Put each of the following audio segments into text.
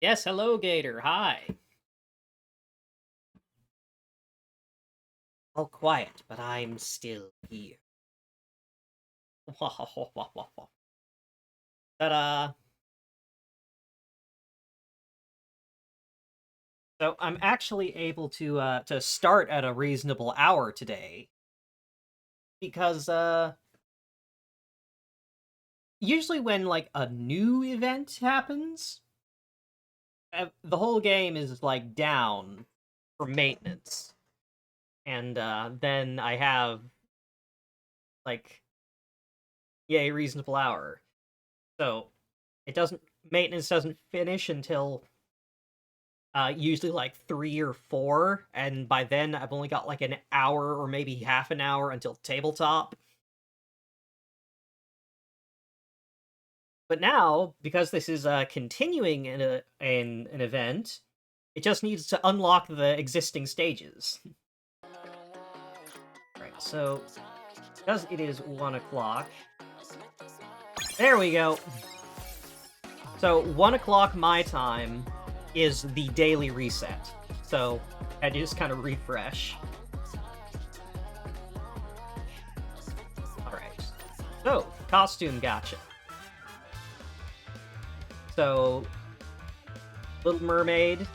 Yes, hello, Gator. Hi. All quiet, but I'm still here. Ta-da! So I'm actually able to start at a reasonable hour today because usually when like a new event happens, the whole game is like down for maintenance, and then I have like yay reasonable hour. So it doesn't maintenance doesn't finish until usually like 3 or 4, and by then I've only got like an hour or maybe half an hour until tabletop. But now, because this is continuing in an event, it just needs to unlock the existing stages. Right, so because it is 1 o'clock, there we go. So 1 o'clock my time is the daily reset. So I just kind of refresh. Alright. So, costume gotcha. So, Little Mermaid,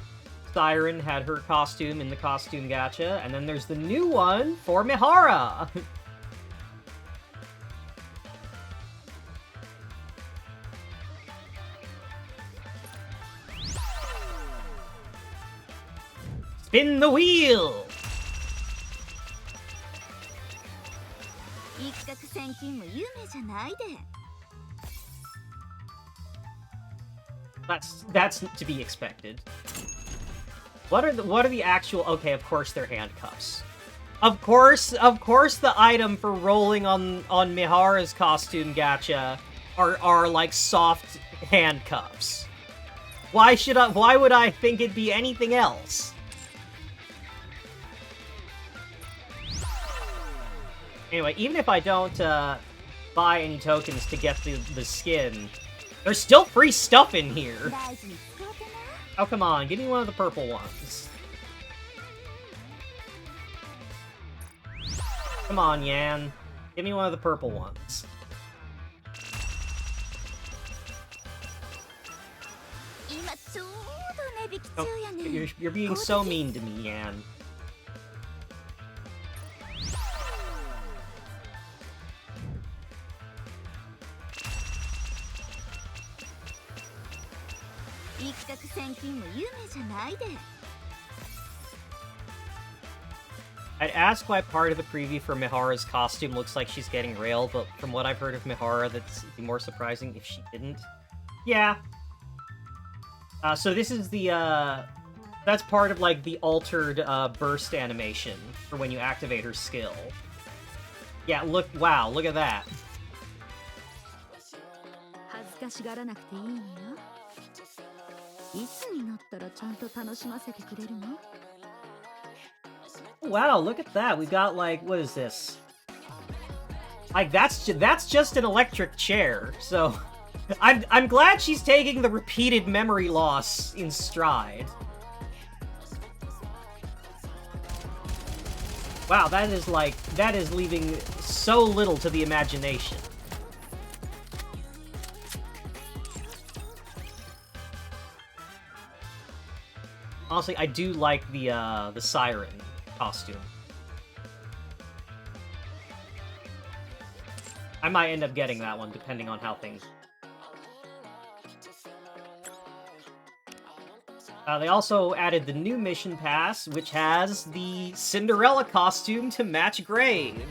Siren had her costume in the costume gacha, and then there's the new one for Mihara! Spin the wheel! That's to be expected. What are the actual? Okay, of course they're handcuffs. Of course the item for rolling on Mihara's costume gacha are like soft handcuffs. Why would I think it'd be anything else? Anyway, even if I don't buy any tokens to get the skin, there's still free stuff in here. Oh, come on, give me one of the purple ones. Come on, Yan. Give me one of the purple ones. Oh, you're being so mean to me, Yan. I'd ask why part of the preview for Mihara's costume looks like she's getting railed, but from what I've heard of Mihara, that's more surprising if she didn't. Yeah. So this is the, that's part of, like, the altered, burst animation for when you activate her skill. Yeah, look, wow, look at that. Wow, look at that. We got, like, what is this? Like, that's just an electric chair, so... I'm glad she's taking the repeated memory loss in stride. Wow, that is leaving so little to the imagination. Honestly, I do like the Siren costume. I might end up getting that one, depending on how things... they also added the new mission pass, which has the Cinderella costume to match Grave.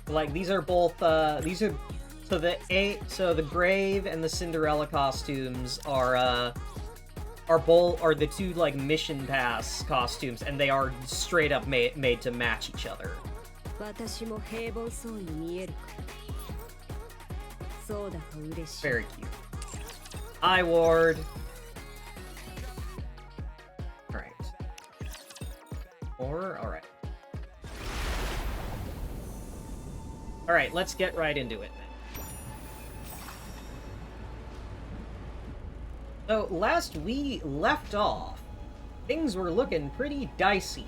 Like, these are both, so the Grave and the Cinderella costumes are the two, like, mission pass costumes, and they are straight up made to match each other. Very cute. Hi, Ward. more? Alright. Alright, let's get right into it then. So, last we left off, things were looking pretty dicey.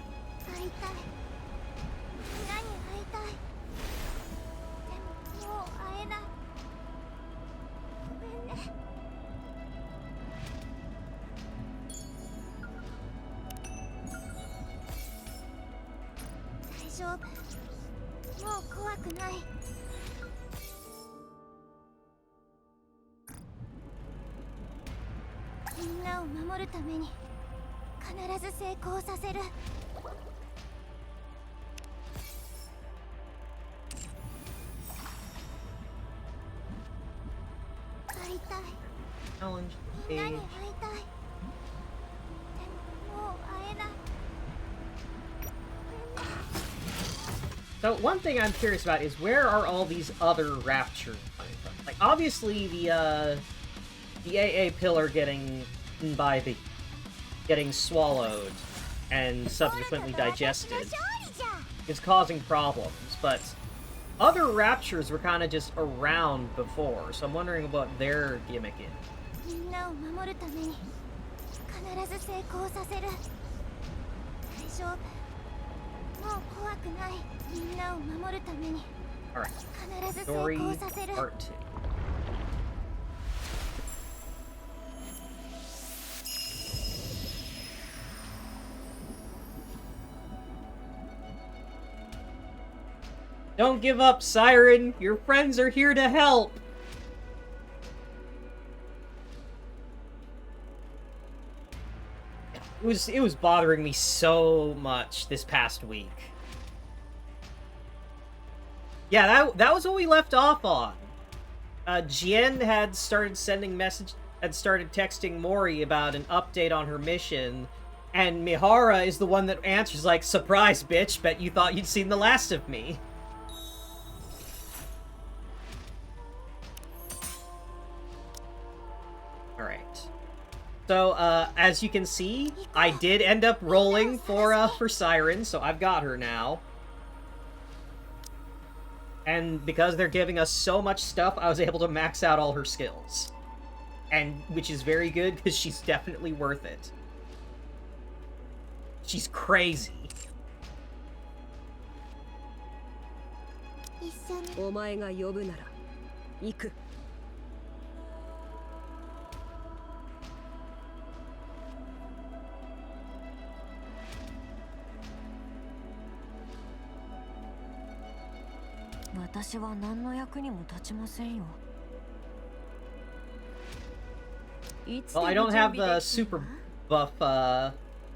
Challenge page. So one thing I'm curious about is where are all these other raptures coming from? Like, obviously the AA pillar getting swallowed and subsequently digested is causing problems, but other raptures were kind of just around before, so I'm wondering what their gimmick is. Alright. Story Part 2. Don't give up, Siren! Your friends are here to help! It was bothering me so much this past week. Yeah, that was what we left off on. Jien had started texting Mori about an update on her mission, and Mihara is the one that answers like, "Surprise, bitch, bet you thought you'd seen the last of me." Alright. So, as you can see, I did end up rolling for Siren, so I've got her now. And because they're giving us so much stuff, I was able to max out all her skills. And, which is very good, because she's definitely worth it. She's crazy. お前が呼ぶなら行く。私は何の役にも立ちませんよ。Well, I don't have the super buff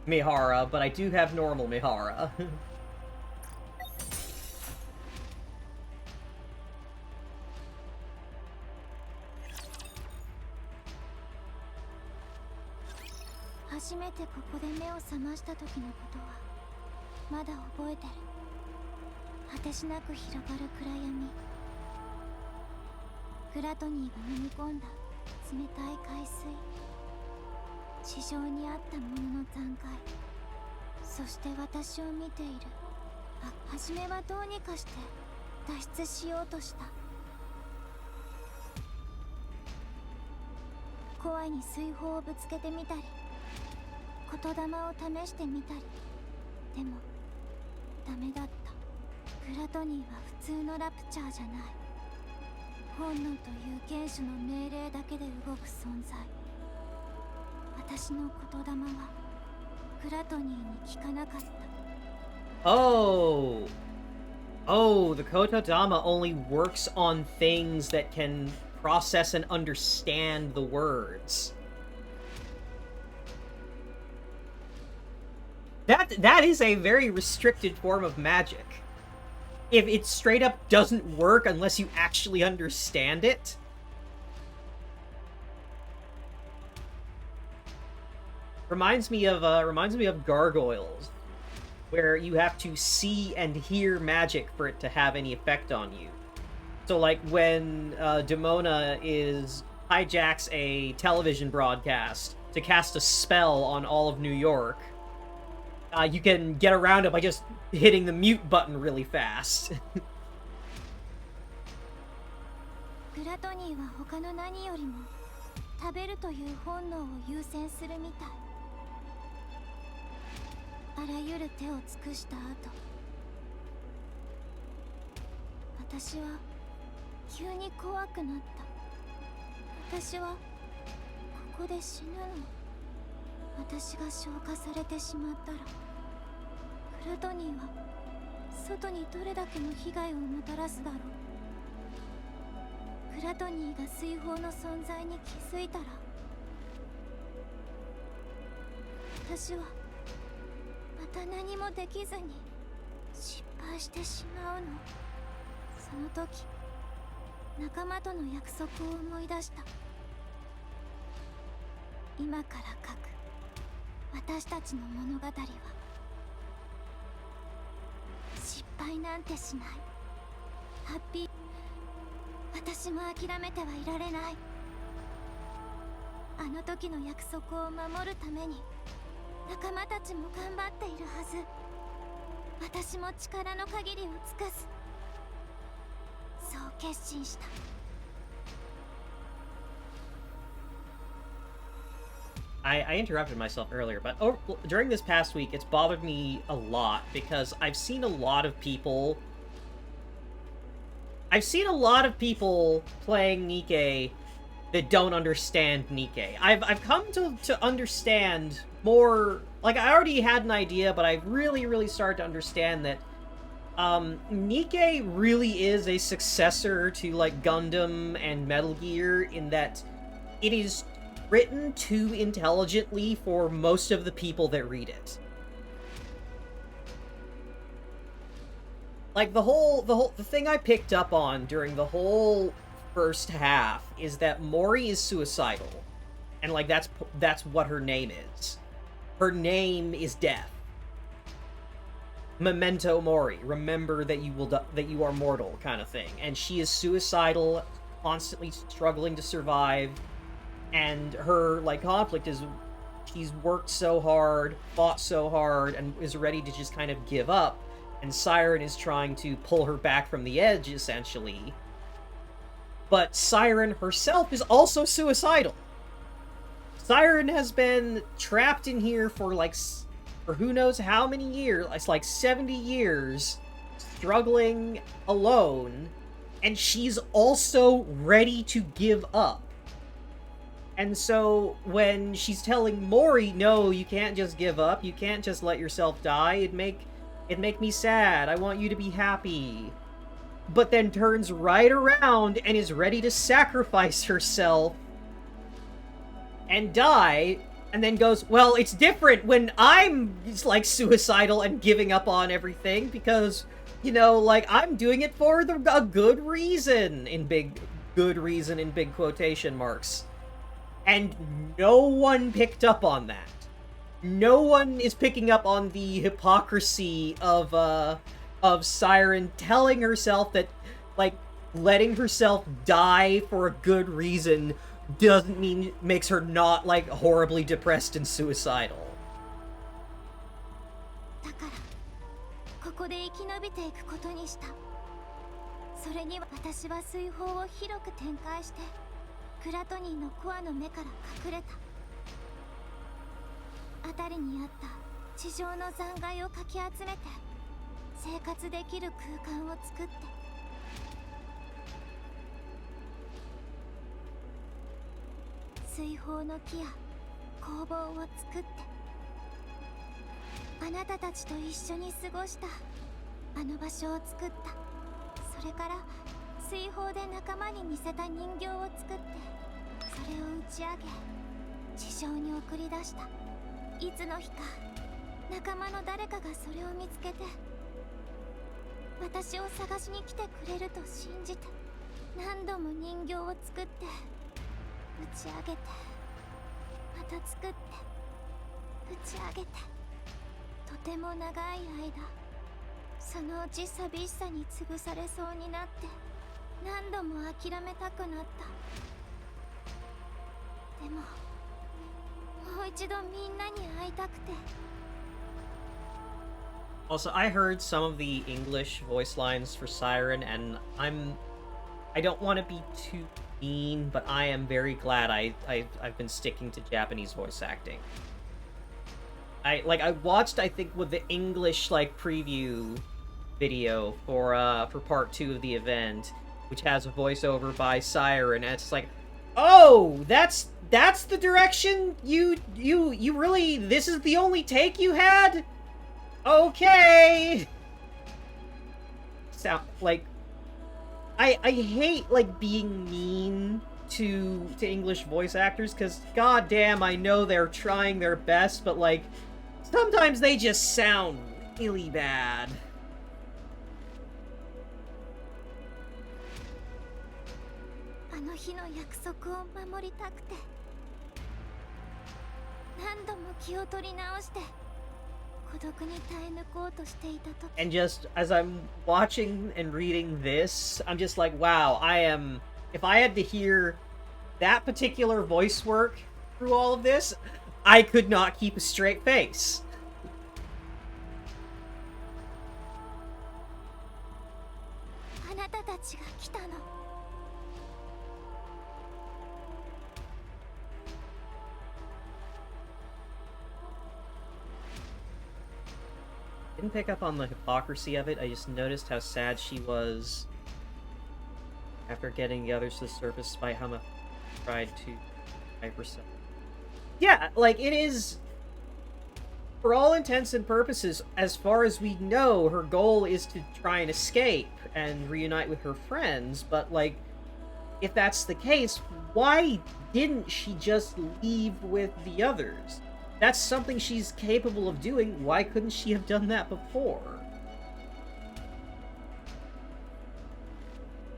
Mihara, but I do have normal Mihara. Oh, the Kotodama only works on things that can process and understand the words. That is a very restricted form of magic. If it straight up doesn't work unless you actually understand it. Reminds me of gargoyles, where you have to see and hear magic for it to have any effect on you. So, like, when Demona hijacks a television broadcast to cast a spell on all of New York, you can get around it by just hitting the mute button really fast. グラトニーは他の何よりも食べるという本能を優先するみたい。あらゆる手を尽くした後、私は急に怖くなった。私はここで死ぬの。私が消化されてしまったら、グラトニーは外にどれだけの被害をもたらすだろう。グラトニーが水泡の存在に気づいたら、私はまた何もできずに失敗してしまうの。その時、仲間との約束を思い出した。今から書く私たちの物語は、失敗なんてしない。ハッピー。私も諦めてはいられない。あの時の約束を守るために仲間たちも頑張っているはず。私も力の限りを尽くす。そう決心した。I interrupted myself earlier, but during this past week, it's bothered me a lot because I've seen a lot of people playing Nikke that don't understand Nikke. I've come to understand more. Like, I already had an idea, but I've really started to understand that Nikke really is a successor to, like, Gundam and Metal Gear in that it is written too intelligently for most of the people that read it. Like, the thing I picked up on during the whole first half is that Mori is suicidal. And, like, that's what her name is. Her name is death. Memento Mori. Remember that you are mortal, kind of thing. And she is suicidal, constantly struggling to survive. And her, like, conflict is she's worked so hard, fought so hard, and is ready to just kind of give up. And Siren is trying to pull her back from the edge, essentially. But Siren herself is also suicidal. Siren has been trapped in here for, like, for who knows how many years. It's like 70 years, struggling alone. And she's also ready to give up. And so, when she's telling Mori, no, you can't just give up, you can't just let yourself die, it'd make me sad, I want you to be happy. But then turns right around and is ready to sacrifice herself and die, and then goes, well, it's different when I'm, like, suicidal and giving up on everything, because, you know, like, I'm doing it for a good reason, in big quotation marks. And no one picked up on that. No one is picking up on the hypocrisy of Siren telling herself that, like, letting herself die for a good reason doesn't mean makes her not, like, horribly depressed and suicidal. だからここで生き延びていくことにした。それには私は水泡を広く展開して。グラトニーのコアの目から隠れた。辺りにあった地上の残骸をかき集めて生活できる空間を作って、水泡の木や工房を作って、あなたたちと一緒に過ごしたあの場所を作った。それから水泡で仲間に似せた人形を作って、それを打ち上げ地上に送り出した。いつの日か仲間の誰かがそれを見つけて私を探しに来てくれると信じて、何度も人形を作って打ち上げて、また作って打ち上げて、とても長い間、そのうち寂しさに潰されそうになって、何度も諦めたくなった。でももう一度みんなに会いたくて、Also, I heard some of the English voice lines for Siren, and I don't want to be too mean, but I am very glad I've been sticking to Japanese voice acting. I watched, I think, with the English preview video for part 2 of the event, which has a voiceover by Siren, and it's like, oh, that's the direction you really, this is the only take you had? Okay. Sound like I hate being mean to English voice actors, because goddamn, I know they're trying their best, but sometimes they just sound really bad. あの日の約束を守りたくて何度も気を取り直して孤独に耐え抜こうとしていた時 And just as I'm watching and reading this, I'm just like, wow, if I had to hear that particular voice work through all of this, I could not keep a straight face. あなたたちが来たの Didn't pick up on the hypocrisy of it. I just noticed how sad she was after getting the others to the surface, despite how much she tried to hype herself. Yeah, it is, for all intents and purposes, as far as we know, her goal is to try and escape and reunite with her friends, but if that's the case, why didn't she just leave with the others? That's something she's capable of doing. Why couldn't she have done that before?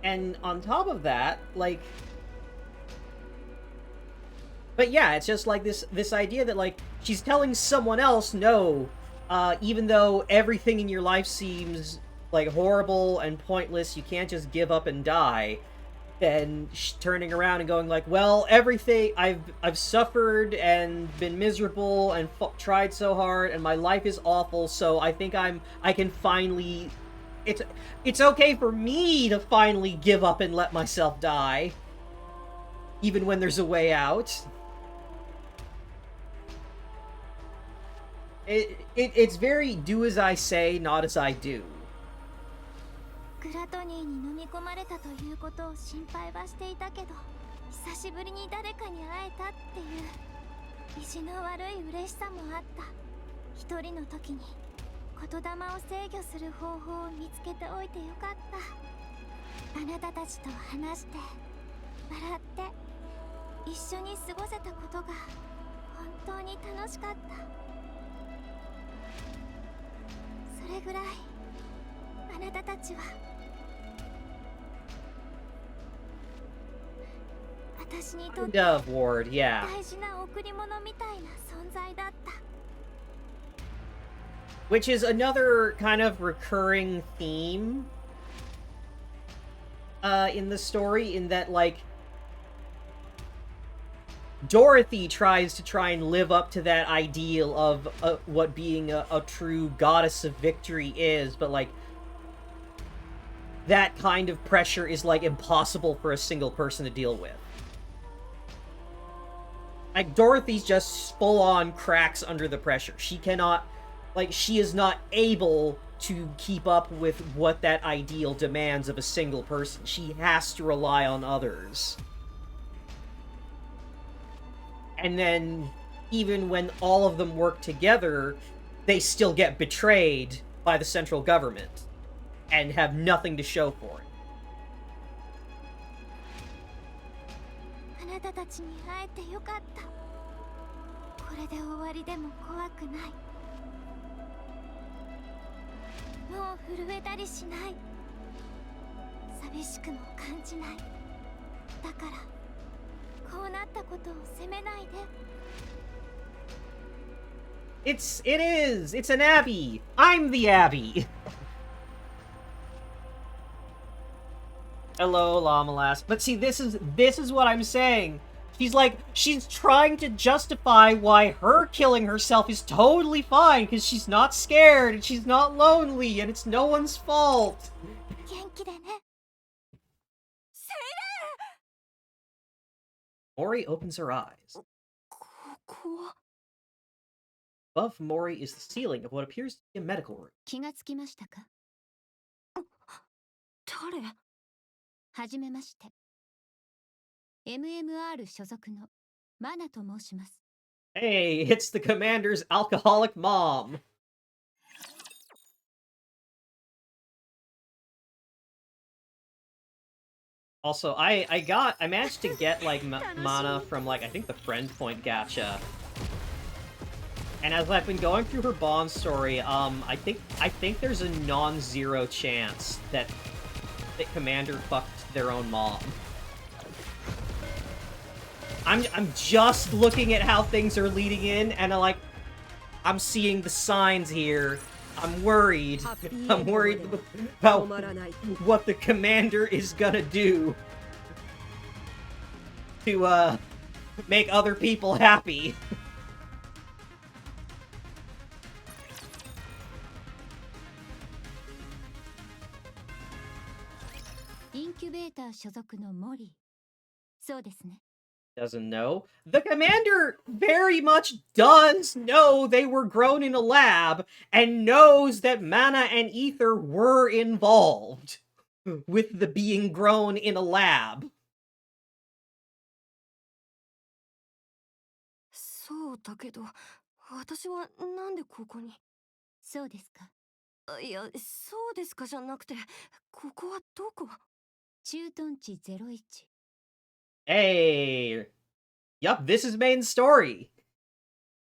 And on top of that, but yeah, it's just this idea that she's telling someone else no, even though everything in your life seems horrible and pointless, you can't just give up and die. Then turning around and going well, everything I've suffered and been miserable and tried so hard, and my life is awful, so I think I can finally, it's okay for me to finally give up and let myself die, even when there's a way out. It's very do as I say, not as I do. グラトニーに飲み込まれたということを心配はしていたけど久しぶりに誰かに会えたっていう意地の悪い嬉しさもあった。一人の時に言霊を制御する方法を見つけておいてよかった。あなたたちと話して笑って一緒に過ごせたことが本当に楽しかった。それぐらいあなたたちは私にとって大事な贈り物みたいな存在だった。 Which is another kind of recurring theme in the story, in that Dorothy tries to live up to that ideal of what being a true goddess of victory is, but that kind of pressure is impossible for a single person to deal with. Dorothy's just full-on cracks under the pressure. She cannot, she is not able to keep up with what that ideal demands of a single person. She has to rely on others. And then, even when all of them work together, they still get betrayed by the central government and have nothing to show for it. あなたたちに会えてよかった。これで終わりでも怖くない。もう震えたりしない。寂しくも感じない。だからこうなったことを責めないで。It's an Abby. I'm the Abby. Hello, Llama Lass. But see, this is what I'm saying. she's trying to justify why her killing herself is totally fine, because she's not scared, and she's not lonely, and it's no one's fault. 元気でね。セ Mori opens her eyes. イレン。ここは Above Mori is the ceiling of what appears to be a medical room. 気がつきましたか？誰？はじめまして。MMR 所属のマナと申します。 Hey, it's the commander's alcoholic mom. Also, I managed to get, like, mana from, like, I think the Friend Point gacha. And as I've been going through her Bond story, I think there's a non-zero chance that Commander fucked their own mom. I'm just looking at how things are leading in, and I'm seeing the signs here. I'm worried. I'm worried about what the commander is gonna do to, make other people happy. インキュベーター所属のモリー。そうですね。 Doesn't know. The commander very much does know they were grown in a lab, and knows that Mana and Ether were involved with the being grown in a lab. そうだけど、私はなんでここに？そうですか。いや、そうですかじゃなくて、ここはどこ？駐屯地01。 Hey! Yup, this is main story.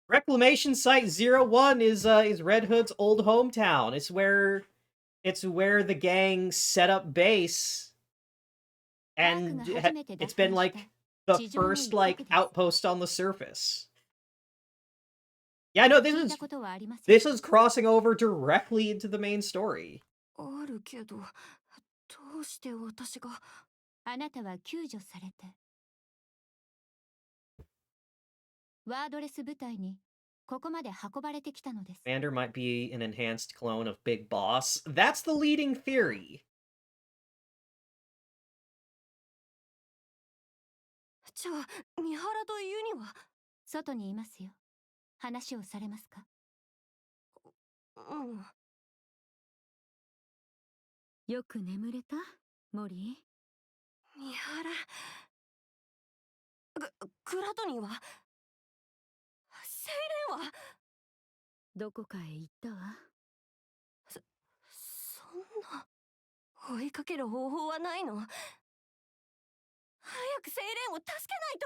Reclamation Site 01 is Red Hood's old hometown. It's where the gang set up base, and it's been like the first like outpost on the surface. Yeah, no, this is crossing over directly into the main story. あるけど、どうして私が？あなたは救助されて。ワードレス部隊にここまで運ばれてきたのです。 Commander might be an enhanced clone of Big Boss. That's the leading theory. じゃあ、三原とユニは外にいますよ。話をされますか？うん。よく眠れた？モリー。三原。グラトニーは？セイレンは？どこかへ行ったわ。そんな。追いかける方法はないの？早くセイレンを助けない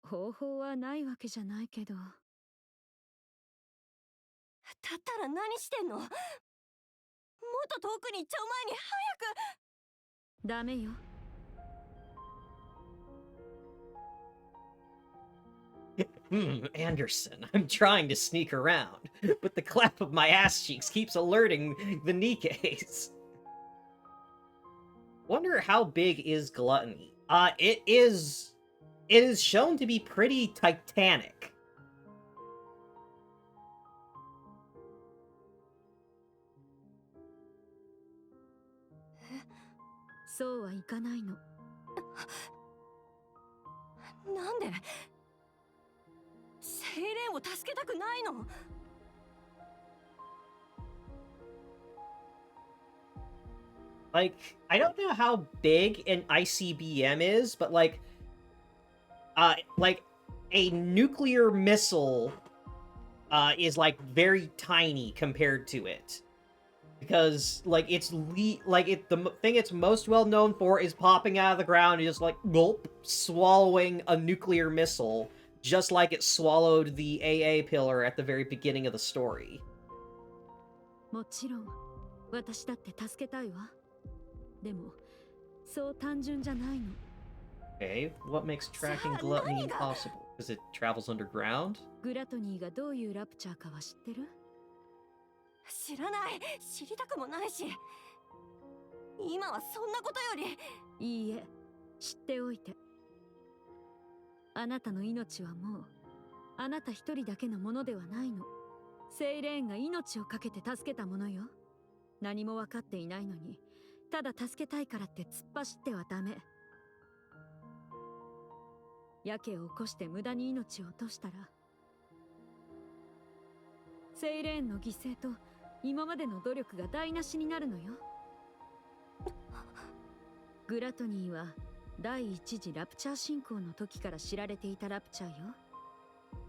と。方法はないわけじゃないけど。だったら何してんの？もっと遠くに行っちゃう前に早く。ダメよ。Anderson, I'm trying to sneak around, but the clap of my ass cheeks keeps alerting the Nikkes. Wonder how big is Gluttony? It is shown to be pretty titanic. So はいかないの。なんで？セイレンを助けたくないの？ Like, I don't know how big an ICBM is, but like a nuclear missile is like very tiny compared to it. Because like the thing it's most well known for is popping out of the ground and just like gulp, swallowing a nuclear missile, just like it swallowed the AA pillar at the very beginning of the story. もちろん、私だって助けたいわ。でも、そう単純じゃないの。 Okay, what makes tracking Gluttony impossible? Because it travels underground? グラトニーがどういうラプチャーかは知ってる？知らない。知りたくもないし。今はそんなことより。いいえ、知っておいて。あなたの命はもうあなた一人だけのものではないの。セイレーンが命を懸けて助けたものよ。何も分かっていないのに、ただ助けたいからって突っ走ってはダメ。やけを起こして無駄に命を落としたら、セイレーンの犠牲と今までの努力が台無しになるのよ。グラトニーは第一次ラプチャー進行の時から知られていたラプチャーよ。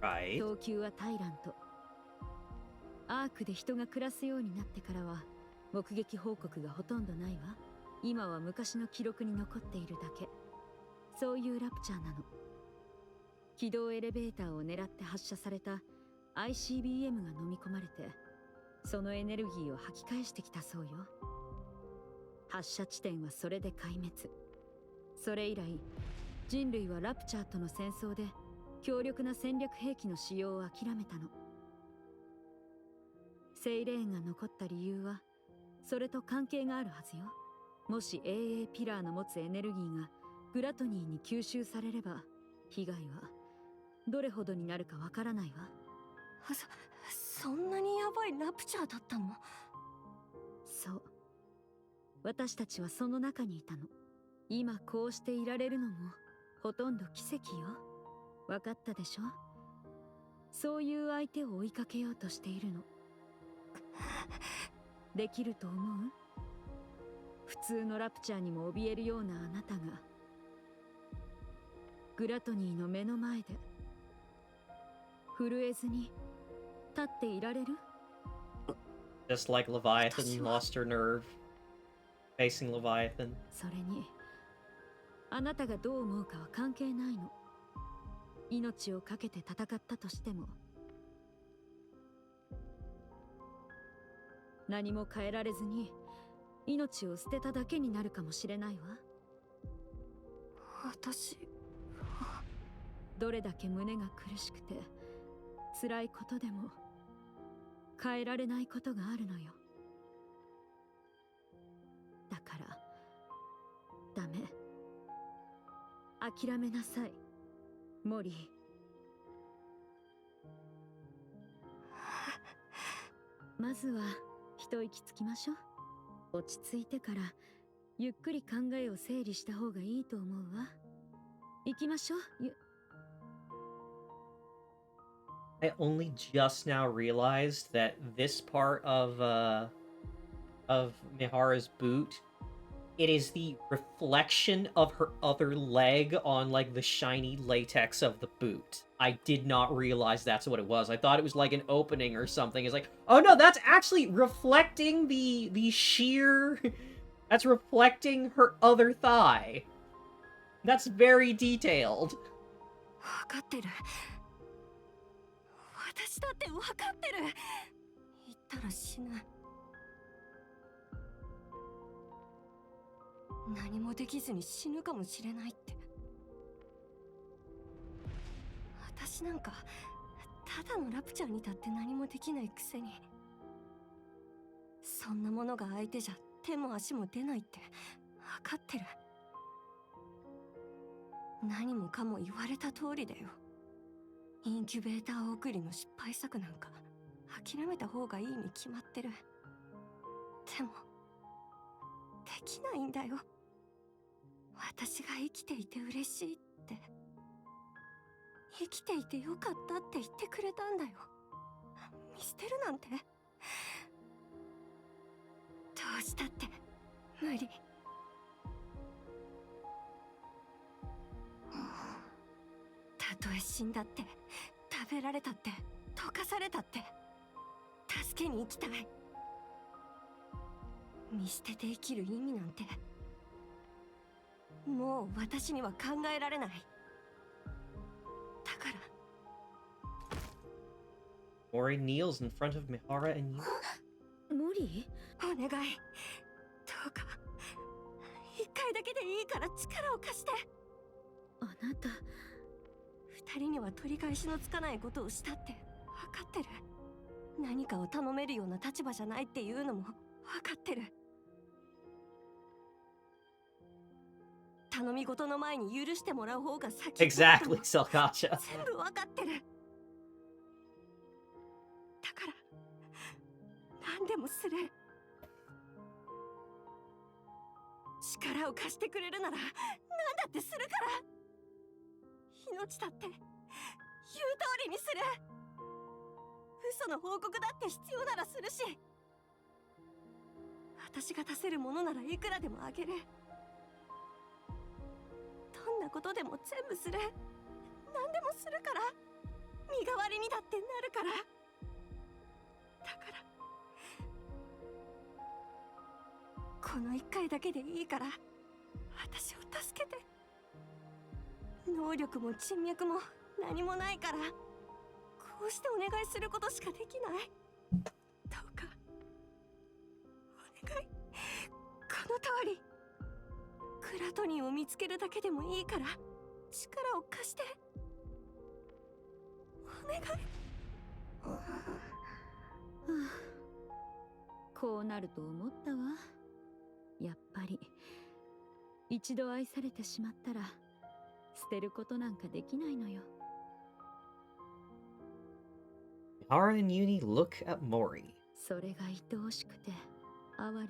Right. 等級はタイラント。アークで人が暮らすようになってからは目撃報告がほとんどないわ。今は昔の記録に残っているだけ。そういうラプチャーなの。軌道エレベーターを狙って発射された ICBM が飲み込まれて、そのエネルギーを吐き返してきたそうよ。発射地点はそれで壊滅。それ以来人類はラプチャーとの戦争で強力な戦略兵器の使用を諦めたの。セイレーンが残った理由はそれと関係があるはずよ。もし AA ピラーの持つエネルギーがグラトニーに吸収されれば、被害はどれほどになるかわからないわ。そんなにヤバいラプチャーだったの？そう。私たちはその中にいたの。今こうしていられるのもほとんど奇跡よ。わかったでしょ？そういう相手を追いかけようとしているの。できると思う？普通のラプチャーにも怯えるようなあなたがグラトニーの目の前で震えずに立っていられる？ Just like Leviathan lost her nerve facing Leviathan. それにあなたがどう思うかは関係ないの。命を懸けて戦ったとしても何も変えられずに命を捨てただけになるかもしれないわ。私、どれだけ胸が苦しくて辛いことでも変えられないことがあるのよ。だからダメ。諦めなさい、モリー。まずは一息つきましょう。落ち着いてからゆっくり考えを整理した方がいいと思うわ。行きましょう。I only just now realized that this part of Mihara's boot, it is the reflection of her other leg on like the shiny latex of the boot. I did not realize that's what it was. I thought it was like an opening or something. It's like, oh no, that's actually reflecting the sheer that's reflecting her other thigh. That's very detailed. わかってる。私だってわかってる。言ったら死ぬ。何もできずに死ぬかもしれないって。私なんかただのラプチャーにだって何もできないくせに、そんなものが相手じゃ手も足も出ないって分かってる。何もかも言われた通りだよ。インキュベーター送りの失敗作なんか諦めた方がいいに決まってる。でもできないんだよ。私が生きていて嬉しいって、生きていてよかったって言ってくれたんだよ。見捨てるなんてどうしたって無理。たとえ死んだって食べられたって溶かされたって助けに行きたい。見捨てて生きる意味なんてもう私には考えられない。だから Mori kneels in front of Mihara and you. モリお願い、どうか一回だけでいいから力を貸して。あなた二人には取り返しのつかないことをしたって分かってる。何かを頼めるような立場じゃないっていうのも分かってる。頼み事の前に許してもらう方が先だ。 Exactly, Selkacha. 全部わかってる。だから何でもする。力を貸してくれるなら何だってするから。命だって言う通りにする。嘘の報告だって必要ならするし、私が出せるものならいくらでもあげる。どんなことでも全部する。何でもするから。身代わりにだってなるから。だからこの一回だけでいいから私を助けて。能力も人脈も何もないから、こうしてお願いすることしかできない。どうかお願い。この通りクラトニーを見つけるだけでもいいから力を貸して。お願い。こうなると思ったわ。やっぱり一度愛されてしまったら捨てることなんかできないのよ。 Ara and Uni look at Mori. それが愛おしくて哀れね。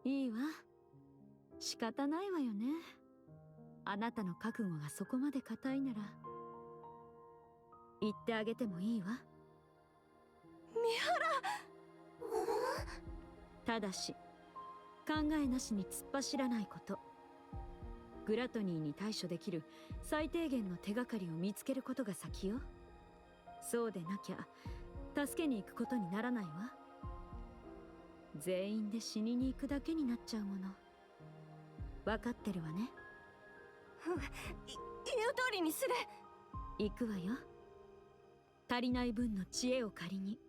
いいわ、仕方ないわよね。あなたの覚悟がそこまで固いなら言ってあげてもいいわ。ただし考えなしに突っ走らないこと。グラトニーに対処できる最低限の手がかりを見つけることが先よ。そうでなきゃ助けに行くことにならないわ。全員で死にに行くだけになっちゃうもの。分かってるわね。言う通りにする。行くわよ。足りない分の知恵を借りに。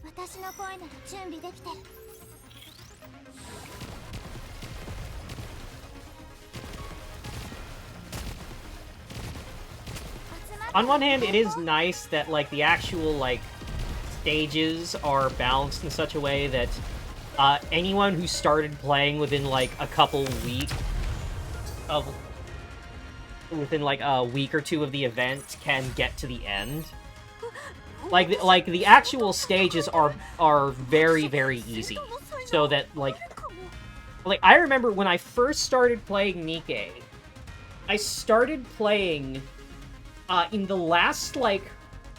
私の声なら準備できてる。 On one hand, it is nice that, like, the actual, like, stages are balanced in such a way that anyone who started playing within, like, a couple weeks of... within, like, a week or two of the event can get to the end. Like the actual stages are very, very easy. So that, like, I remember when I first started playing Nikke, I started playing... in the last, like,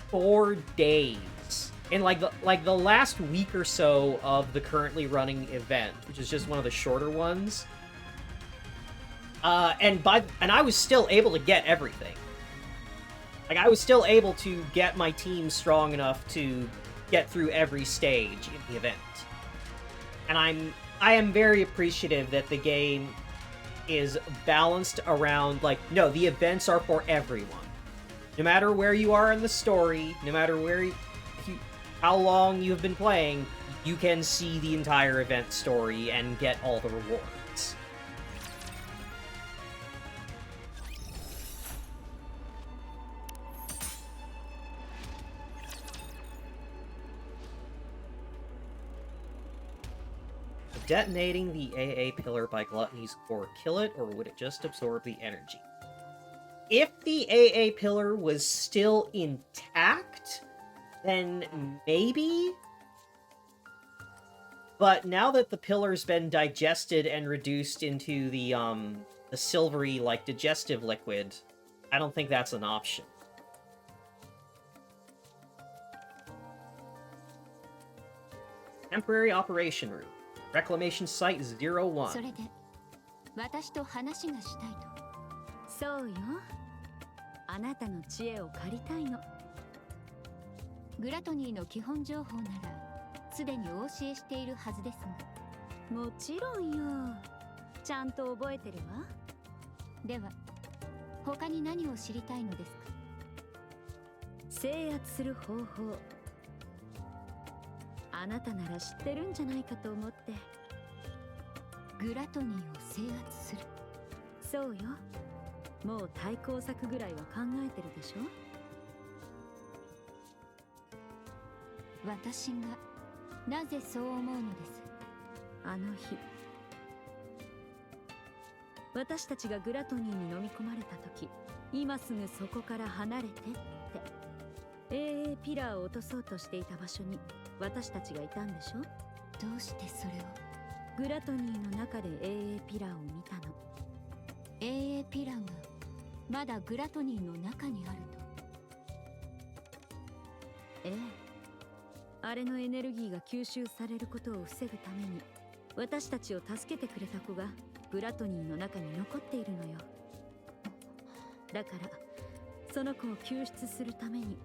4 days, in, like, the last week or so of the currently running event, which is just one of the shorter ones, and I was still able to get everything. Like, I was still able to get my team strong enough to get through every stage in the event. And I am very appreciative that the game is balanced around, like, no, the events are for everyone. No matter where you are in the story, no matter how long you have been playing, you can see the entire event story and get all the rewards. Detonating the AA pillar by Gluttony's core kill it, or would it just absorb the energy? If the AA pillar was still intact, then maybe? But now that the pillar's been digested and reduced into the silvery, like, digestive liquid, I don't think that's an option. Temporary Operation Room. Reclamation Site 01. それで私と話がしたいと。そうよ。あなたの知恵を借りたいの。グラトニーの基本情報ならすでにお教えしているはずですが。もちろんよ。ちゃんと覚えてるわ。では他に何を知りたいのですか？制圧する方法。あなたなら知ってるんじゃないかと思って。グラトニーを制圧する。そうよ。もう対抗策ぐらいは考えてるでしょ？私がなぜそう思うのです。あの日、私たちがグラトニーに飲み込まれた時、今すぐそこから離れてってAA ピラーを落とそうとしていた場所に私たちがいたんでしょ。どうしてそれを。グラトニーの中で AA ピラーを見たの。 AA ピラーがまだグラトニーの中にあると。ええ、あれのエネルギーが吸収されることを防ぐために私たちを助けてくれた子がグラトニーの中に残っているのよ。だからその子を救出するために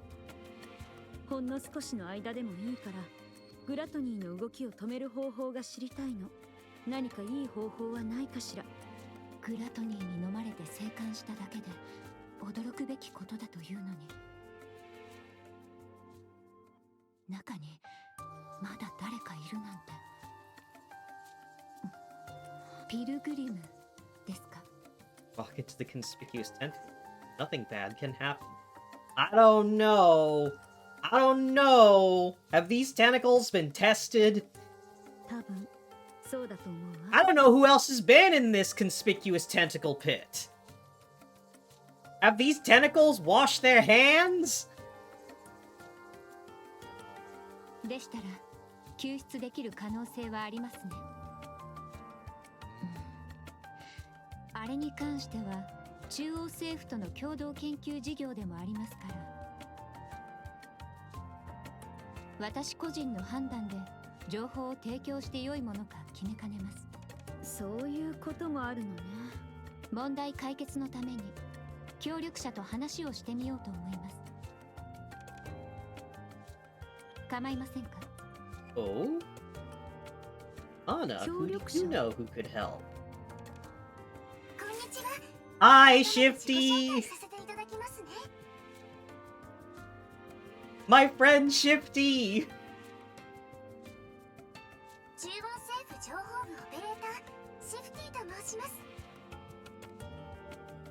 ほんの少しの間でもいいからグラトニーの動きを止める方法が知りたいの。何かいい方法はないかしら。グラトニーに飲まれて生還しただけで驚くべきことだというのに、中にまだ誰かいるなんて。ピルグリムですか。 Walk into the conspicuous tentacle. Nothing bad can happen. I don't know. I don't know. Have these tentacles been tested? 多分そうだと思うわ。 I don't know who else has been in this conspicuous tentacle pit. Have these tentacles washed their hands? でしたら救出できる可能性はありますね。あれに関しては中央政府との共同研究事業でもありますから、私個人の判断で情報を提供して良いものか決めかねます。そういうこともあるのね。問題解決のために協力者と話をしてみようと思います。構いませんか。 Oh? Anna, who do you know who could help? こんにちは。 Hi, 自己紹 Shifty! 介させていただきますね。 My friend Shifty! 中央政府情報部オペレーターシフティと申します。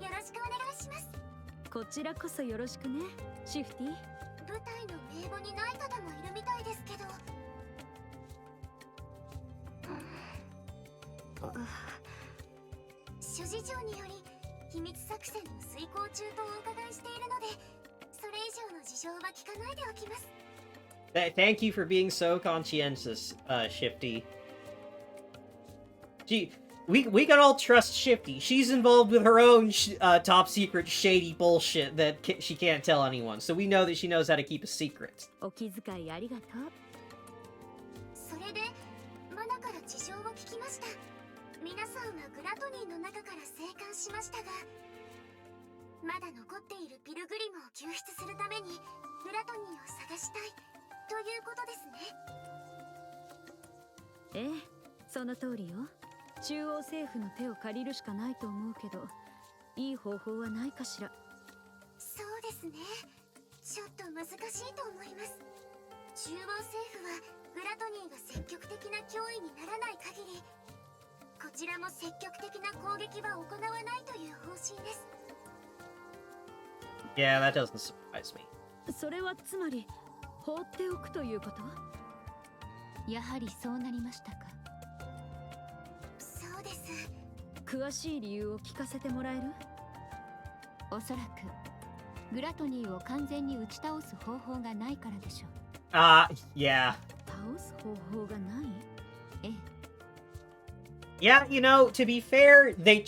よろしくお願いします。こちらこそよろしくね、シフティ。部隊の名簿にない方もいるみたいですけど。諸事情により秘密作戦の遂行中とお伺いしているので、それ以上の事情は聞かないでおきます。 Thank you for being so conscientious, Shifty. We can all trust Shifty. She's involved with her own top secret shady bullshit that she can't tell anyone. So we know that she knows how to keep a secret. お気遣いありがとう。それでマナから事情を聞きました。皆さんはグラトニーの中から生還しましたが、まだ残っているピルグリムを救出するためにグラトニーを探したいということですね。ええ、その通りよ。中央政府の手を借りるしかないと思うけど、いい方法はないかしら。そうですね。ちょっと難しいと思います。中央政府はグラトニーが積極的な脅威にならない限り、こちらも積極的な攻撃は行わないという方針です。 Yeah, that doesn't surprise me. それはつまり放っておくということ？やはりそうなりましたか。そうです。詳しい理由を聞かせてもらえる？おそらくグラトニーを完全に打ち倒す方法がないからでしょう。Yeah. 倒す方法がない？ええ。 Yeah, you know, to be fair, they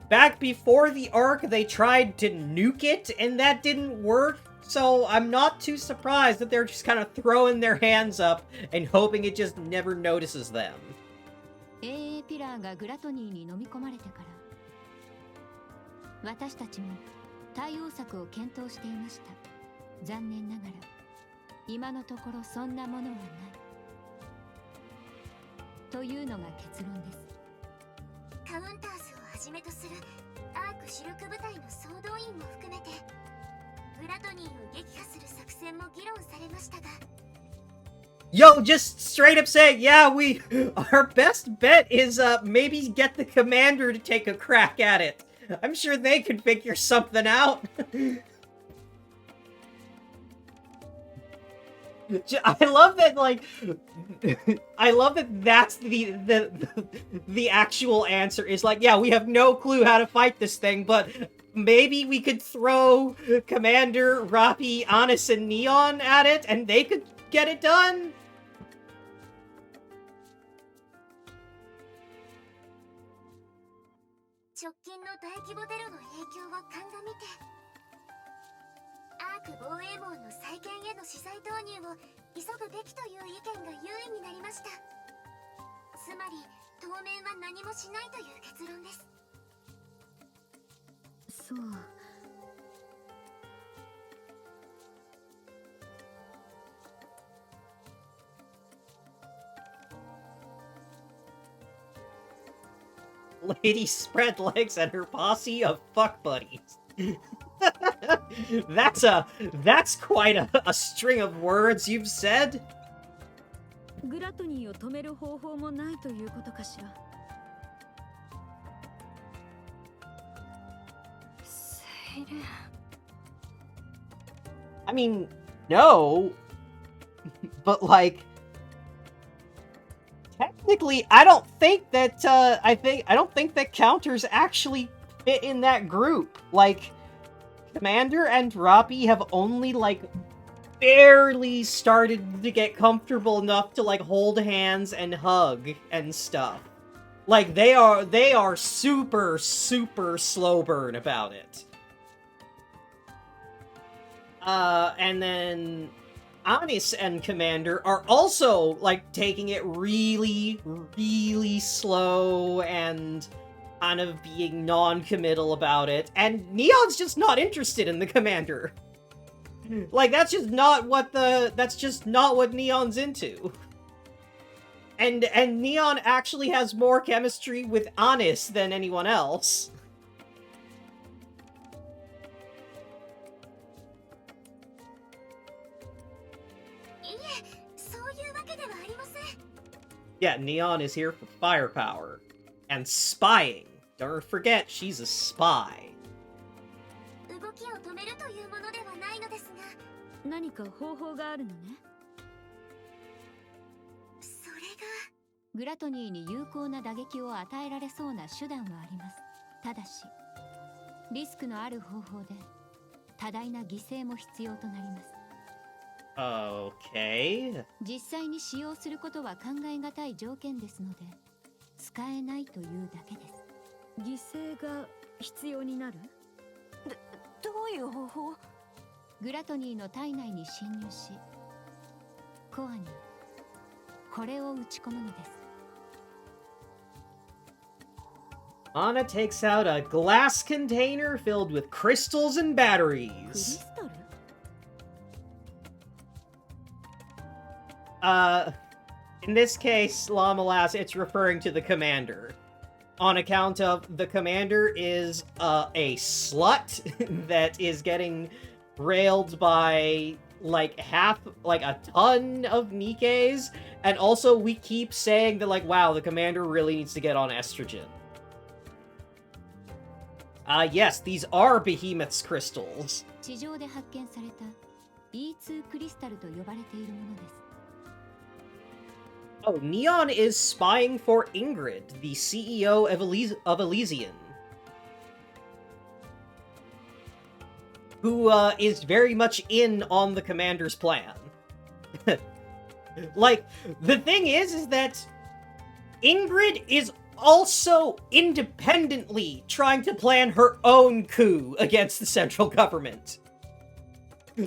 back before the arc, they tried to nuke it, and that didn't work. So I'm not too surprised that they're just kind of throwing their hands up and hoping it just never notices them. AA ピラーがグラトニーに飲み込まれてから、私たちも対応策を検討していました。残念ながら今のところそんなものはないというのが結論です。カウンターズをはじめとするアーク主力部隊の総動員も含めてグラトニーを撃破する作戦も議論されましたが、 Yo, just straight up say, yeah, our best bet is, maybe get the commander to take a crack at it. I'm sure they can figure something out. I love that, like, I love that that's the actual answer is like, yeah, we have no clue how to fight this thing, but maybe we could throw Commander, Rappi, Honest, and Neon at it, and they could get it done? 直近の大規模テロの影響は鑑みてアーク防衛網の再建への資材投入を急ぐべきという意見が優位になりました。つまり当面は何もしないという結論です。そう。Lady spread legs and her posse of fuck buddies. That's quite a string of words you've said. グラトニーを止める方法もないということかしら。セイレン。I mean, no, but like, technically, I don't think that I don't think that counters actually fit in that group. Like, Commander and Rappi have only like barely started to get comfortable enough to like hold hands and hug and stuff. Like they are super slow burn about it. And then Anis and Commander are also, like, taking it really slow and kind of being non-committal about it, and Neon's just not interested in the Commander. Like, that's just not what Neon's into. And Neon actually has more chemistry with Anis than anyone else. Yeah, Neon is here for firepower. And spying. Don't forget, she's a spy. 動きを止めるというものではないのですが、何か方法があるのね。それがグラトニーに有効な打撃を与えられそうな手段はあります。ただし、リスクのある方法で多大な犠牲も必要となります。Okay. 実際に使用することは考えがたい条件ですので、使えないというだけです。犠牲が必要になる？どういう方法？グラトニーの体内に侵入し、コアにこれを打ち込むのです。Anna takes out a glass container filled with crystals and batteries. クリスタル？In this case, Lamalas, it's referring to the Commander. On account of the Commander is a slut that is getting railed by like a ton of Nikkes, and also we keep saying that like, wow, the Commander really needs to get on estrogen. Yes, these are Behemoth's crystals. 地上で発見された E2 クリスタルと呼ばれているものです。Oh, Neon is spying for Ingrid, the CEO of Elysian. Who, is very much in on the Commander's plan. Like, the thing is that Ingrid is also independently trying to plan her own coup against the central government.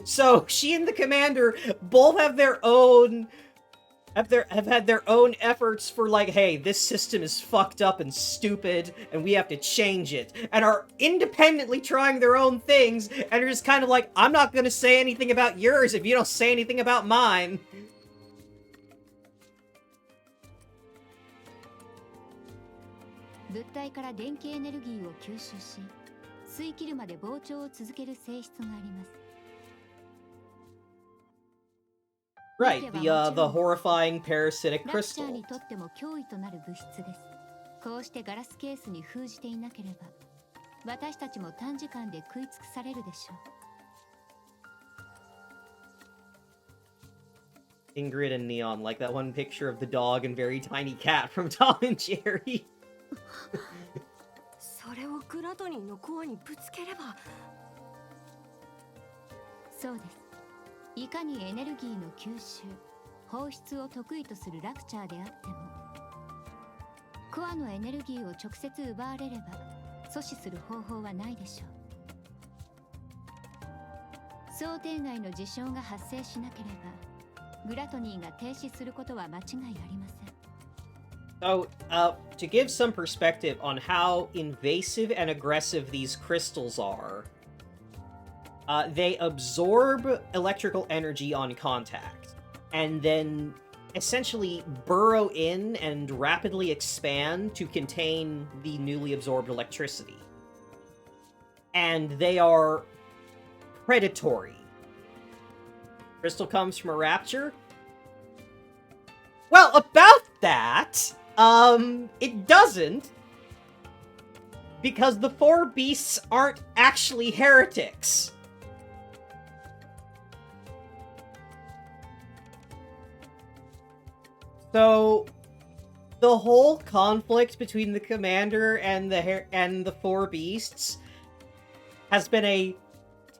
So, she and the Commander both have their own... have had their own efforts for like, hey, this system is fucked up and stupid, and we have to change it, and are independently trying their own things, and are just kind of like, I'm not gonna say anything about yours if you don't say anything about mine. 物体から電気エネルギーを吸収し、吸い切るまで膨張を続ける性質があります。Right, the horrifying parasitic ラプチャー crystal. にとっても脅威となる物質です。こうしてガラスケースに封じていなければ、私たちも短時間で食い尽くされるでしょう。Ingrid and Neon, like that one picture of the dog and very tiny cat from Tom and Jerry. それをグラトニーのコアにぶつければ。そうです。いかにエネルギーの吸収放出を得意とするラクチャーであってもコアのエネルギーを直接奪われれば阻止する方法はないでしょう。想定外の事象が発生しなければグラトニーが停止することは間違いありません。So, to give some perspective on how invasive and aggressive these crystals are, they absorb electrical energy on contact, and then essentially burrow in and rapidly expand to contain the newly absorbed electricity. And they are predatory. Crystal comes from a rapture? Well, about that, it doesn't, because the four beasts aren't actually heretics. So, the whole conflict between the commander and the four beasts has been a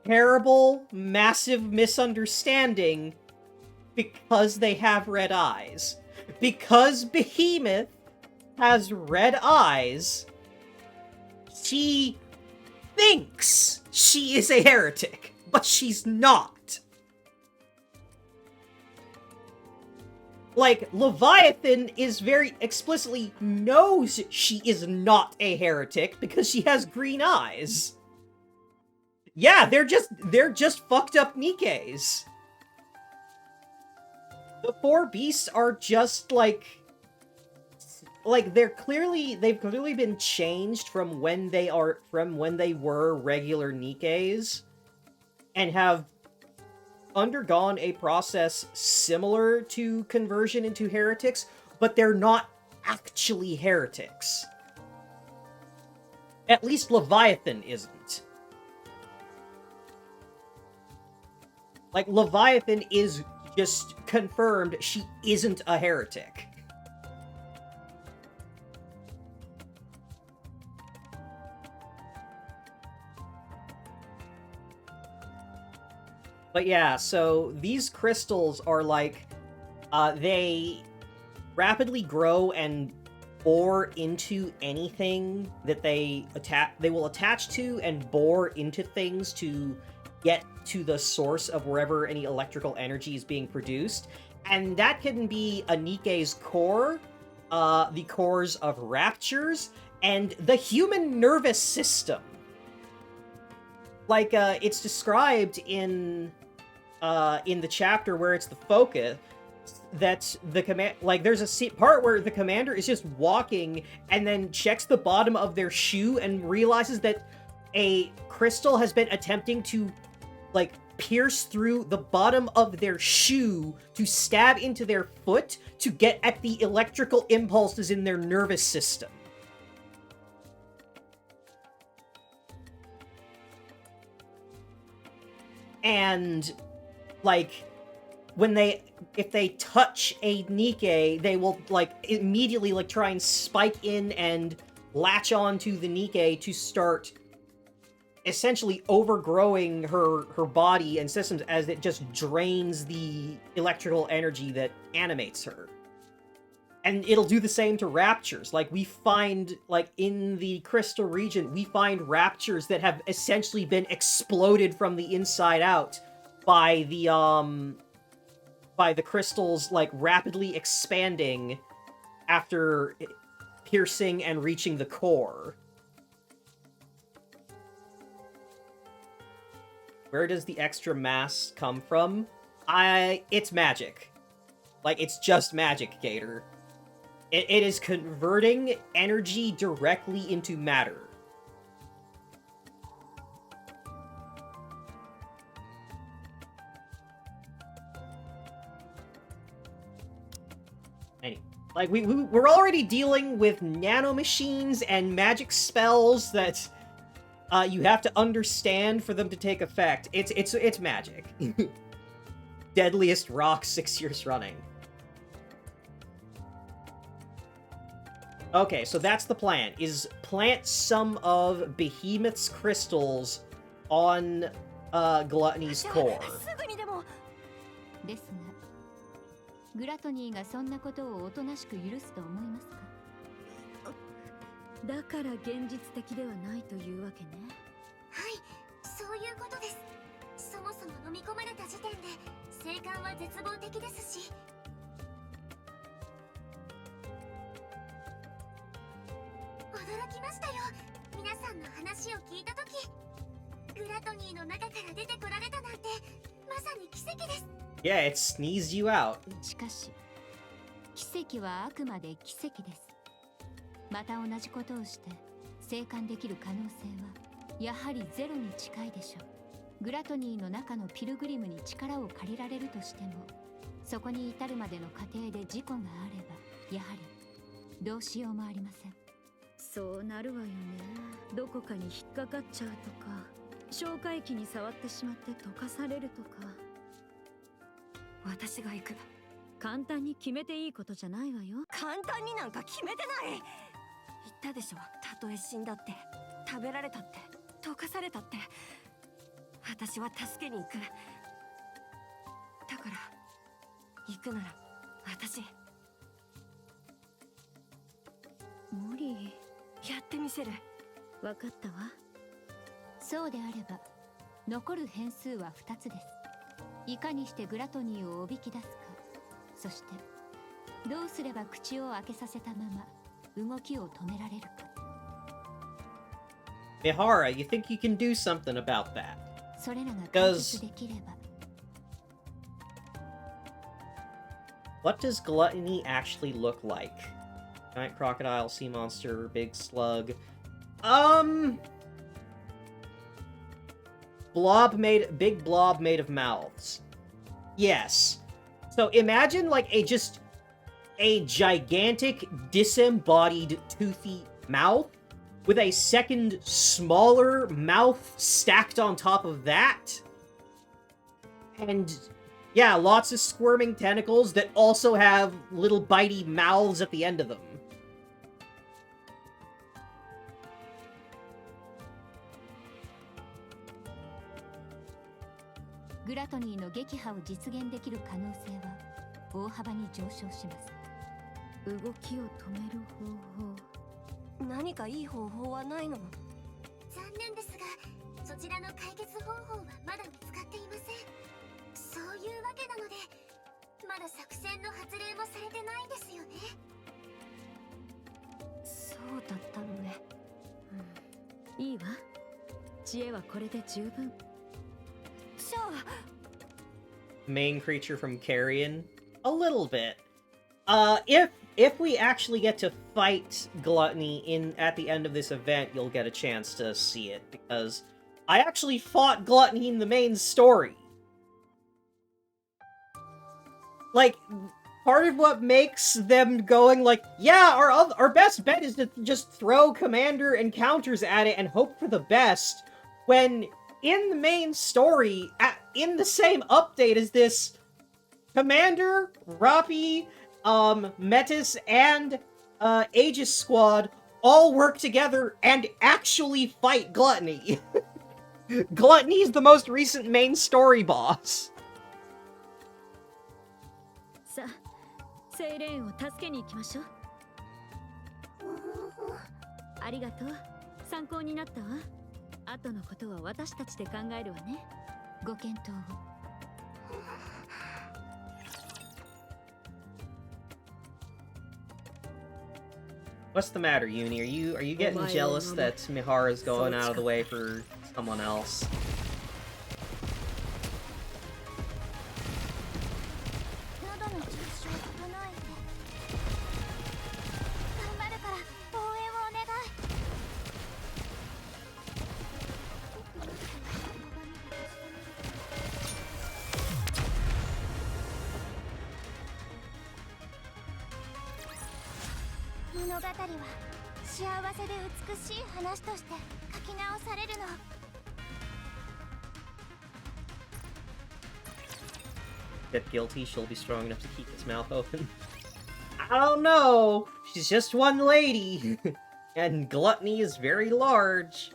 terrible, massive misunderstanding because they have red eyes. Because Behemoth has red eyes, she thinks she is a heretic, but she's not. Like, Leviathan is very explicitly knows she is not a heretic because she has green eyes. Yeah, they're just fucked up Nikkes. The four beasts are just like they've clearly been changed from when they were regular Nikkes and have undergone a process similar to conversion into heretics, but they're not actually heretics. At least Leviathan isn't. Like, Leviathan is just confirmed she isn't a heretic. But yeah, so these crystals are like, they rapidly grow and bore into anything that they will attach to and bore into things to get to the source of wherever any electrical energy is being produced. And that can be a Nikke's core, the cores of raptures, and the human nervous system. Like, it's described in the chapter where it's the focus, that there's a part where the commander is just walking and then checks the bottom of their shoe and realizes that a crystal has been attempting to, like, pierce through the bottom of their shoe to stab into their foot to get at the electrical impulses in their nervous system. And, like, if they touch a Nikke, they will, like, immediately, like, try and spike in and latch onto the Nikke to start essentially overgrowing her body and systems as it just drains the electrical energy that animates her. And it'll do the same to raptures. Like, we find, like, in the crystal region, we find raptures that have essentially been exploded from the inside out by the crystals, like, rapidly expanding after piercing and reaching the core. Where does the extra mass come from? It's magic. Like, it's just magic, Gator. It is converting energy directly into matter. Anyway, like, we're already dealing with nanomachines and magic spells that you have to understand for them to take effect. It's magic. deadliest rock 6 years running. Okay, so that's the plan, is plant some of Behemoth's crystals on Gluttony's core. すぐにでも。ですがグラトニーがそんなことをおとなしく許すと思いますか？だから現実的ではないというわけね。はい、そういうことです。そもそも飲み込まれた時点で生還は絶望的ですし。驚きましたよ。皆さんの話を聞いたとき、グラトニーの中から出てこられたなんてまさに奇跡です。Yeah, it sneezed you out. しかし奇跡はあくまで奇跡です。また同じことをして生還できる可能性はやはりゼロに近いでしょう。グラトニーの中のピルグリムに力を借りられるとしても、そこに至るまでの過程で事故があればやはりどうしようもありません。そうなるわよね。どこかに引っかかっちゃうとか、消化液に触ってしまって溶かされるとか。私が行く。簡単に決めていいことじゃないわよ。簡単になんか決めてない。言ったでしょ。たとえ死んだって、食べられたって、溶かされたって、私は助けに行く。だから行くなら私モリー、やってみせる。わかったわ。そうであれば残る変数は2つです。いかにしてグラトニーをおびき出すか、そしてどうすれば口を開けさせたまま動きを止められるか。Mihara, you think you can do something about that? それらが解決できれば。 What does gluttony actually look like? Giant crocodile, sea monster, big slug. Big blob made of mouths. Yes. So imagine like a gigantic disembodied toothy mouth with a second smaller mouth stacked on top of that. And yeah, lots of squirming tentacles that also have little bitey mouths at the end of them. グラトニーの撃破を実現できる可能性は大幅に上昇します。動きを止める方法。何かいい方法はないの？残念ですが、そちらの解決方法はまだ見つかっていません。そういうわけなので、まだ作戦の発令もされてないんですよね。そうだったのね。いいわ。知恵はこれで十分。じゃあ Main creature from Carrion? A little bit. If we actually get to fight Gluttony at the end of this event, you'll get a chance to see it, because I actually fought Gluttony in the main story. Like, part of what makes them going like, yeah, our best bet is to just throw commander and counters at it and hope for the best, when in the main story, in the same update as this, Commander, Rappi, Metis, and Aegis Squad all work together and actually fight Gluttony. Gluttony is the most recent main story boss. さあ、セイレーンを助けに行きましょう。ありがとう。参考になったわ。後のことは私たちで考えるわね。ご検討を。What's the matter, Uni? Are you getting jealous that Mihara's going out of the way for someone else? 喉の調子を整えて頑張るから応援をお願い。物語は幸せで美しい話として書き直されるの。 There that guilty, she'll be strong enough to keep his mouth open. I don't know. She's just one lady. And gluttony is very large.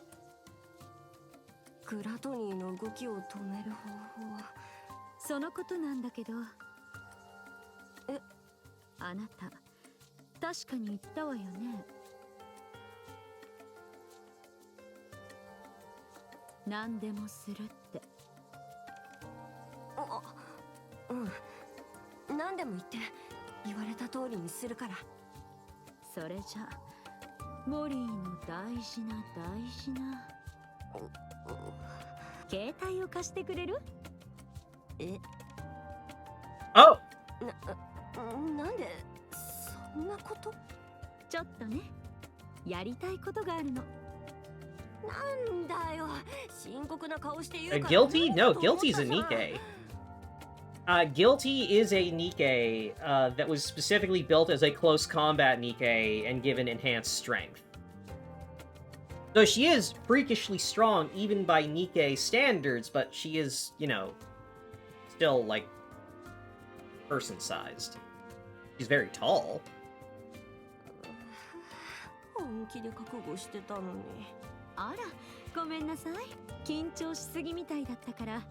グラトニーの動きを止める方法は。そのことなんだけど。え、あなた確かに言ったわよね。何でもするって。うん、何でも言って言われた通りにするから。それじゃモリーの大事な大事な携帯を貸してくれる？え、 Oh! なんでそんなこと？ちょっとね、やりたいことがあるの。なんだよ、深刻な顔して言うから。Guilty? No, Guilty's a Nikke. Guilty is a Nikke that was specifically built as a close combat Nikke and given enhanced strength. Though she is freakishly strong even by Nikke standards, but she is, you know, still, like, person-sized. She's very tall. 本気で覚悟してたのに。あら、ごめんなさい。緊張しすぎみたいだったから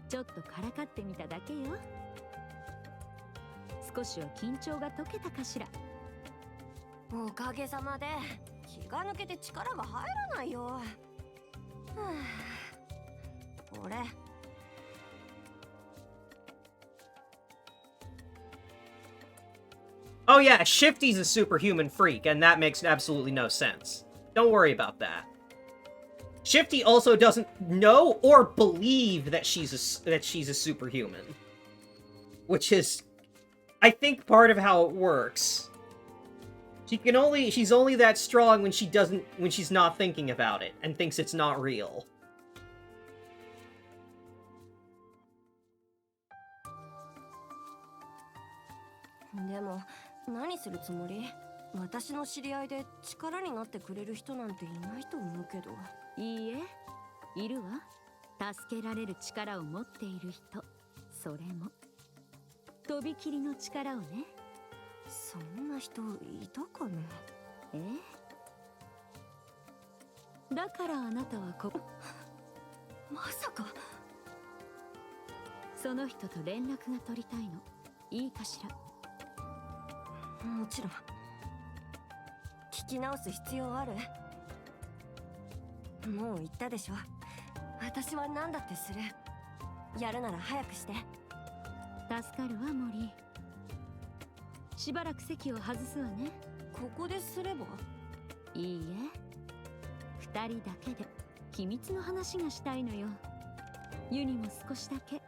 ちょっとからかってみただけよ。少しは緊張が解けたかしら。おかげさまで気が抜けて力が入らないよ。はあ、俺 Oh yeah, Shifty's a superhuman freak, and that makes absolutely no sense. Don't worry about that. Shifty also doesn't know or believe that she's a superhuman, which is, I think, part of how it works. She's only that strong when she's not thinking about it and thinks it's not real. でも何するつもり？私の知り合いで力になってくれる人なんていないと思うけど。いいえ、いるわ。助けられる力を持っている人。それもとびきりの力をね。そんな人いたかな？ええ。だからあなたはまさか。その人と連絡が取りたいの。いいかしら？もちろん。聞き直す必要ある？もう言ったでしょ。私は何だってする。やるなら早くして。助かるわ、モリー。しばらく席を外すわね。ここですれば？いいえ。二人だけで秘密の話がしたいのよ。ユニも少しだけ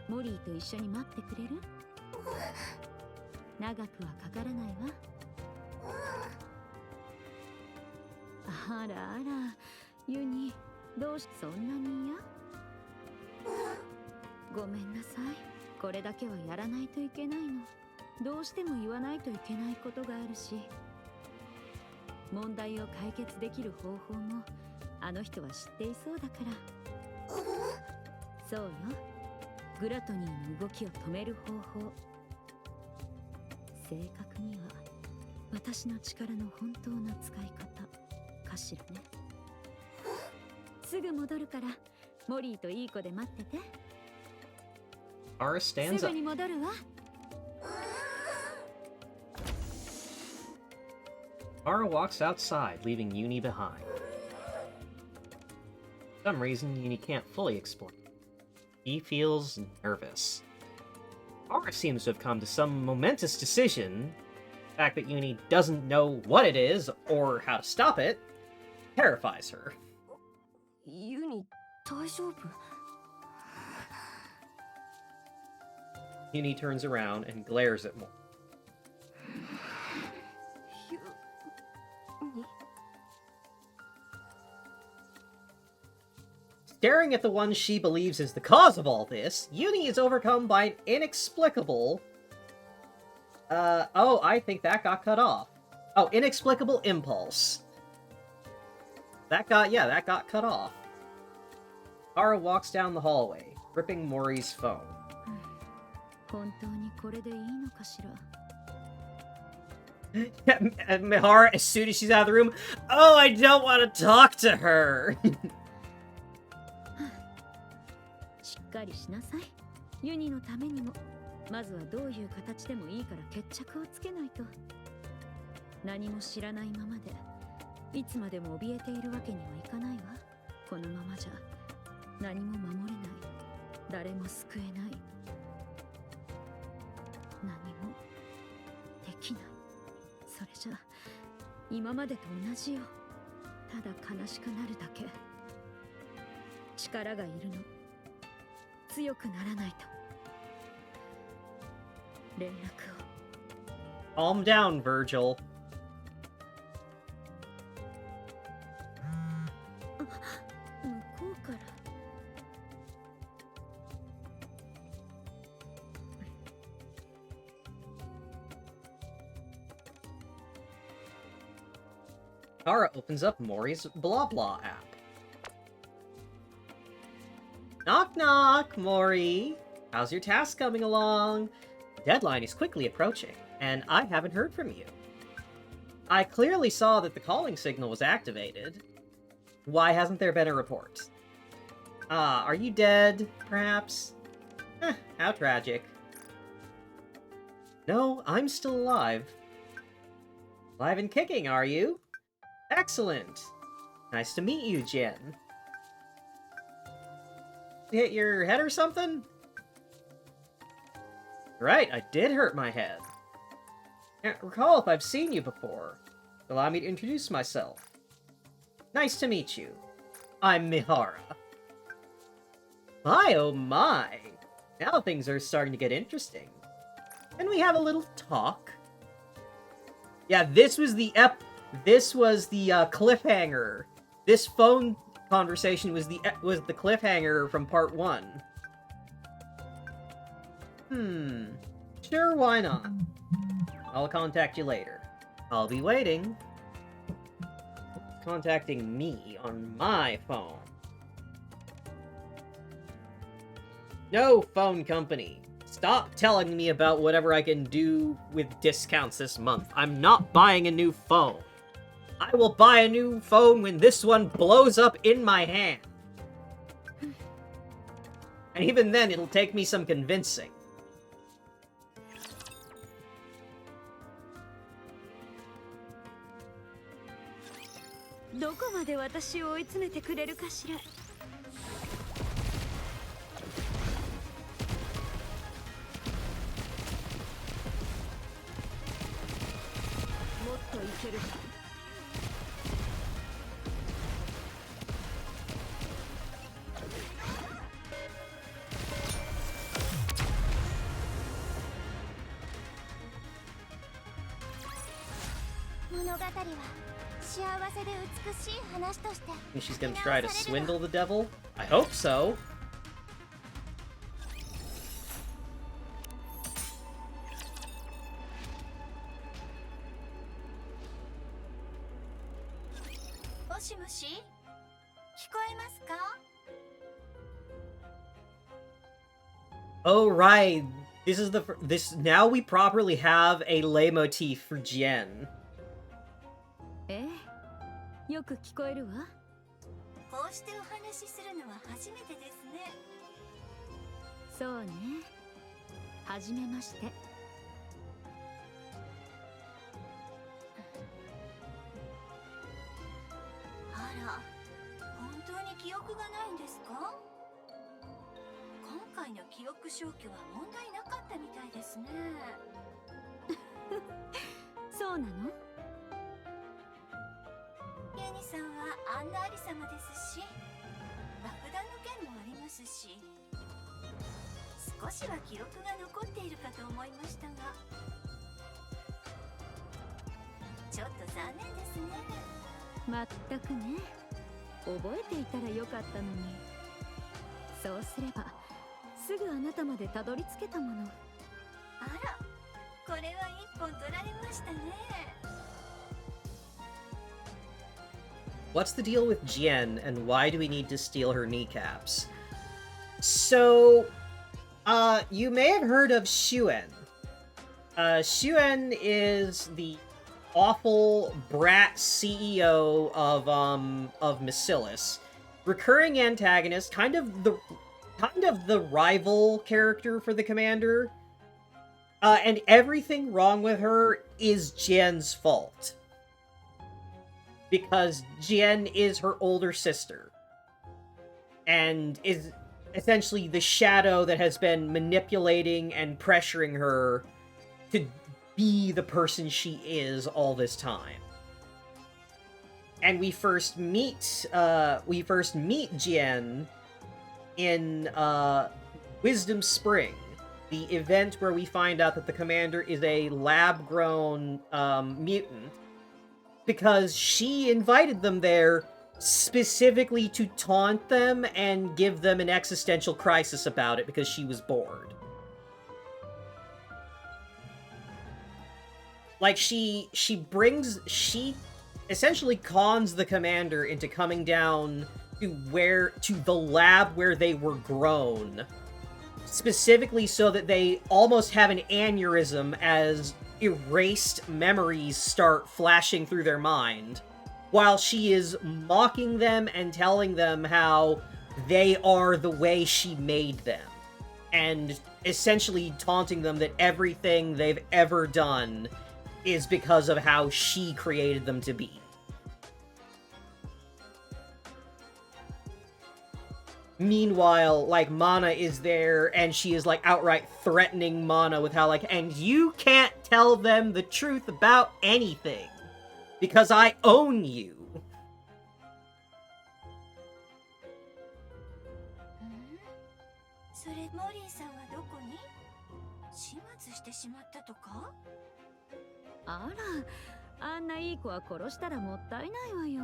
モリーと一緒に待ってくれる？長くはかからないわ。あらあら、ユニ、どうしそんなに嫌？ごめんなさい。これだけはやらないといけないの。どうしても言わないといけないことがあるし、問題を解決できる方法もあの人は知っていそうだから。そうよ、グラトニーの動きを止める方法。正確には私の力の本当の使い方かしらね。すぐ戻るからモリーといい子で待ってて。 Ara す stands ぐ up. に戻るわ。Ara walks outside, leaving Uni behind. For some reason, Uni can't fully explain. He feels nervous. Ara seems to have come to some momentous decision. The fact that Uni doesn't know what it is or how to stop it terrifies her. ユニ、大丈夫？ Uni turns around and glares at Mori. ユニ？ Staring at the one she believes is the cause of all this, Uni is overcome by an inexplicable... oh, I think that got cut off. Oh, inexplicable impulse. That got cut off. Ara walks down the hallway, gripping Mori's phone. 本当にこれでいいのかしら。 Mihara, as soon as she's out of the room, oh, I don't want to talk to her. しっかりしなさい。ユニのためにも、まずはどういう形でもいいから決着をつけないと。何も知らないままでいつまでも怯えているわけにはいかないわ。このままじゃ何も守れない、誰も救えない、何もできない。それじゃ今までと同じよ。ただ悲しくなるだけ。力がいるの。強くならないと。連絡を。 Calm down, Virgil. 向こうから。Kara opens up Mori's blah blah app. Knock knock, Mori. How's your task coming along? The deadline is quickly approaching, and I haven't heard from you. I clearly saw that the calling signal was activated. Why hasn't there been a report? Ah, are you dead, perhaps? How tragic. No, I'm still alive. Alive and kicking, are you? Excellent! Nice to meet you, Jen. Hit your head or something? Right, I did hurt my head. Can't recall if I've seen you before. Allow me to introduce myself. Nice to meet you. I'm Mihara. My oh my! Now things are starting to get interesting. Can we have a little talk? Yeah, this was the cliffhanger. This phone conversation was the cliffhanger from part 1. Sure, why not? I'll contact you later. I'll be waiting. Contacting me on my phone. No, phone company. Stop telling me about whatever I can do with discounts this month. I'm not buying a new phone. I will buy a new phone when this one blows up in my hand. And even then, it'll take me some convincing. どこまで私を追い詰めてくれるかしら。もっといけるか。物語は幸せで美しい話として Think she's gonna try to swindle the devil? I hope so. もしもし、聞こえますか? Oh right, this now we properly have a leitmotif for Jen. ええ、よく聞こえるわ。こうしてお話しするのは初めてですね。そうね。はじめまして。あら、本当に記憶がないんですか? 今回の記憶消去は問題なかったみたいですね。そうなの？ユニさんはアンナアリ様ですし、爆弾の件もありますし、少しは記録が残っているかと思いましたが、ちょっと残念ですね。まったくね。覚えていたらよかったのに。そうすればすぐあなたまでたどり着けたもの。あら、これは一本取られましたね。What's the deal with Jen, and why do we need to steal her kneecaps? So, You may have heard of Shuen. Shuen is the awful brat CEO of Massilis. Recurring antagonist, kind of the rival character for the commander. And everything wrong with her is Jien's fault. Because Jien is her older sister. And is essentially the shadow that has been manipulating and pressuring her to be the person she is all this time. And we first meet Jien in Wisdom Spring, the event where we find out that the commander is a lab-grown mutant, because she invited them there specifically to taunt them and give them an existential crisis about it because she was bored. Like, she essentially cons the commander into coming down to the lab where they were grown, specifically so that they almost have an aneurysm as erased memories start flashing through their mind, while she is mocking them and telling them how they are the way she made them, and essentially taunting them that everything they've ever done is because of how she created them to be. Meanwhile, like, Mana is there, and she is, like, outright threatening Mana with how, like, and you can't tell them the truth about anything, because I own you. それモリーさんはどこに？始末してしまったとか？あら、あんないい子は殺したらもったいないわよ。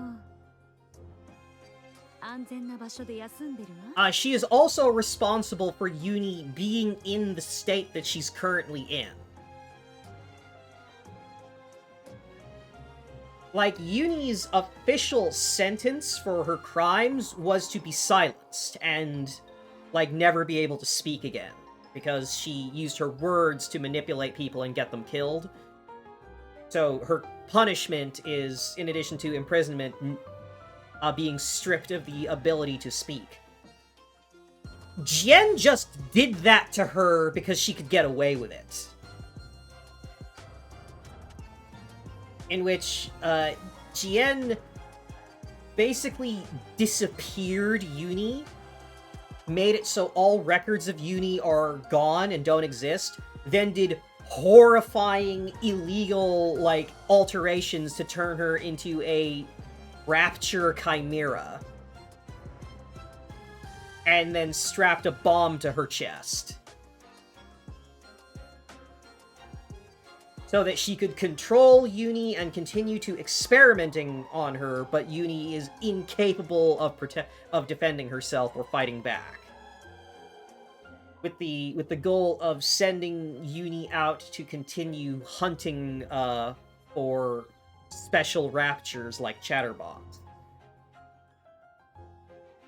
安全な場所で休んでるわ。She is also responsible for Uni being in the state that she's currently in. Like, Uni's official sentence for her crimes was to be silenced and, like, never be able to speak again, because she used her words to manipulate people and get them killed. So her punishment is, in addition to imprisonment, being stripped of the ability to speak. Jien just did that to her because she could get away with it. In which, Jien basically disappeared Uni, made it so all records of Uni are gone and don't exist, then did horrifying, illegal, like, alterations to turn her into a Rapture Chimera. And then strapped a bomb to her chest. So that she could control Uni and continue to experimenting on her, but Uni is incapable of defending herself or fighting back. With the goal of sending Uni out to continue hunting for special raptures like Chatterbox.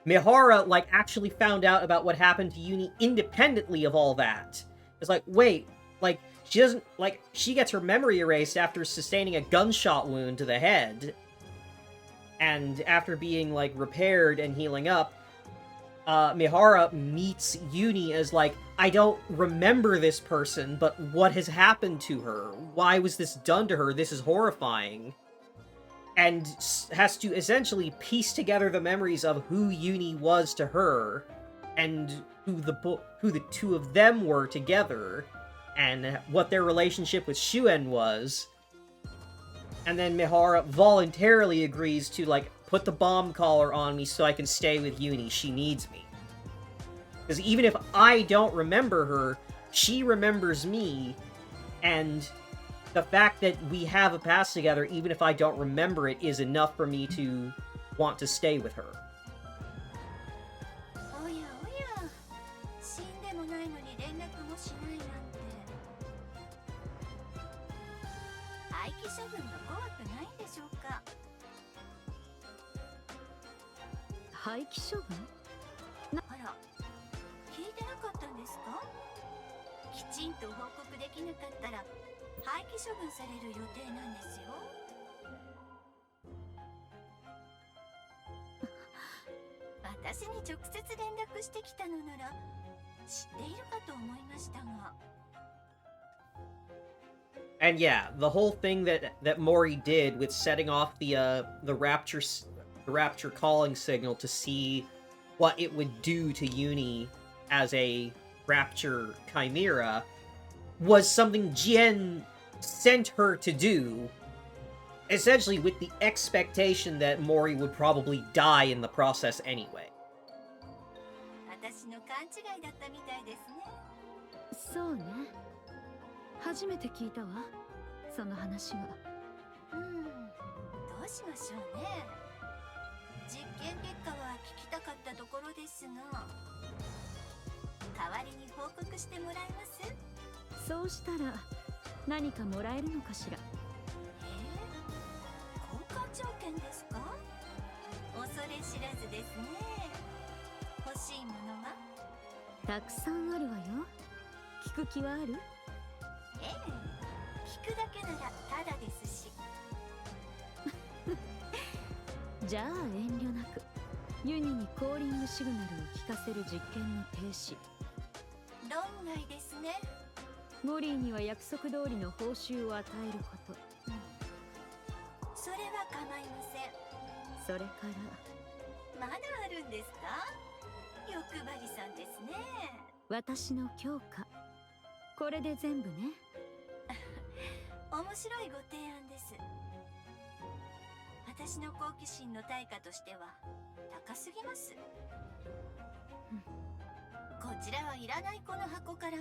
Mihara, like, actually found out about what happened to Uni independently of all that. It's like, wait, like, she doesn't, like, she gets her memory erased after sustaining a gunshot wound to the head. And after being, like, repaired and healing up, Mihara meets Uni as, like, I don't remember this person, but what has happened to her? Why was this done to her? This is horrifying. And has to essentially piece together the memories of who Uni was to her, and who the two of them were together, and what their relationship with Shuen was. And then Mihara voluntarily agrees to, like, put the bomb collar on me so I can stay with Uni. She needs me. Because even if I don't remember her, she remembers me, and the fact that we have a past together, even if I don't remember it, is enough for me to want to stay with her. おやおや、死んでもないのに連絡もしないなんて。廃棄処分が怖くないんでしょうか。廃棄処分？あら、聞いてなかったんでですか？きちんと報告できなかったら廃棄処分される予定なんですよ。私に直接連絡してきたのなら知っているかと思いましたが。 And yeah, the whole thing that Mori did with setting off the rapture calling signal to see what it would do to Uni as a rapture chimera was something Jien sent her to do, essentially with the expectation that Mori would probably die in the process anyway. 私の勘違いだったみたいですね。そうね。初めて聞いたわ。その話は。どうしましょうね。実験結果は聞きたかったところですが、代わりに報告してもらえます？そうしたら何かもらえるのかしら。交換条件ですか？恐れ知らずですね。欲しいものは？たくさんあるわよ。聞く気はある？ええ、聞くだけならただですし。じゃあ遠慮なくユニにコーリングシグナルを聞かせる実験の停止。論外ですね。モリーには約束通りの報酬を与えること。それは構いません。それからまだあるんですか？欲張りさんですね。私の強化。これで全部ね。面白いご提案です。私の好奇心の対価としては高すぎます。こちらはいらないこの箱から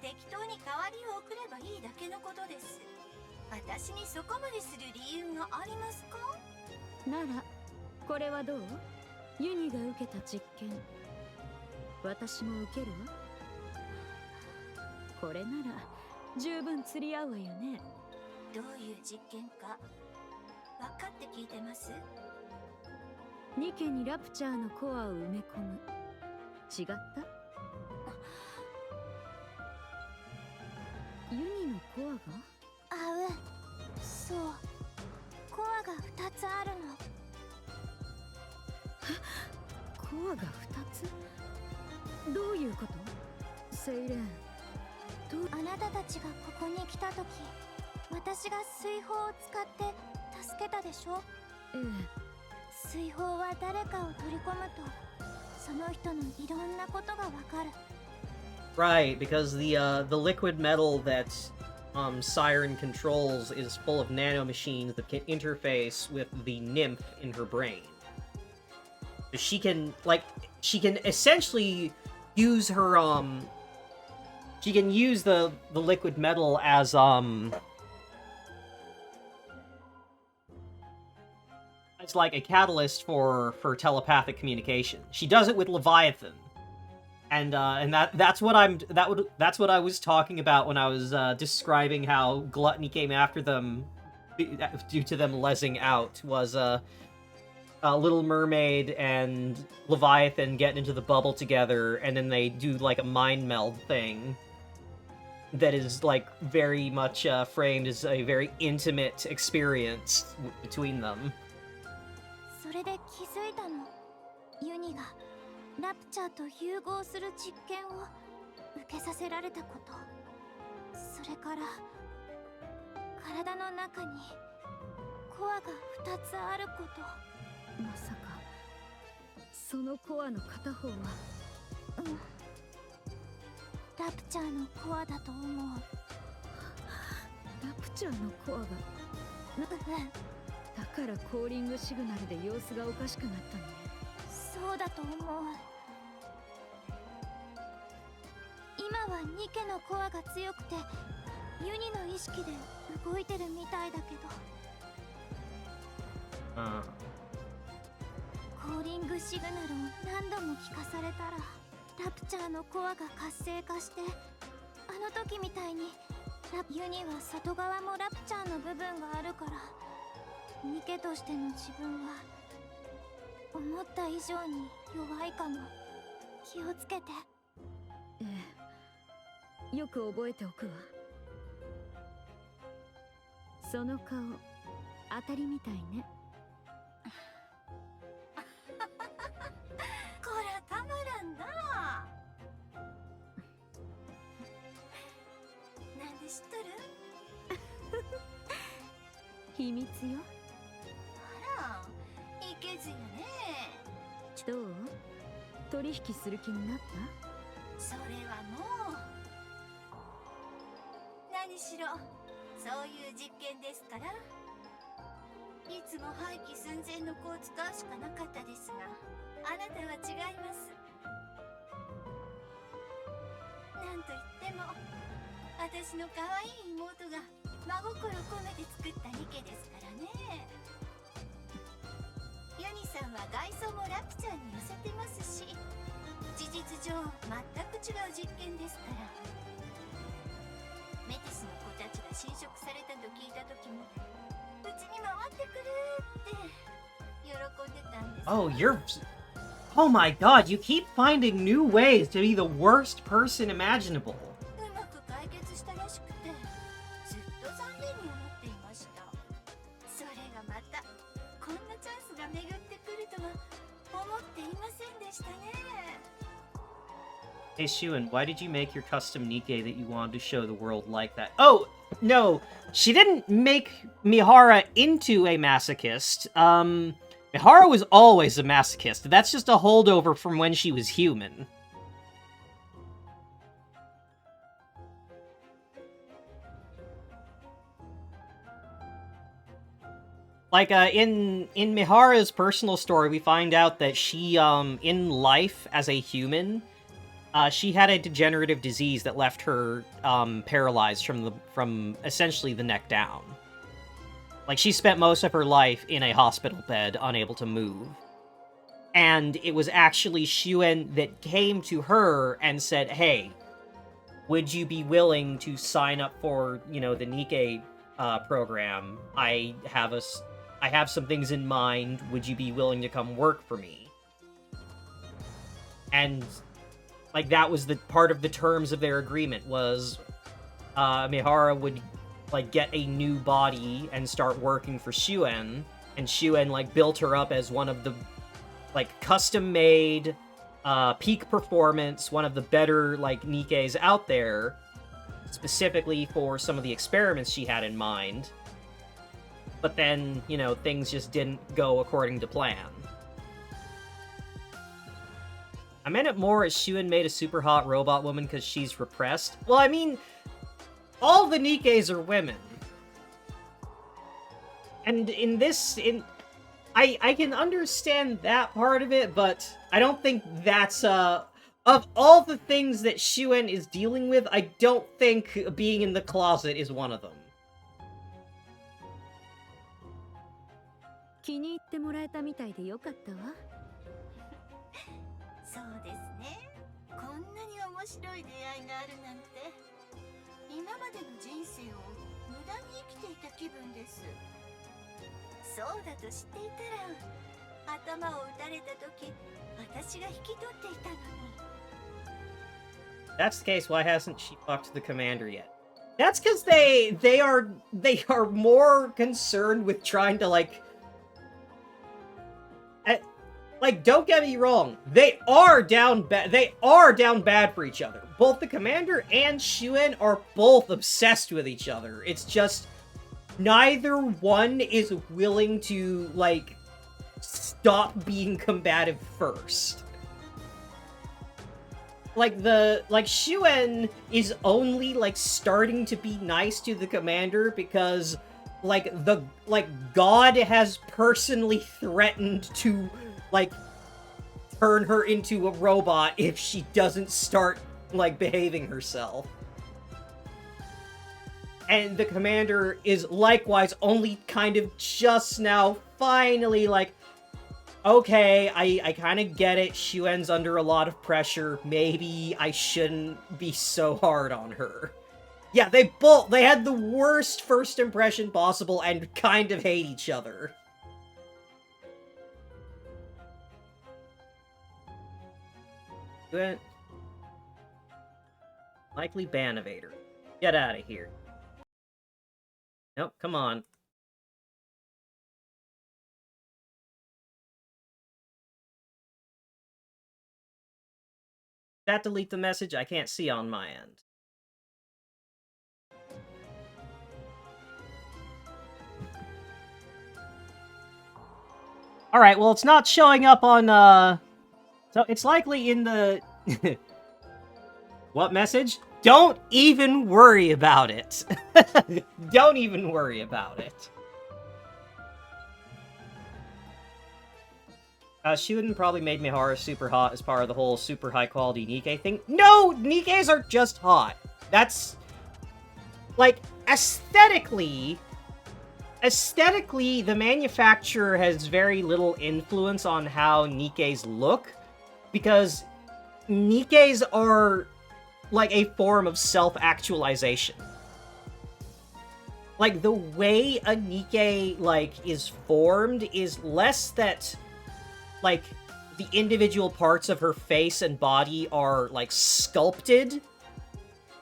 適当に代わりを送ればいいだけのことです。私にそこまでする理由がありますか？ならこれはどう？ユニが受けた実験、私も受けるわ。これなら十分釣り合うわよね。どういう実験か分かって聞いてます？ニケにラプチャーのコアを埋め込む。違った？ユニのコアが？そう。コアが2つあるの。コアが2つ？どういうこと？セイレン。あなたたちがここに来た時、私が水砲を使って助けたでしょ？ええ。水砲は誰かを取り込むとその人のいろんなことがわかる。 Right, because the liquid metal that Siren controls is full of nanomachines that can interface with the nymph in her brain. She can essentially use her she can use the liquid metal as it's like a catalyst for telepathic communication. She does it with Leviathan. And that's what I was talking about when I was describing how Gluttony came after them due to them lesing out. Was Little Mermaid and Leviathan get into the bubble together, and then they do like a mind meld thing that is like very much framed as a very intimate experience between them. それで気づいたの。ユニがラプチャーと融合する実験を受けさせられたこと。それから体の中にコアが2つあること。まさかそのコアの片方は？ラプチャーのコアだと思う。ラプチャーのコアが？だからコーリングシグナルで様子がおかしくなったのね。そうだと思う。今はニケのコアが強くてユニの意識で動いてるみたいだけど、コーリングシグナルを何度も聞かされたらラプチャーのコアが活性化して、あの時みたいにユニは外側もラプチャーの部分があるから、ニケとしての自分は思った以上に弱いかも。気をつけて。ええ。よく覚えておくわ。その顔、当たりみたいね。こらたまらんな。なんで知っとる？秘密よ。あら、いけずよね。どう？取引する気になった？それはもう。何しろ、そういう実験ですから。いつも廃棄寸前の子を使うしかなかったですが、あなたは違います。なんといっても、私の可愛い妹が真心込めて作ったニケですからね。ユニさんは外装もラプチャーに寄せてますし、事実上全く違う実験ですから。メティスの子たちが侵食されたと聞いた時も、うちに回ってくるって喜んでたんです。 Oh, you're... Oh my god, you keep finding new ways to be the worst person imaginable. うまく解決したらしくて、ずっと残念に思っていました。それがまたこんなチャンスが巡ってくるとは思っていませんでしたね。 Hey, Shuan, why did you make your custom Nikke that you wanted to show the world like that? Oh, no, she didn't make Mihara into a masochist. Mihara was always a masochist. That's just a holdover from when she was human. Like, in Mihara's personal story, we find out that she, in life, as a human, she had a degenerative disease that left her, paralyzed from essentially the neck down. Like, she spent most of her life in a hospital bed, unable to move. And it was actually Xuen that came to her and said, hey, would you be willing to sign up for, you know, the Nikke, program? I have some things in mind. Would you be willing to come work for me? And, like, that was the part of the terms of their agreement, was, Mihara would, like, get a new body and start working for Xuen, and Xuen, like, built her up as one of the, like, custom-made, peak performance, one of the better, like, Nikkes out there, specifically for some of the experiments she had in mind. But then, you know, things just didn't go according to plan. I meant it more as Xuen made a super hot robot woman because she's repressed. Well, I mean, all the Nikkes are women. And I can understand that part of it, but I don't think that's, of all the things that Xuen is dealing with, I don't think being in the closet is one of them. 気に入ってもらえたみたいでよかったわ。そうですね。こんなに面白い出会いがあるなんて、今までの人生を無駄に生きていた気分です。そうだと知っていたら、頭を打たれた時、私が引き取っていたのに。That's the case, why hasn't she fucked the commander yet? That's because they are more concerned with trying to, like, don't get me wrong, they are down bad for each other. Both the commander and Xuen are both obsessed with each other. It's just neither one is willing to, like, stop being combative first. Like, Xuen is only, like, starting to be nice to the commander because, God has personally threatened to, like, turn her into a robot if she doesn't start, like, behaving herself. And the commander is likewise only kind of just now finally, like, okay, I kind of get it. Xuen's under a lot of pressure. Maybe I shouldn't be so hard on her. Yeah, they had the worst first impression possible and kind of hate each other. Likely Banovator. Get out of here. Nope, come on. That delete the message? I can't see on my end. Alright, well, it's not showing up on, So it's likely in the... What message? Don't even worry about it. Don't even worry about it. Shuden probably made Mihara super hot as part of the whole super high quality Nikke thing. No! Nikkes are just hot. That's... Like, aesthetically, the manufacturer has very little influence on how Nikkes look, because Nikkes are like a form of self-actualization. Like, the way a Nikke, like, is formed is less that, like, the individual parts of her face and body are, like, sculpted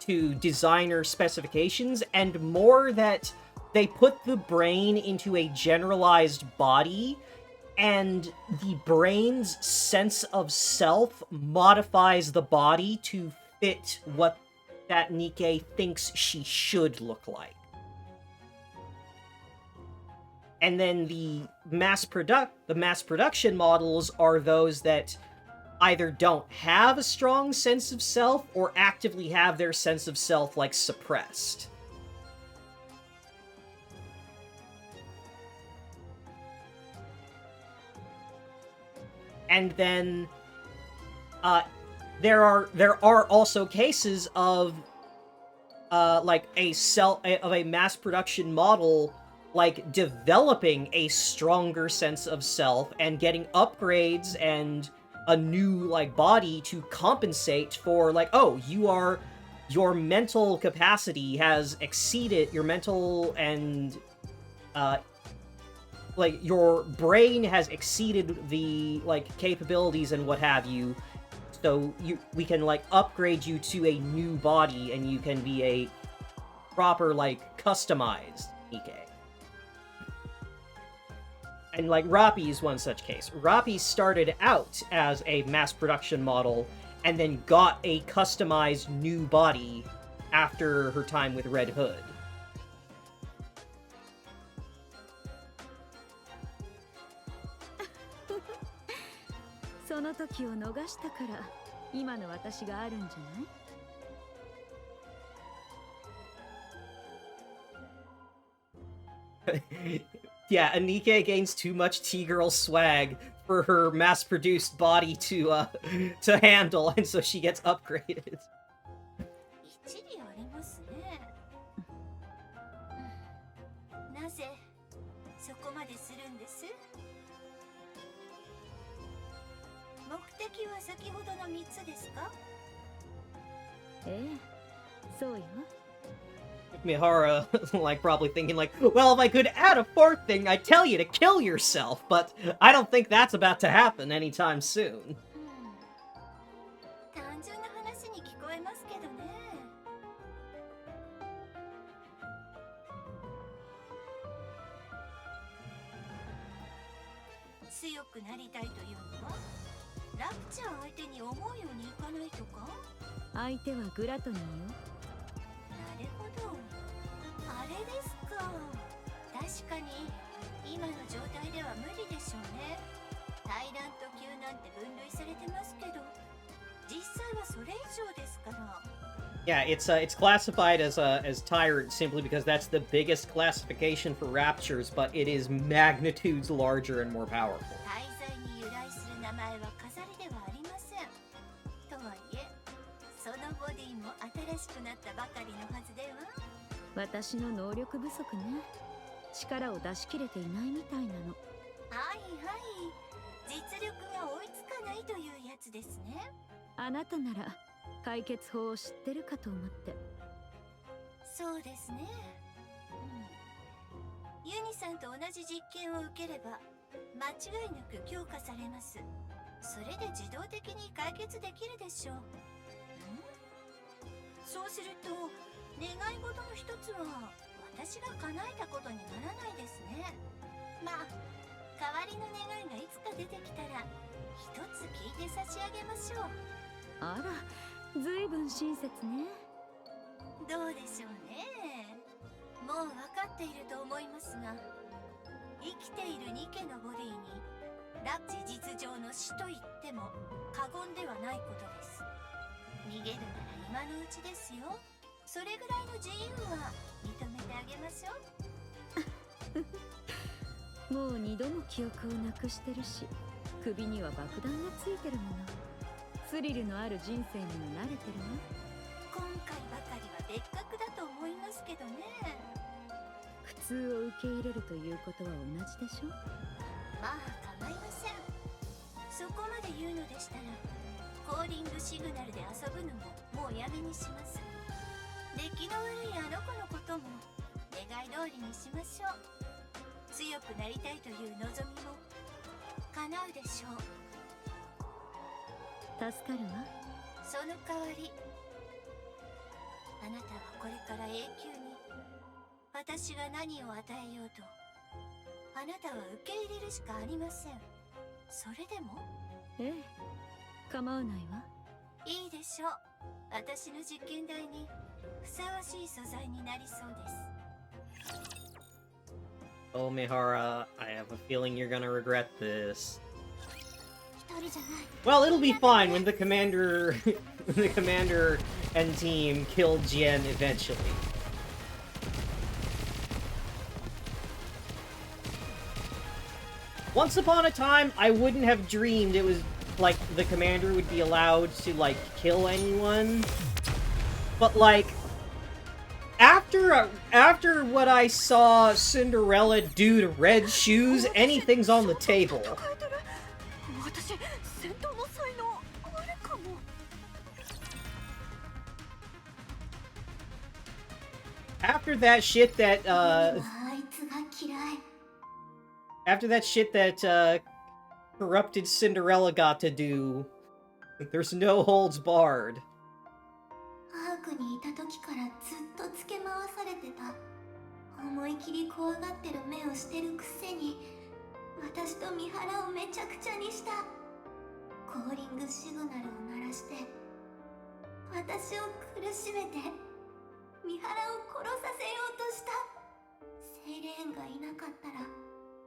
to designer specifications, and more that they put the brain into a generalized body, and the brain's sense of self modifies the body to fit what that Nikke thinks she should look like. And then the mass production models are those that either don't have a strong sense of self or actively have their sense of self, like, suppressed. And then there are also cases of like a mass production model, like, developing a stronger sense of self and getting upgrades and a new, like, body to compensate for, like, oh, your mental capacity has exceeded your mental and like, your brain has exceeded the, like, capabilities and what have you, so we can, like, upgrade you to a new body and you can be a proper, like, customized Nikke. And, like, Rappi is one such case. Rappi started out as a mass production model and then got a customized new body after her time with Red Hood. Yeah, Nikke gains too much T-girl swag for her mass-produced body to handle, and so she gets upgraded. 一理ありますね。なぜそこまでするんです？目的は先ほどの3つですか？ええ、そうよ。 Mihara, like, probably thinking, like, well, if I could add a fourth thing, I'd tell you to kill yourself, but I don't think that's about to happen anytime soon. 単純な話に聞こえますけどね。強くなりたいというのは、ラプチャー相手に思うようにいかないとか？相手はグラトニーよ。なるほど。あれですか。確かに今の状態では無理でしょうね。タイラント級なんて分類されてますけど、実際はそれ以上ですから。Yeah, it's classified as tyrant simply because that's the biggest classification for raptures, but it is magnitudes larger and more powerful. 大罪に由来する名前は飾りではありません。とはいえ、そのボディも新しくなったばかりのはずでは。私の能力不足ね。力を出し切れていないみたいなの。はいはい。実力が追いつかないというやつですね。あなたなら解決法を知ってるかと思って。そうですね。ユニさんと同じ実験を受ければ間違いなく強化されます。それで自動的に解決できるでしょう。そうすると願い事の一つは私が叶えたことにならないですね。まあ代わりの願いがいつか出てきたら一つ聞いて差し上げましょう。あら、ずいぶん親切ね。どうでしょうね。もう分かっていると思いますが、生きているニケのボディに事実上の死と言っても過言ではないことです。逃げるなら今のうちですよ。それぐらいの自由は認めてあげましょう。もう2度も記憶をなくしてるし、首には爆弾がついてるもの。スリルのある人生にも慣れてるわ。今回ばかりは別格だと思いますけどね。普通を受け入れるということは同じでしょ。まあ構いません。そこまで言うのでしたらコーリングシグナルで遊ぶのももうやめにします。出来の悪いあの子のことも願い通りにしましょう。強くなりたいという望みも叶うでしょう。助かるわ。その代わりあなたはこれから永久に私が何を与えようとあなたは受け入れるしかありません。それでもええ、構わないわ。いいでしょう。私の実験台にふさわしい素材になりそうです。 Oh, Mihara, I have a feeling you're gonna regret this. 一人じゃない。 Well, it'll be fine when the commander and team kill Jien eventually. Once upon a time, I wouldn't have dreamed it was like the commander would be allowed to like kill anyone. But like after what I saw Cinderella do to Red Shoes, anything's on the table. After that shit that corrupted Cinderella got to do, there's no holds barred. アークにいた時からずっとつけ回されてた。思い切り怖がってる目をしてるくせに私と三原をめちゃくちゃにした。コーリングシグナルを鳴らして私を苦しめて三原を殺させようとした。セイレーンがいなかったら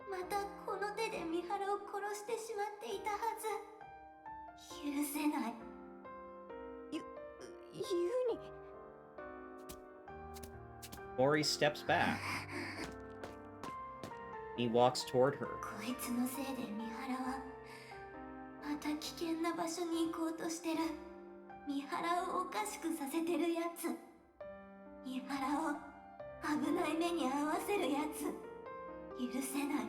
またこの手で三原を殺してしまっていたはず。許せない。ユニ。 Mori steps back. He walks toward her. こいつのせいで三原はまた危険な場所に行こうとしてる。三原をおかしくさせてるやつ。三原を危ない目に遭わせるやつ。許せない。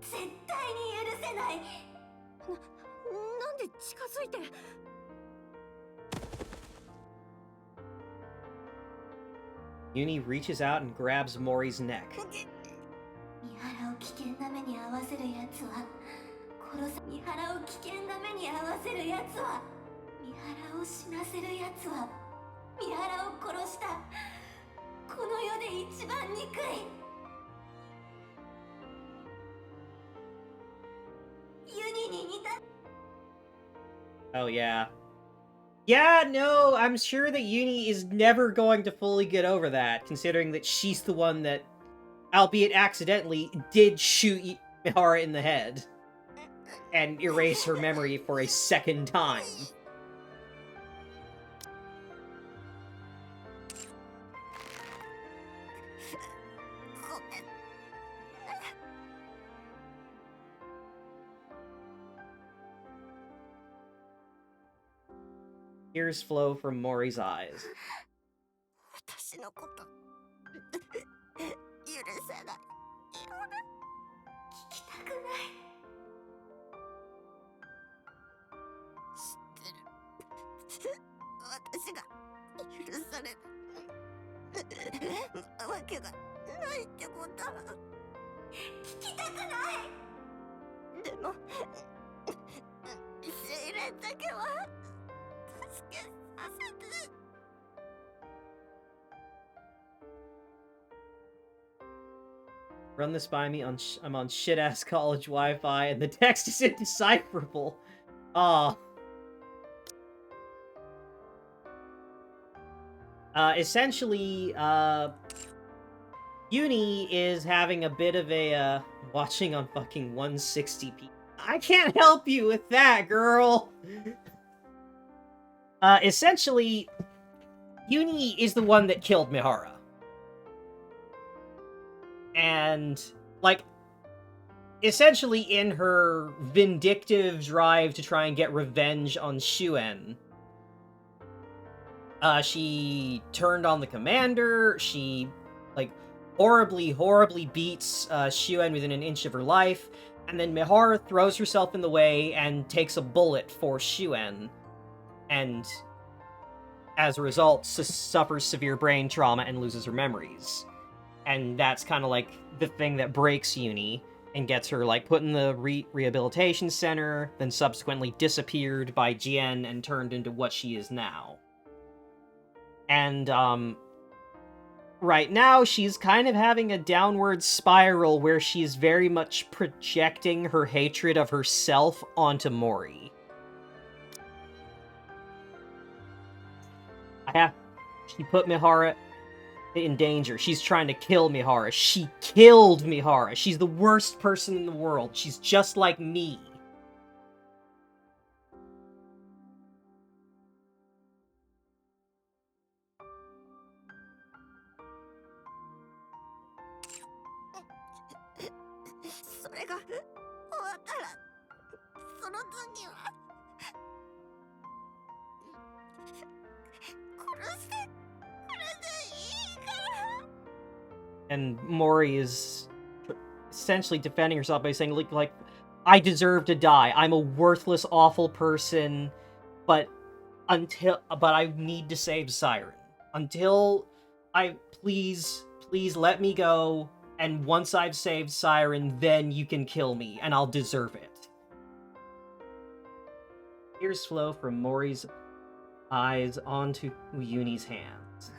絶対に許せない。なんで近づいて。 Uni reaches out and grabs Mori's neck. 三原を危険な目に遭わせるやつは殺さ。三原を危険な目に遭わせるやつは三原を死なせるやつは三原を殺した。この世で一番憎い。ユニに似た。 Oh, yeah. Yeah, no, I'm sure that Uni is never going to fully get over that, considering that she's the one that, albeit accidentally, did shoot Mihara in the head and erase her memory for a second time. Tears flow from Mori's eyes. 私のこと許せない。聞きたくない。知ってる。私が許されるわけがないってこと。聞きたくない。でもセイレンだけは助けさせて。Run this by me. I'm on shit-ass college Wi-Fi, and the text is indecipherable. Aw. Essentially, Uni is having a bit of a, watching on fucking 160p. I can't help you with that, girl! Essentially, Uni is the one that killed Mihara. And, like, essentially in her vindictive drive to try and get revenge on Shuen, she turned on the commander, she, like, horribly beats Shuen within an inch of her life, and then Mihara throws herself in the way and takes a bullet for Shuen, and as a result, suffers severe brain trauma and loses her memories. And that's kind of like the thing that breaks Uni and gets her, like, put in the rehabilitation center, then subsequently disappeared by Jien and turned into what she is now. And, right now, she's kind of having a downward spiral where she's very much projecting her hatred of herself onto Mori. She put Mihara in danger. She's trying to kill Mihara. She killed Mihara. She's the worst person in the world. She's just like me. And Mori is essentially defending herself by saying, like, I deserve to die. I'm a worthless, awful person, but I need to save Siren. Please let me go, and once I've saved Siren, then you can kill me, and I'll deserve it. Tears flow from Mori's eyes onto Uni's hands.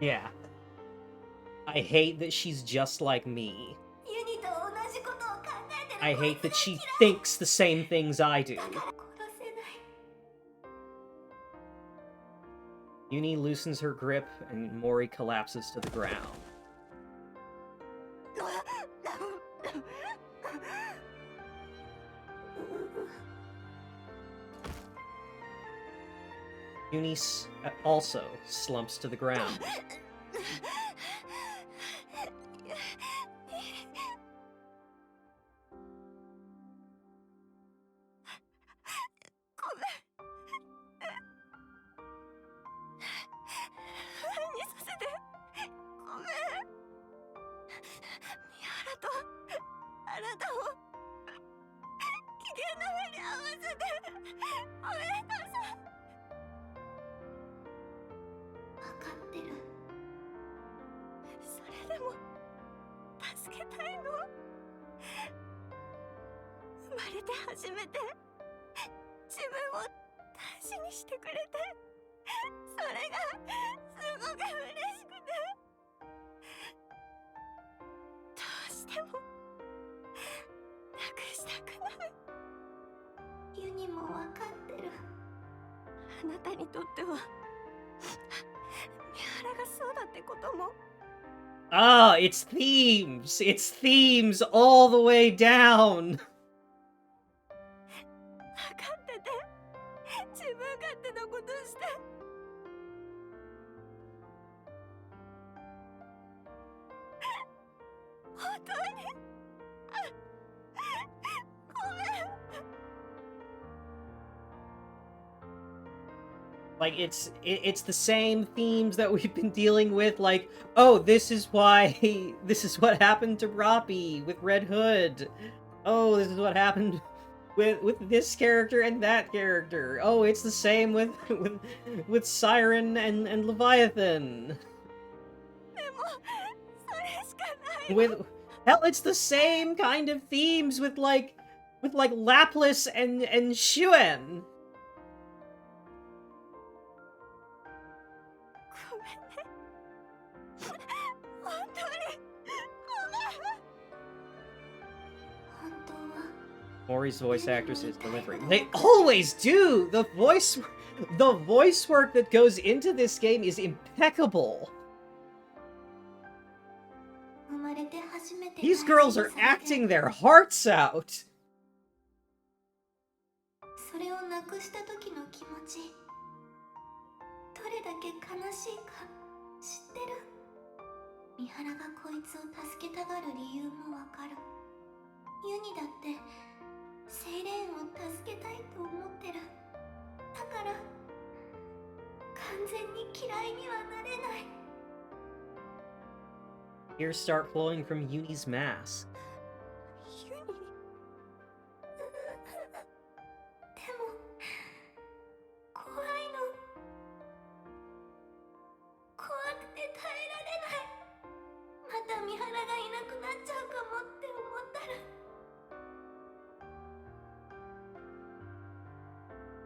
Yeah. I hate that she's just like me. I hate that she thinks the same things I do. Uni loosens her grip, and Mori collapses to the ground. Uni also slumps to the ground. Ah, it's themes! It's themes all the way down! Like, it's the same themes that we've been dealing with, like, oh, this is why, this is what happened to Roppy with Red Hood. Oh, this is what happened with this character and that character. Oh, it's the same with with Siren and Leviathan. With hell, it's the same kind of themes with like Lapis and Shuen. Mori's voice actress is delivering. They always do! The voice work that goes into this game is impeccable. These girls are acting their hearts out. それをなくした時の気持ち、どれだけ悲しいか知ってる？三原がこいつを助けたがる理由もわかる。ユニだってセイレーンを助けたいと思ってる。だから完全に嫌いにはなれない。 Tears start flowing from Uni's mask. ユニでも怖いの。怖くて耐えられない。また三原がいなくなっちゃうかもって思ったら。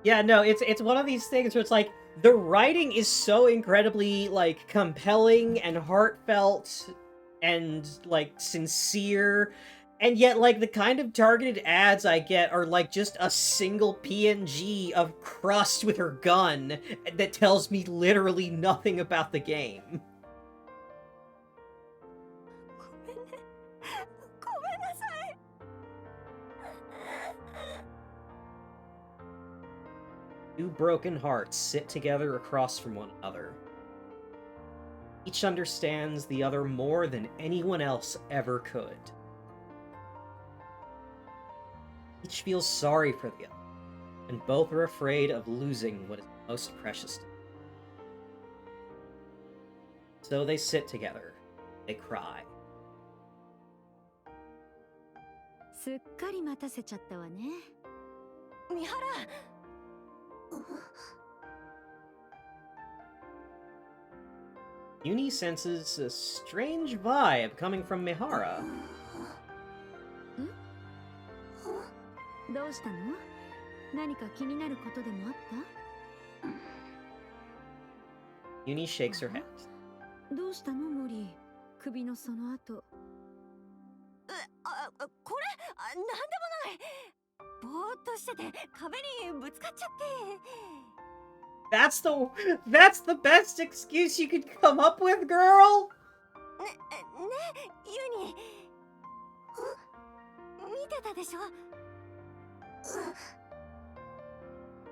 Yeah, no, it's one of these things where it's like the writing is so incredibly like compelling and heartfelt and like sincere, and yet like the kind of targeted ads I get are like just a single PNG of Crust with her gun that tells me literally nothing about the game. Two broken hearts sit together across from one another. Each understands the other more than anyone else ever could. Each feels sorry for the other, and both are afraid of losing what is most precious to them. So they sit together. They cry. すっかり待たせちゃったわね。三原 Uni senses a strange vibe coming from Mihara. どうしたの？何か気になることでもあった？ Uni shakes her head. どうしたのモリ？首のその後。これなんでもない。ぼーっとしてて壁にぶつかっちゃって。 That's the best excuse you could come up with, girl? ねユニ見てたでしょ。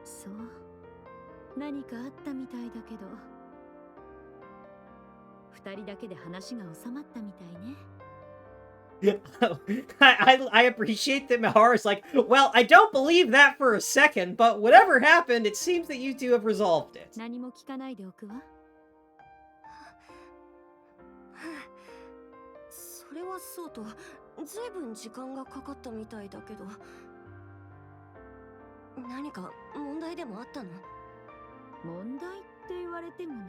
そう何かあったみたいだけど二人だけで話が収まったみたいね。I appreciate that Mihara's like, well, I don't believe that for a second, but whatever happened, it seems that you two have resolved it. 何も聞かないでおくわ。それはそうと、ずいぶん時間がかかったみたいだけど、何か問題でもあったの？問題って言われてもね。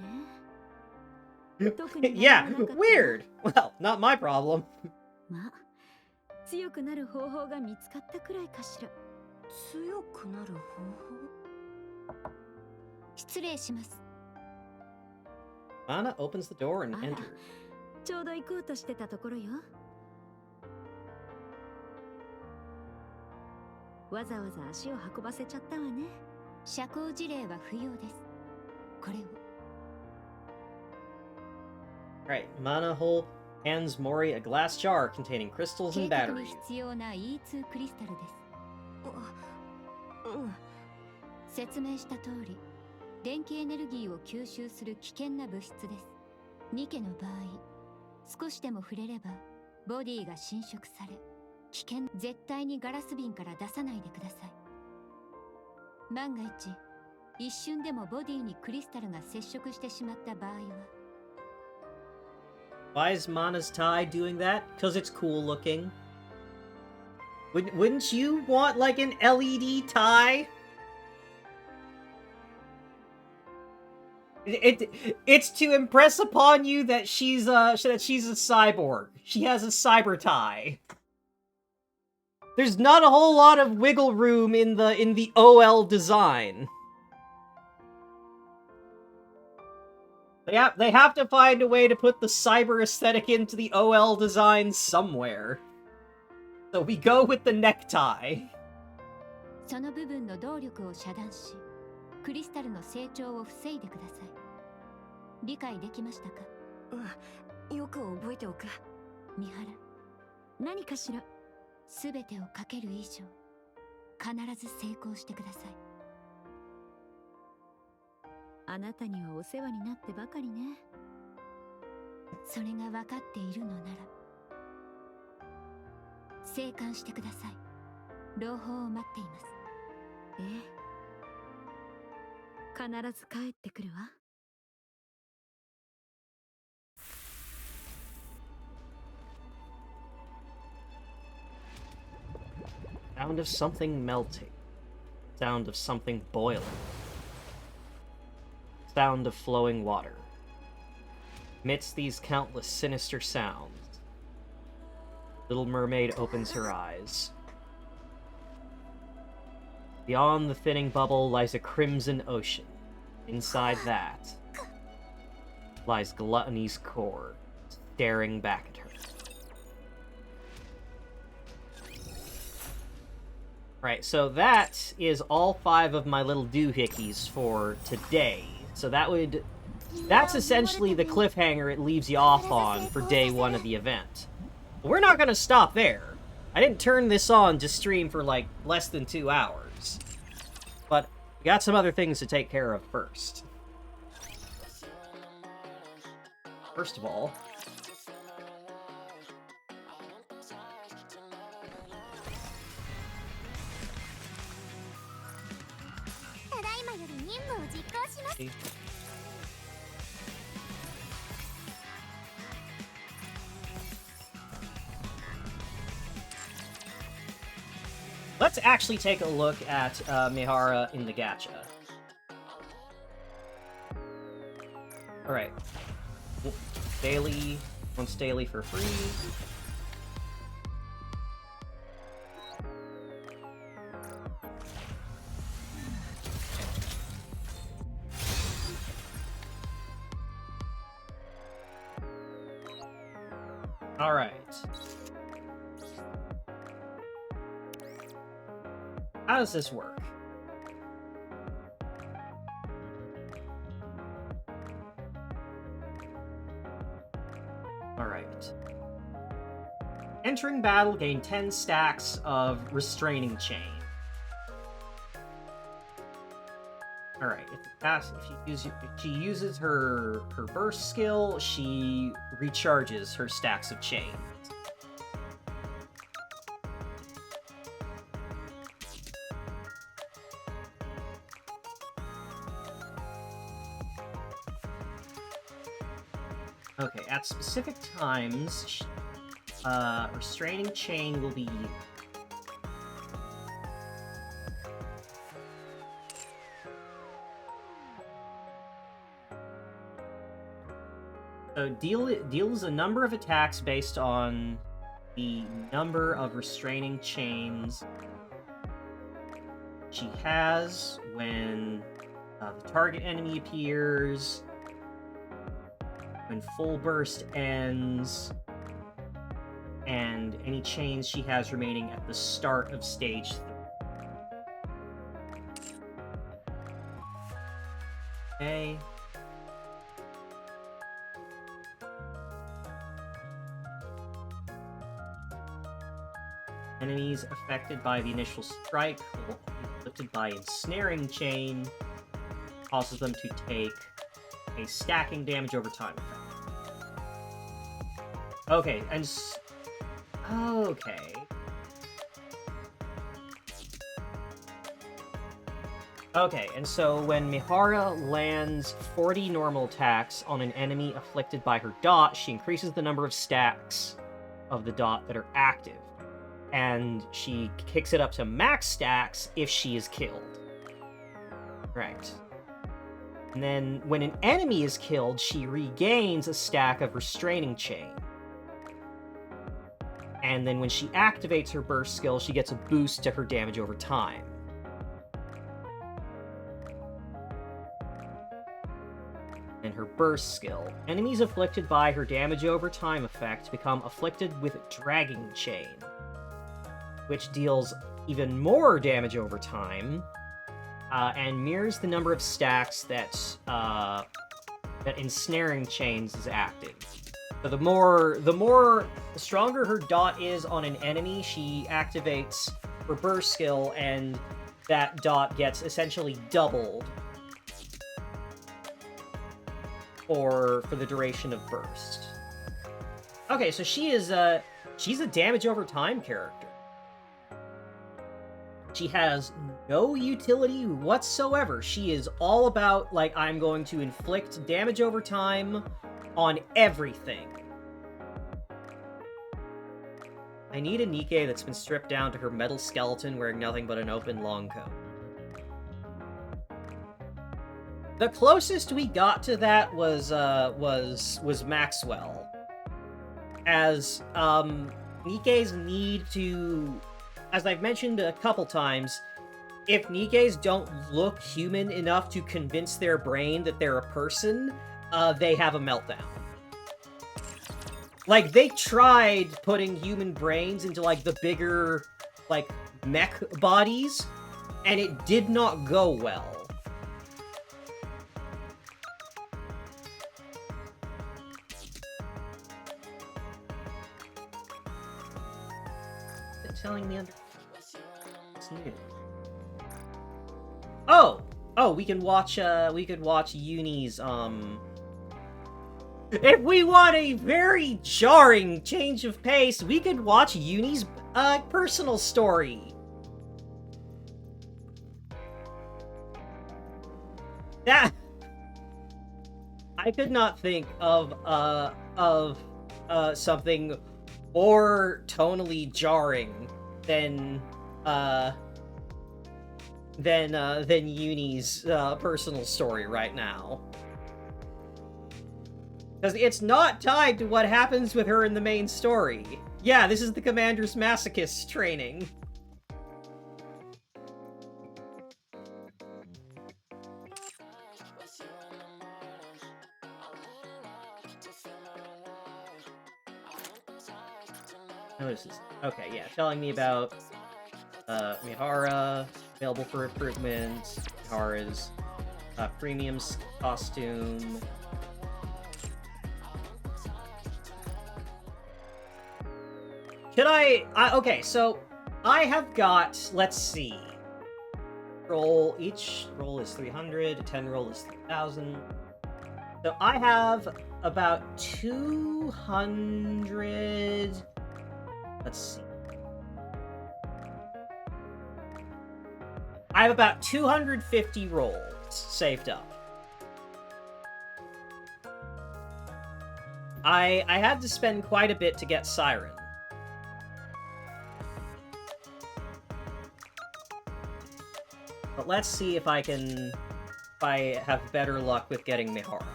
Yeah, weird. Well, not my problem. まあ、強くなる方法が見つかったくらいかしら。強くなる方法？失礼します。 Mana opens the door and enters. ちょうど行こうとしてたところよ。わざわざ足を運ばせちゃったわね。社交辞令は不要です。これを。Right, Mana hands Mori a glass jar containing crystals and 計画に batteries. 必要な E2 クリスタルです。説明した通り、電気エネルギーを吸収する危険な物質です。ニケの場合、少しでも触れればボディが侵食され、危険。絶対にガラス瓶から出さないでください。万が一一瞬でもボディにクリスタルが接触してしまった場合は Why is Mana's tie doing that? Because it's cool looking. Wouldn't you want, like, an LED tie? It's to impress upon you that she's a cyborg. She has a cyber tie. There's not a whole lot of wiggle room in the OL design. They have to find a way to put the cyber aesthetic into the OL design somewhere. So we go with the necktie. その部分の動力を遮断し、クリスタルの成長を防いでください。理解できましたか？うん、よく覚えておく。三原、何かしら？すべてをかける以上、必ず成功してください。あなたにはお世話になってばかりね。それが分かっているのなら、生還してください。朗報を待っています。ええ。必ず帰ってくるわ。Sound of something melting. Sound of something boiling. Sound of flowing water. Amidst these countless sinister sounds, Little Mermaid opens her eyes. Beyond the thinning bubble lies a crimson ocean. Inside that lies Gluttony's core, staring back at her. Right, so that is all 5 of my little doohickeys for today. So that's essentially the cliffhanger it leaves you off on for day 1 of the event. But we're not gonna stop there. I didn't turn this on to stream for like less than 2 hours. But we got some other things to take care of first. First of all, let's actually take a look at Mihara in the gacha. Alright. Daily. Once daily for free. Alright. How does this work? Alright. Entering battle, gain 10 stacks of restraining chain. Alright, if she uses her burst skill, she recharges her stacks of chain. Okay, at specific times, restraining chain will be used. So deals a number of attacks based on the number of restraining chains she has when the target enemy appears, when full burst ends, and any chains she has remaining at the start of stage 3. Okay. Enemies affected by the initial strike will be afflicted by ensnaring chain, causes them to take a stacking damage over time effect. Okay, and okay. Okay, and so when Mihara lands 40 normal attacks on an enemy afflicted by her dot, she increases the number of stacks of the dot that are active. And she kicks it up to max stacks if she is killed. Right. And then when an enemy is killed, she regains a stack of Restraining Chain. And then when she activates her burst skill, she gets a boost to her damage over time. And her burst skill. Enemies afflicted by her damage over time effect become afflicted with Dragging Chain, which deals even more damage over time, and mirrors the number of stacks that Ensnaring Chains is active. So the stronger her dot is on an enemy, she activates her burst skill, and that dot gets essentially doubled for the duration of burst. Okay, so she's a damage over time character. She has no utility whatsoever. She is all about, like, I'm going to inflict damage over time on everything. I need a Nikke that's been stripped down to her metal skeleton wearing nothing but an open long coat. The closest we got to that was Maxwell. As, Nikke's need to... As I've mentioned a couple times, if Nikkes don't look human enough to convince their brain that they're a person, they have a meltdown. Like, they tried putting human brains into, like, the bigger, like, mech bodies, and it did not go well. Telling me under... It's new. Oh! Oh, we can watch, we could watch Uni's, If we want a very jarring change of pace, we could watch Uni's, personal story. That... I could not think of something more tonally jarring than Uni's personal story right now. Because it's not tied to what happens with her in the main story. Yeah, this is the Commander's Masochist training. Notices. Okay, yeah, telling me about Mihara, available for improvement, Mihara's premium costume. Should okay, so I have got, let's see. Each roll is 300, a 10 roll is 3,000. So I have about 200... Let's see. I have about 250 rolls saved up. I had to spend quite a bit to get Siren. But let's see if I have better luck with getting Mihara.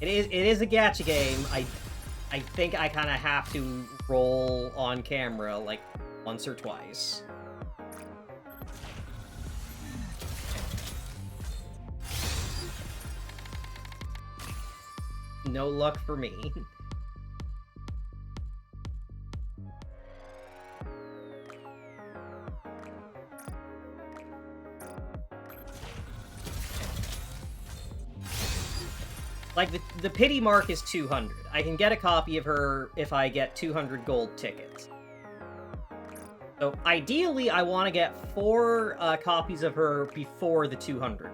It is a gacha game. I think I kind of have to roll on camera, like, once or twice. No luck for me. Like, the pity mark is 200. I can get a copy of her if I get 200 gold tickets. So, ideally, I want to get 4 copies of her before the 200.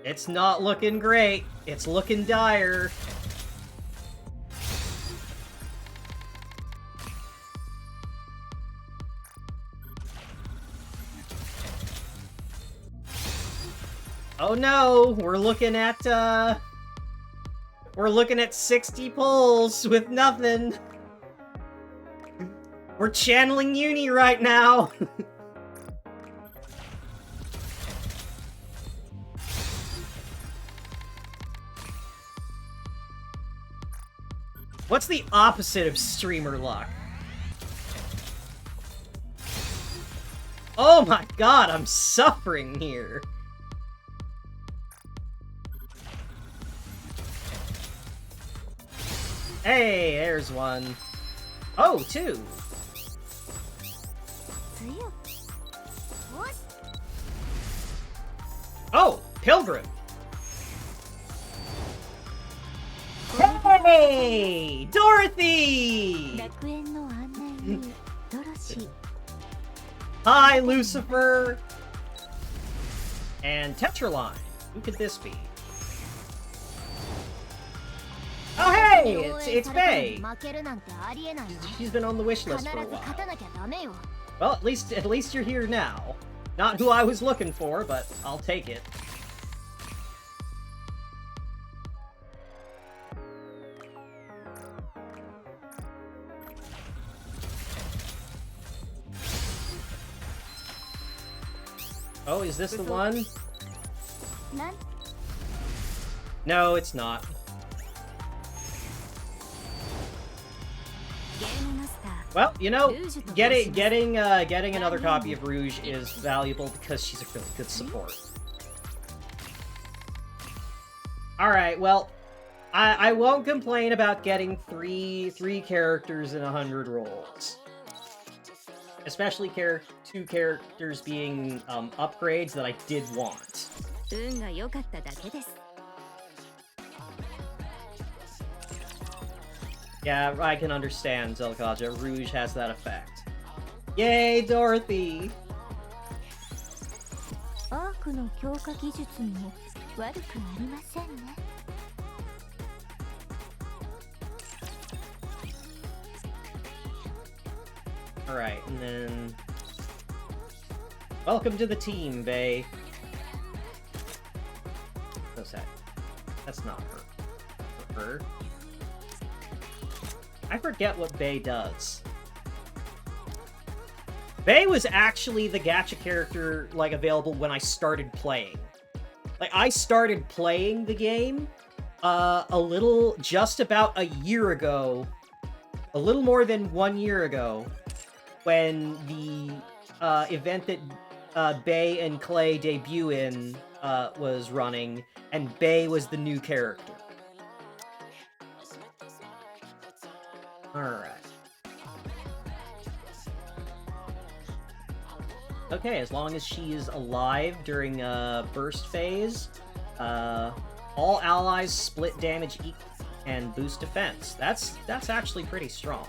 It's not looking great. It's looking dire. Oh no, we're looking at 60 pulls with nothing. We're channeling Uni right now. What's the opposite of streamer luck? Oh my god, I'm suffering here. Hey, there's one. Oh, two. Oh, Pilgrim. Hey, Dorothy! Hi, Lucifer! And Tetraline. Who could this be? Oh, hey! It's Bae! She's been on the wish list for a while. Well, at least you're here now. Not who I was looking for, but I'll take it. Oh, is this the one? No, it's not. Well, you know, getting another copy of Rouge is valuable because she's a really good support. Alright, well, I won't complain about getting three characters in 100 rolls. Especially two characters being upgrades that I did want. Yeah, I can understand, Zelkaja. Rouge has that effect. Yay, Dorothy! Alright, and then... Welcome to the team, Bae. What's that? That's not her. For her. I forget what Bae does. Bae was actually the gacha character, like, available when I started playing. Like, I started playing the game, just about a year ago. A little more than 1 year ago. When the, event that, Bae and Clay debut in, was running, and Bae was the new character. Alright. Okay, as long as she is alive during burst phase, all allies split damage equal and boost defense. That's actually pretty strong.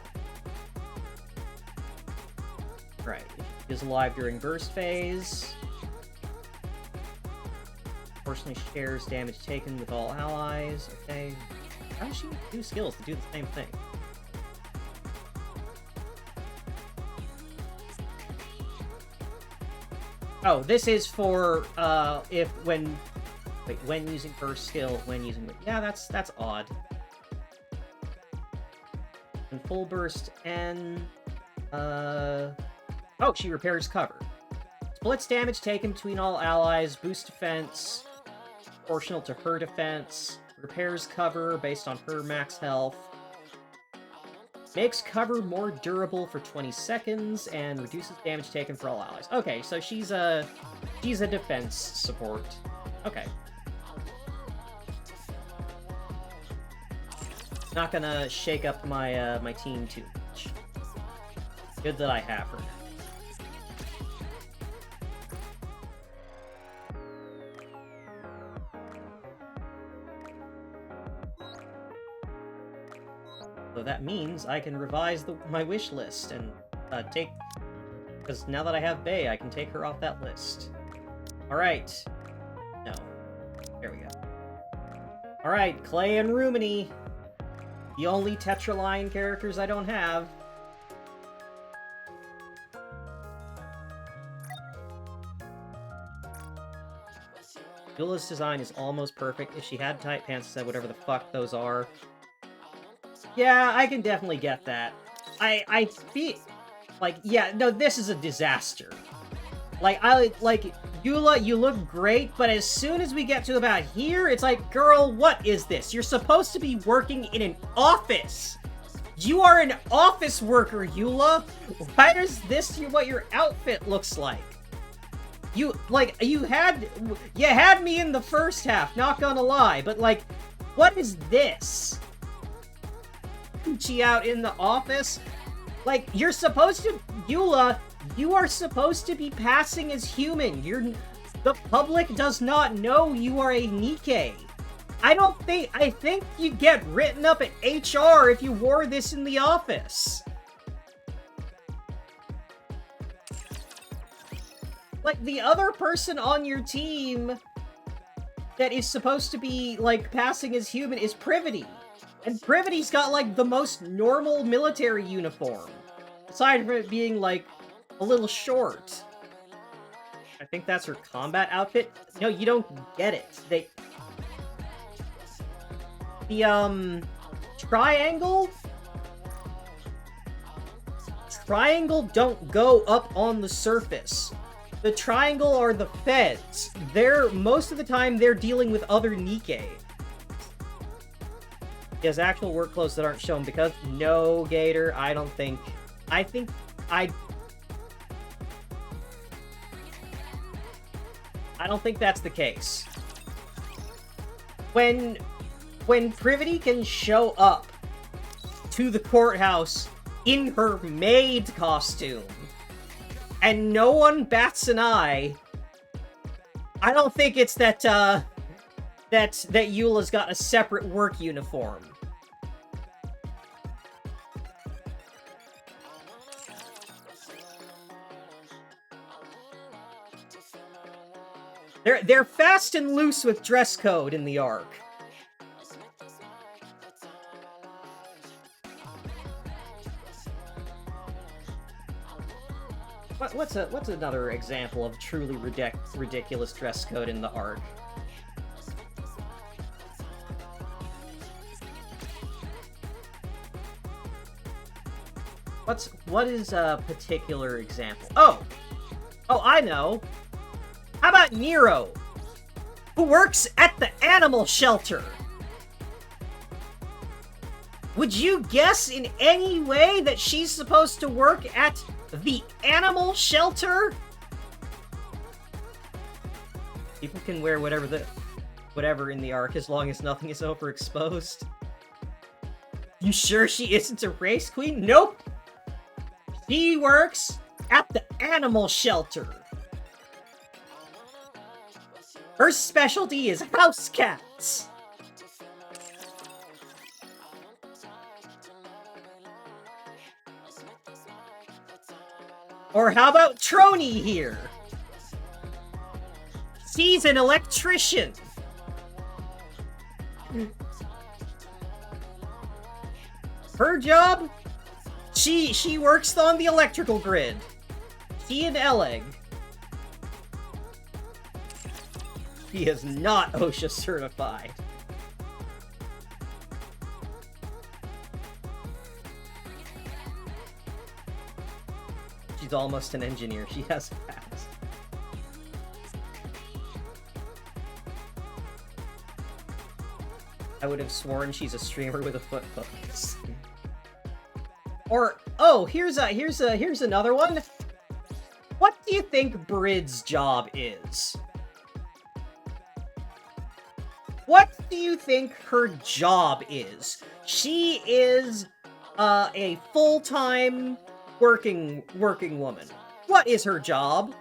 Right, she is alive during burst phase. Proportionally shares damage taken with all allies. Okay. How does she do skills to do the same thing? Oh, this is for, when using burst skill, when using... Yeah, that's odd. And full burst N... Oh, she repairs cover. Splits damage taken between all allies, boosts defense, proportional to her defense, repairs cover based on her max health, makes cover more durable for 20 seconds, and reduces damage taken for all allies. Okay, so she's a defense support. Okay. Not gonna shake up my my team too much. Good that I have her. So that means I can revise my wish list and take... Because now that I have Bae, I can take her off that list. Alright. No. There we go. Alright, Clay and Rumini. The only Tetraline characters I don't have. Eula's design is almost perfect. If she had tight pants instead, whatever the fuck those are. Yeah, I can definitely get that. I feel... Like, yeah, no, this is a disaster. Like, Eula, you look great, but as soon as we get to about here, it's like, girl, what is this? You're supposed to be working in an office! You are an office worker, Eula! Why is this what your outfit looks like? You had me in the first half, not gonna lie, but like, what is this? Coochie out in the office? Like, you're supposed to, Eula, you are supposed to be passing as human. The public does not know you are a Nikke. I think you'd get written up at HR if you wore this in the office. Like, the other person on your team that is supposed to be, like, passing as human is Privity. And Privity's got, like, the most normal military uniform. Aside from it being, like, a little short. I think that's her combat outfit. No, you don't get it. The triangle? Triangle don't go up on the surface. The triangle are the feds. Most of the time, they're dealing with other Nikke. He has actual work clothes that aren't shown because... No, Gator, I don't think... I don't think that's the case. When Privity can show up to the courthouse in her maid costume, and no one bats an eye, I don't think it's that Eula's got a separate work uniform. They're fast and loose with dress code in the arc. What's another example of truly ridiculous dress code in the arc? What is a particular example? Oh, I know. How about Nero, who works at the animal shelter? Would you guess in any way that she's supposed to work at the animal shelter? People can wear whatever in the arc as long as nothing is overexposed. You sure she isn't a race queen? Nope. She works at the animal shelter. Her specialty is house cats. Or how about Trony here? She's an electrician. Her job? She works on the electrical grid. She and Eleg. She is not OSHA certified. She's almost an engineer. She has passed. I would have sworn she's a streamer with a foot focus. Or, oh, here's another one. What do you think Brid's job is? What do you think her job is? She is a full-time working woman. What is her job?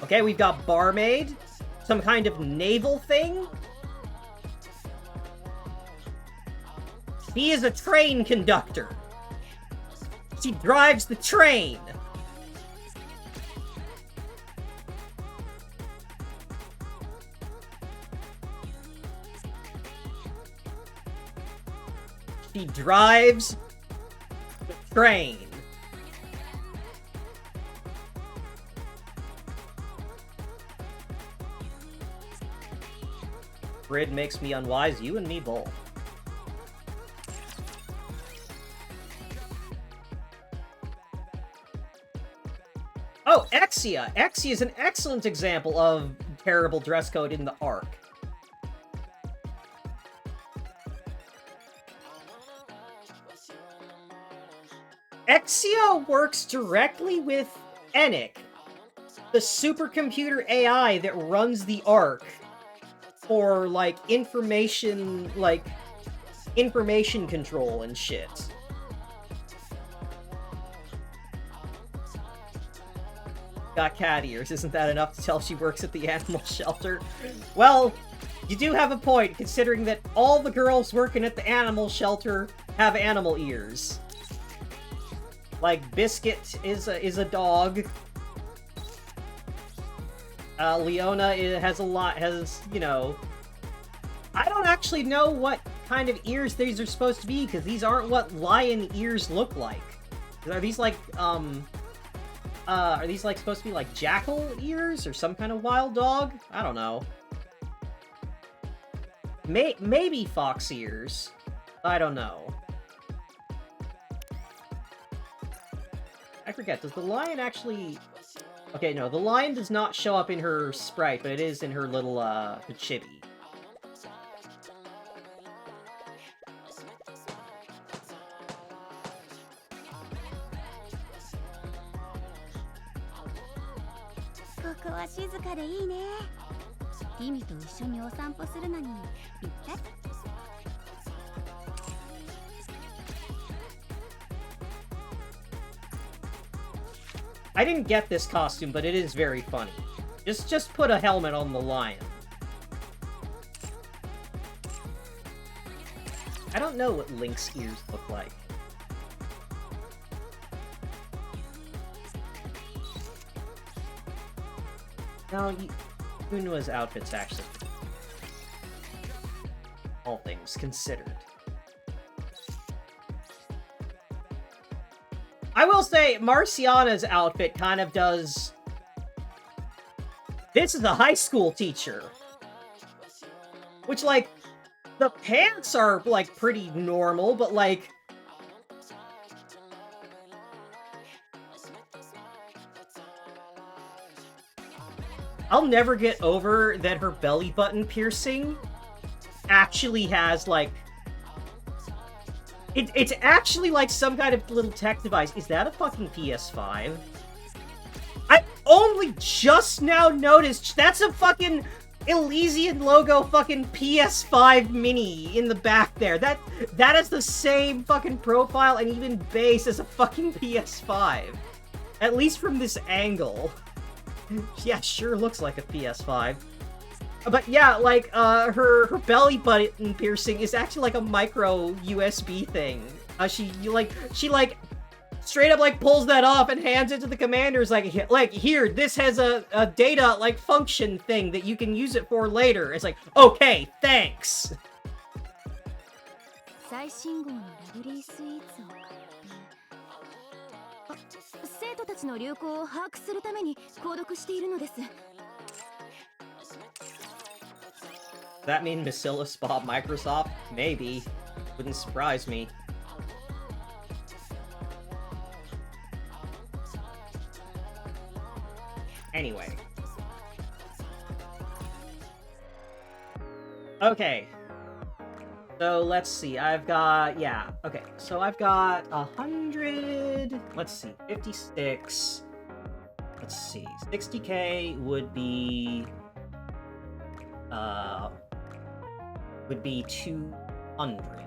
Okay, we've got barmaid, some kind of naval thing. She is a train conductor. She drives the train. She drives the train. Grid makes me unwise, you and me both. Oh, Exia! Exia is an excellent example of terrible dress code in the arc. Exia works directly with Enic, the supercomputer AI that runs the arc for, like, information control and shit. Got cat ears. Isn't that enough to tell she works at the animal shelter? Well, you do have a point, considering that all the girls working at the animal shelter have animal ears. Like, Biscuit is a dog. Leona has, you know... I don't actually know what kind of ears these are supposed to be, because these aren't what lion ears look like. Are these, like, supposed to be, like, jackal ears, or some kind of wild dog? I don't know. Maybe fox ears. I don't know. I forget, does the lion actually... Okay, no, the lion does not show up in her sprite, but it is in her little, her chibi. I didn't get this costume, but it is very funny. Just put a helmet on the lion. I don't know what Link's ears look like. No, Unua's outfit's actually... all things considered. I will say, Marciana's outfit kind of does... This is a high school teacher. Which, like, the pants are, like, pretty normal, but, like... I'll never get over that her belly button piercing actually has, like... It's actually like some kind of little tech device. Is that a fucking PS5? I only just now noticed that's a fucking Elysian logo fucking PS5 mini in the back there. That is the same fucking profile and even base as a fucking PS5. At least from this angle. Yeah, sure looks like a PS5. But yeah, like, her belly button piercing is actually like a micro USB thing. She straight up, like, pulls that off and hands it to the commanders, like, here, this has a data, like, function thing that you can use it for later. It's like, okay, thanks! 最新号のラブリースイーツを買って生徒たちの流行を把握するために購読しているのです Does that mean Bacillus bought Microsoft? Maybe. Wouldn't surprise me. Anyway. Okay. So, let's see. I've got... Yeah. Okay. So, I've got 100... Let's see. 56... Let's see. 60k would be... would be 200.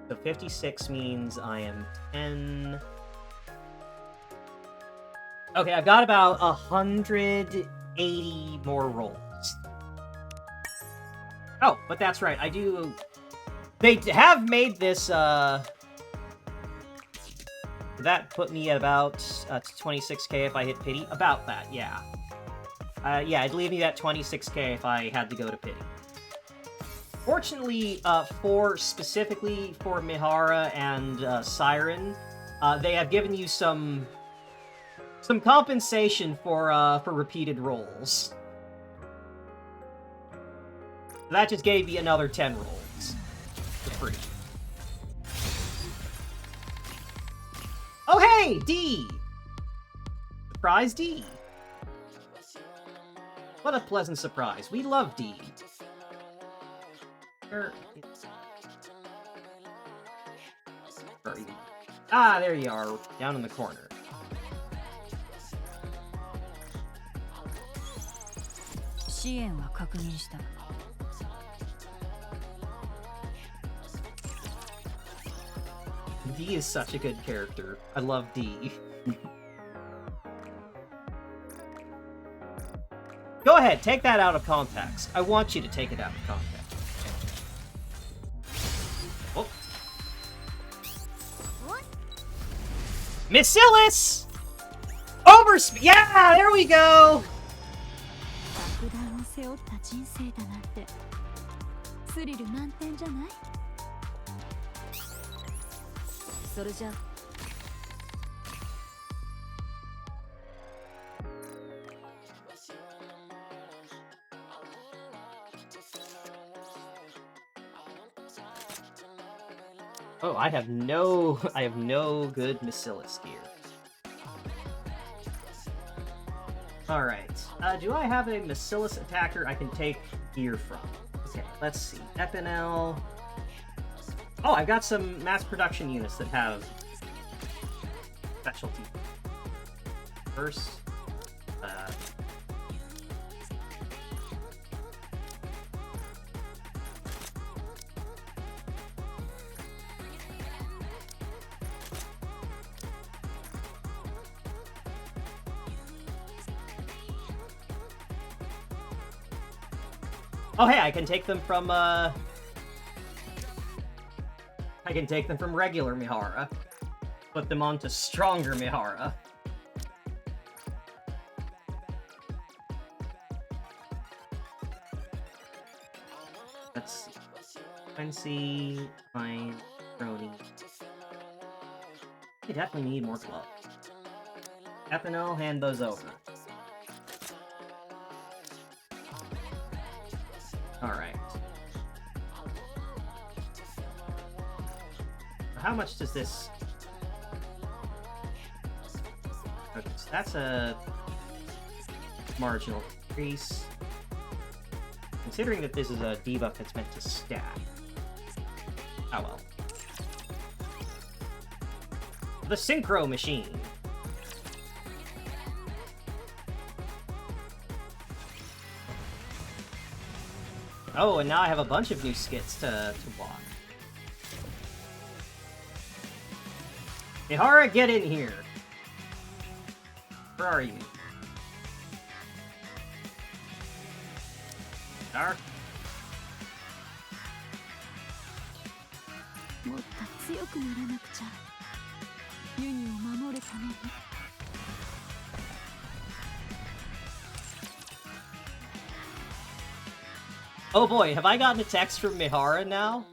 So 56 means I am 10... Okay, I've got about 180 more rolls. Oh, but that's right, I do... They have made this, That put me at about 26k if I hit pity. About that, yeah. Yeah, it'd leave me at 26k if I had to go to pity. Fortunately, specifically for Mihara and Siren, they have given you some compensation for repeated rolls. That just gave you another 10 rolls for free. Oh hey, D! Surprise D! What a pleasant surprise. We love D. Where are you? Ah, there you are, down in the corner. D is such a good character. I love D. Go ahead, take that out of context. I want you to take it out of context. Oh. Missilus! Overspeed! Yeah, there we go! Oh, I have no good Missilus gear. Alright. Do I have a Missilus attacker I can take gear from? Okay, let's see. Epinel. Oh, I've got some mass production units that have specialty. First, oh hey, I can take them from regular Mihara. Put them onto stronger Mihara. Let's see. Quincy, Pine, Brody. I definitely need more gloves. Epinel, hand those over. Alright. How much does this... Okay, so that's a marginal increase. Considering that this is a debuff that's meant to stack. Oh well. The Synchro Machine. Oh, and now I have a bunch of new skits to walk. Mihara, get in here! Where are you? Dark? Oh boy, have I gotten a text from Mihara now?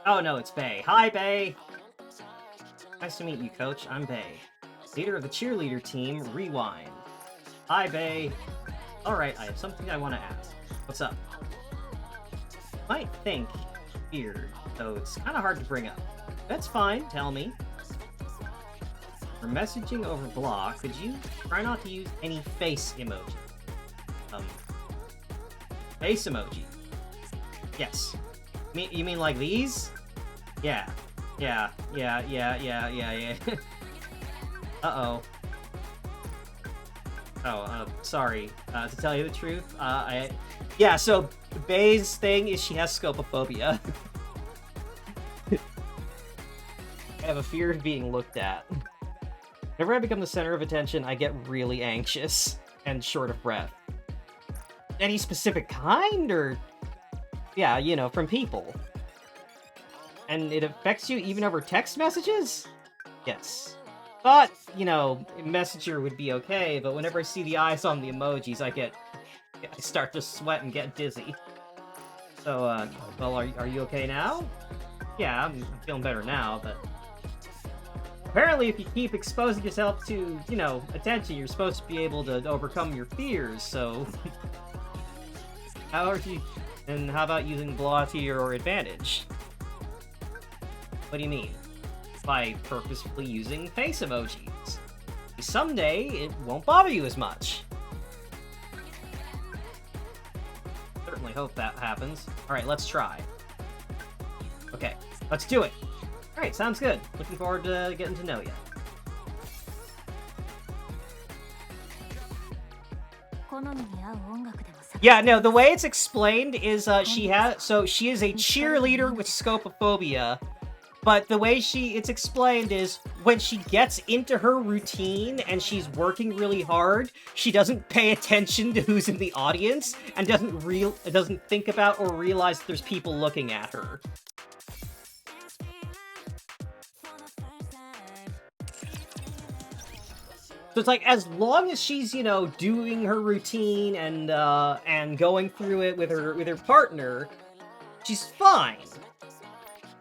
Oh no, it's Bae. Hi, Bae! Nice to meet you, Coach. I'm Bae. Leader of the cheerleader team, Rewind. Hi, Bae. Alright, I have something I want to ask. What's up? Might think weird, though it's kind of hard to bring up. That's fine, tell me. For messaging over block, could you try not to use any face emoji? Face emoji. Yes. You mean like these? Yeah. Yeah. Uh-oh. Oh, sorry. To tell you the truth, yeah, so Bae's thing is she has scopophobia. I have a fear of being looked at. Whenever I become the center of attention, I get really anxious and short of breath. Any specific kind, or... Yeah, you know, from people. And it affects you even over text messages? Yes. Thought, you know, Messenger would be okay, but whenever I see the eyes on the emojis, I get I start to sweat and get dizzy. So, well, are you okay now? Yeah, I'm feeling better now, but... Apparently, if you keep exposing yourself to, you know, attention, you're supposed to be able to overcome your fears, so... And how about using blow to your advantage? What do you mean? By purposefully using face emojis. Someday, it won't bother you as much. Certainly hope that happens. Alright, let's try. Okay, let's do it! Alright, sounds good. Looking forward to getting to know you. Yeah, no, the way it's explained is she is a cheerleader with scopophobia, but the way it's explained is when she gets into her routine and she's working really hard, she doesn't pay attention to who's in the audience and doesn't think about or realize that there's people looking at her. So it's like, as long as she's, you know, doing her routine and going through it with her partner, she's fine.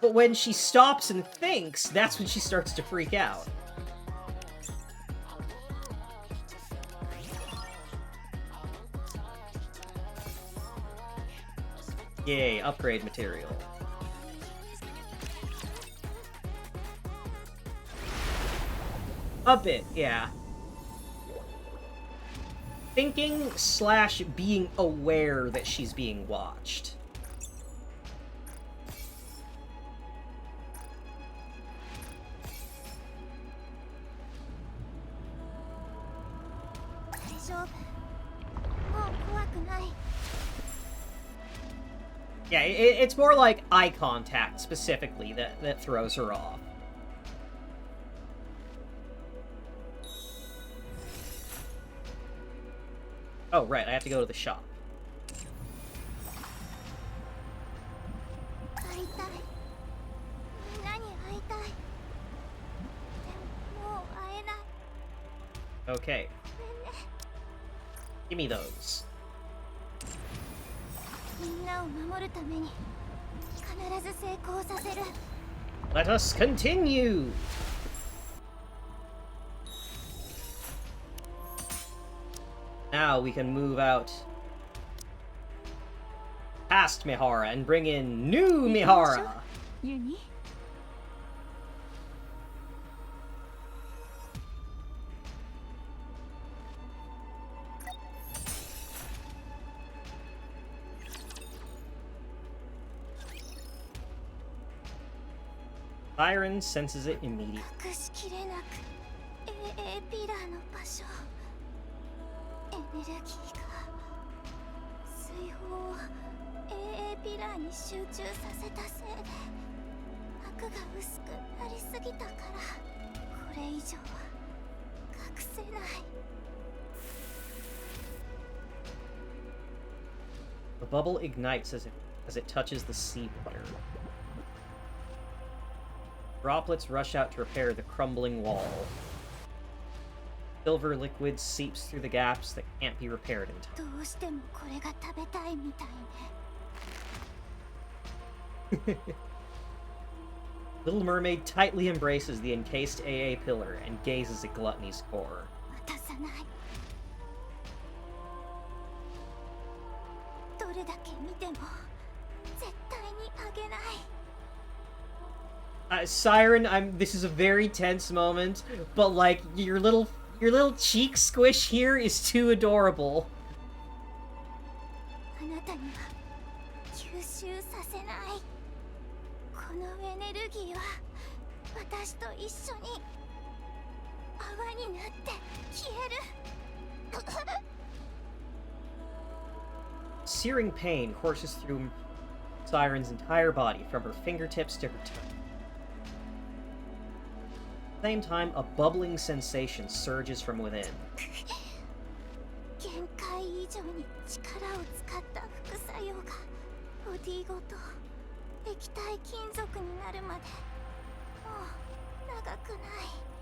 But when she stops and thinks, that's when she starts to freak out. Yay, upgrade material. A bit, yeah. Thinking / being aware that she's being watched. Yeah, it's more like eye contact, specifically, that throws her off. Oh, right, I have to go to the shop. Okay. Give me those. Let us continue! Now we can move out past Mihara and bring in new Mihara! Siren senses it immediately. The bubble ignites as it touches the sea butter. Droplets rush out to repair the crumbling wall. Silver liquid seeps through the gaps that can't be repaired in time. Little Mermaid tightly embraces the encased AA pillar and gazes at Gluttony's core. Siren, this is a very tense moment, but like your little cheek squish here is too adorable. Searing pain courses through Siren's entire body, from her fingertips to her tongue. At the same time, a bubbling sensation surges from within.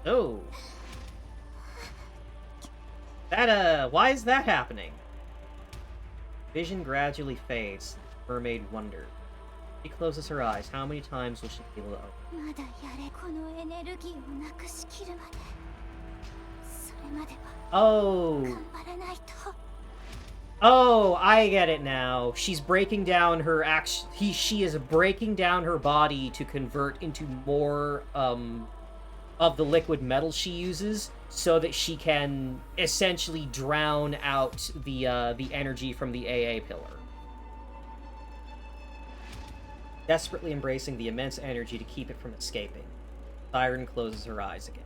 Oh. Why is that happening? Vision gradually fades. Mermaid wonders. She closes her eyes. How many times will she be able to open? まだやれこのエネルギーをなくしきるまでそれまでは Oh! 頑張らないと Oh, I get it now. She's breaking down her she is breaking down her body to convert into more of the liquid metal she uses, so that she can essentially drown out the energy from the AA pillar. Desperately embracing the immense energy to keep it from escaping, Siren closes her eyes again.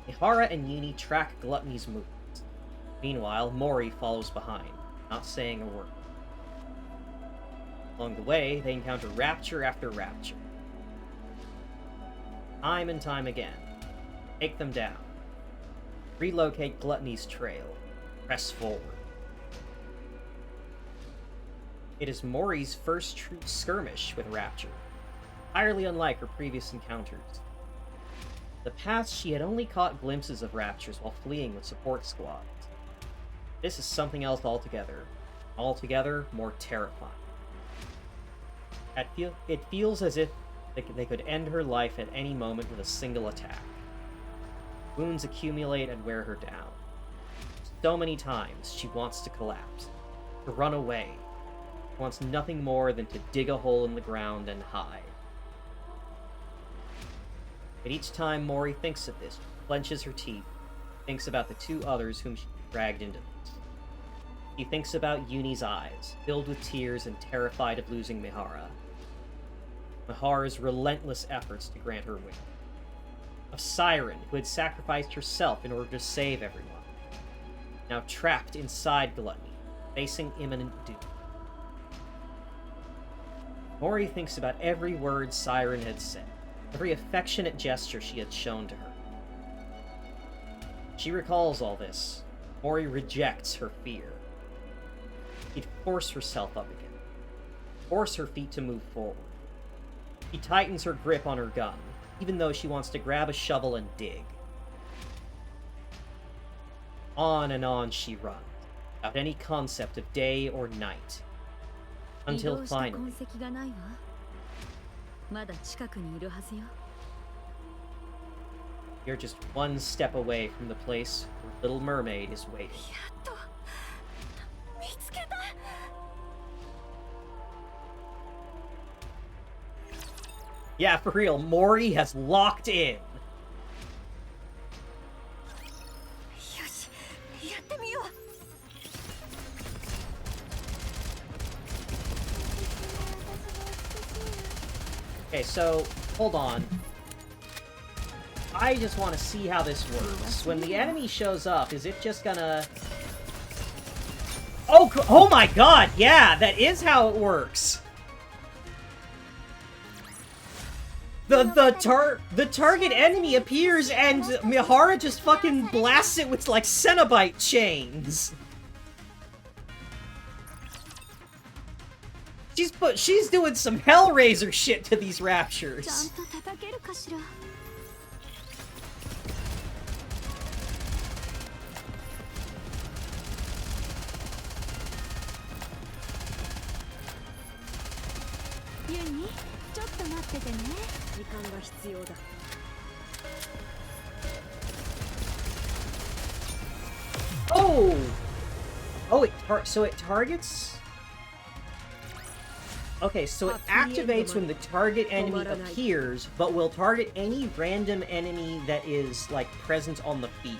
Mihara and Uni track Gluttony's movements. Meanwhile, Mori follows behind, not saying a word. Along the way, they encounter rapture after rapture. Time and time again. Take them down. Relocate Gluttony's trail. Press forward. It is Mori's first true skirmish with Rapture, entirely unlike her previous encounters. In the past, she had only caught glimpses of Raptures while fleeing with support squads. This is something else altogether. Altogether more terrifying. It feels as if they could end her life at any moment with a single attack. Wounds accumulate and wear her down. So many times she wants to collapse, to run away. She wants nothing more than to dig a hole in the ground and hide. But each time Mori thinks of this, she clenches her teeth, thinks about the two others whom she dragged into this. She thinks about Uni's eyes, filled with tears and terrified of losing Mihara. Mihara's relentless efforts to grant her wish. Of Siren, who had sacrificed herself in order to save everyone. Now trapped inside Gluttony, facing imminent doom. Mori thinks about every word Siren had said, every affectionate gesture she had shown to her. She recalls all this. Mori rejects her fear. She'd force herself up again. Force her feet to move forward. She tightens her grip on her gun, even though she wants to grab a shovel and dig. On and on she runs, without any concept of day or night. Until finally... You're just one step away from the place where Little Mermaid is waiting. Yeah, for real, Mori has locked in. Okay, so, hold on. I just want to see how this works. When the enemy shows up, is it just gonna... Oh my god, yeah, that is how it works! The target enemy appears and Mihara just fucking blasts it with, like, Cenobite chains! She's doing some Hellraiser shit to these Raptures. Oh! Oh, so it targets... Okay, so it activates when the target enemy appears, but will target any random enemy that is, like, present on the field.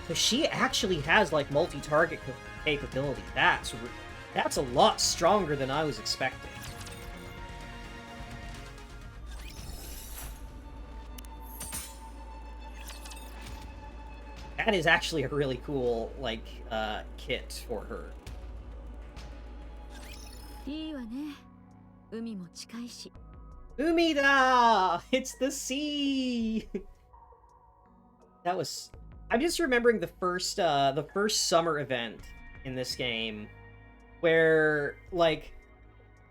So she actually has, like, multi-target capability. That's a lot stronger than I was expecting. That is actually a really cool, like, kit for her. Umida! It's the sea! That was... I'm just remembering the first summer event in this game, where, like,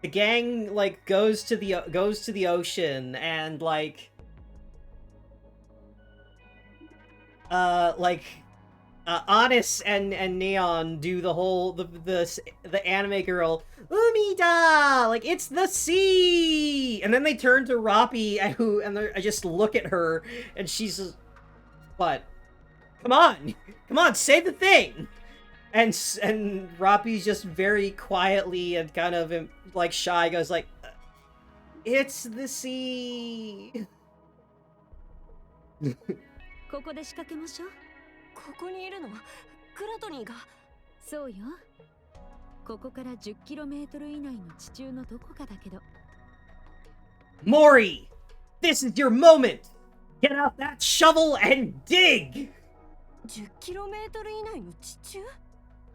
the gang, like, goes to the ocean, and, like, Honest and Neon do the whole the anime girl Umida, like it's the sea, and then they turn to Roppy and I just look at her and she's just, what? Come on, say the thing. And Roppy's just very quietly and kind of like shy goes like, it's the sea. ここで仕掛けましょう。ここにいるのグラトニーが。そうよ。ここから 10km 以内の地中のどこかだけど。Mori! This is your moment! Get out that shovel and dig! 10km 以内の地中？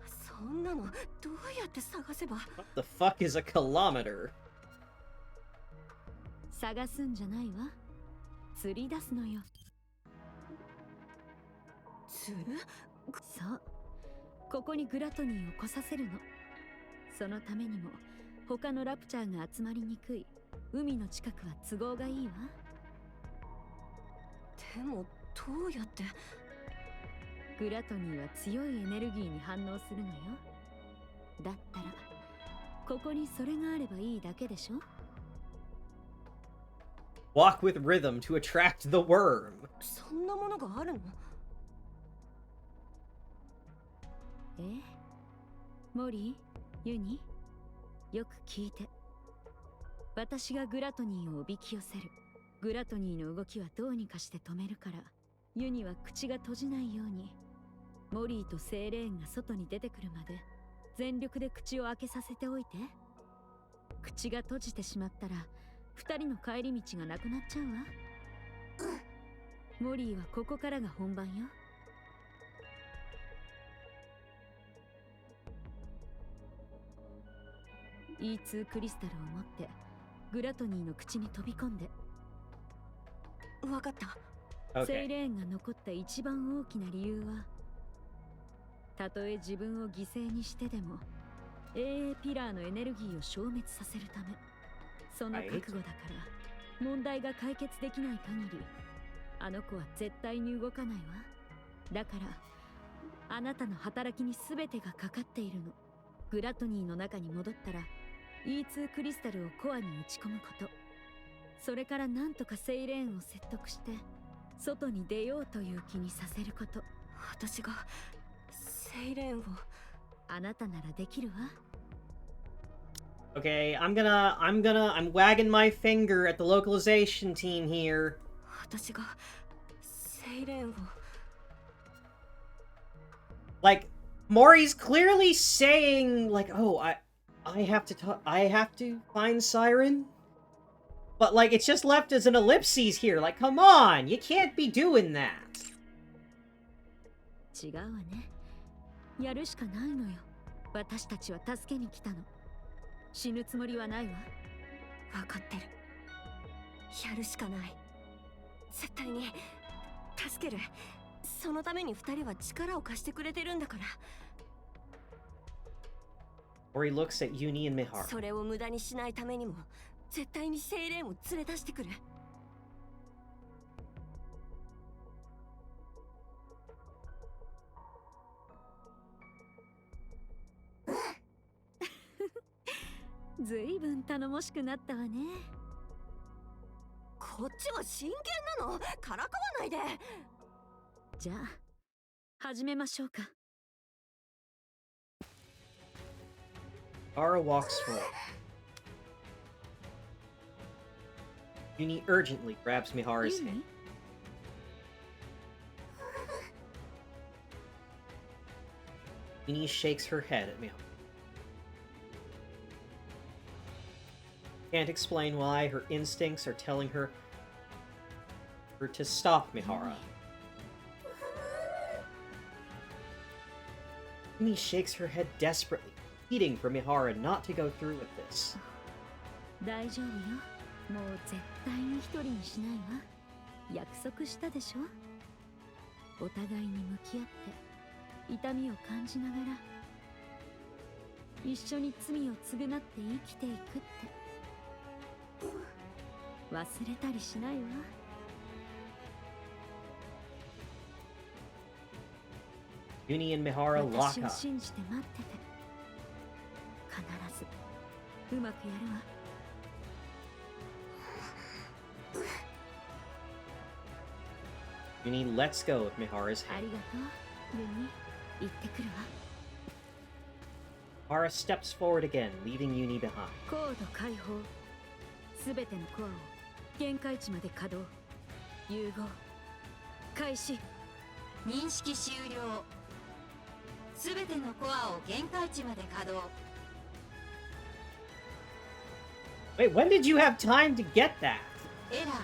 そんなのどうやって探せば？ What the fuck is a kilometer? 探すんじゃないわ。釣り出すのよ。釣る？そう。ここにグラトニーを来させるの。そのためにも他のラプチャーが集まりにくい海の近くは都合がいいわ。でもどうやって？グラトニーは強いエネルギーに反応するのよ。だったらここにそれがあればいいだけでしょ。Walk with rhythm to attract the worm. そんなものがあるの？モリー、ユニ、よく聞いて。私がグラトニーをおびき寄せる。グラトニーの動きはどうにかして止めるから、ユニは口が閉じないように、モリーとセイレーンが外に出てくるまで全力で口を開けさせておいて。口が閉じてしまったら二人の帰り道がなくなっちゃうわ。モリーはここからが本番よ。E2 クリスタルを持ってグラトニーの口に飛び込んで。わかった。セイレーンが残った一番大きな理由は、たとえ自分を犠牲にしてでも AA ピラーのエネルギーを消滅させるため。その覚悟だから問題が解決できない限りあの子は絶対に動かないわ。だからあなたの働きに全てがかかっているの。グラトニーの中に戻ったら E2 クリスタルをコアに打ち込むこと。それからなんとかセイレーンを説得して外に出ようという気にさせること。私がセイレーンを。あなたならできるわ。Okay, I'm wagging my finger at the localization team here. 私がセイレーンを。Like, Mori's clearly saying, like, oh, I have to find Siren? But, like, it's just left as an ellipses here. Like, come on, you can't be doing that. 違うわね。やるしかないのよ。私たちは助けに来たの。死ぬつもりはないわ。分かってる。やるしかない。絶対に助ける。そのために二人は力を貸してくれてるんだから。Or he looks at Uni and Mihara. それを無駄にしないためにも絶対にセイレーンを連れ出してくる。ずいぶん頼もしくなったわね。こっちは真剣なの。からかわないで。じゃあ始めましょうか。Mihara walks forward. Uni urgently grabs Mihara's hand. Uni shakes her head at Mihara. Can't explain why her instincts are telling her to stop Mihara. Uni shakes her head desperately, pleading for Mihara not to go through with this. 大丈夫よ。もう絶対に一人にしないわ。約束したでしょ。お互いに向き合って痛みを感じながら一緒に罪を償って生きていくって。忘れたりしないわ。Uni and Mihara 私 lock を up. 信じて待ってて。必ずうまくやるわ。 Uni lets go of Mihara's あ hand. りがとう、ユニ。行ってくるわ。 Mihara steps forward again, leaving Uni behind. コード解放。すべてのコアを限界値まで稼働。融合。開始。認識終了。すべてのコアを限界値まで稼働。 Wait, when did you have time to get that? エラー、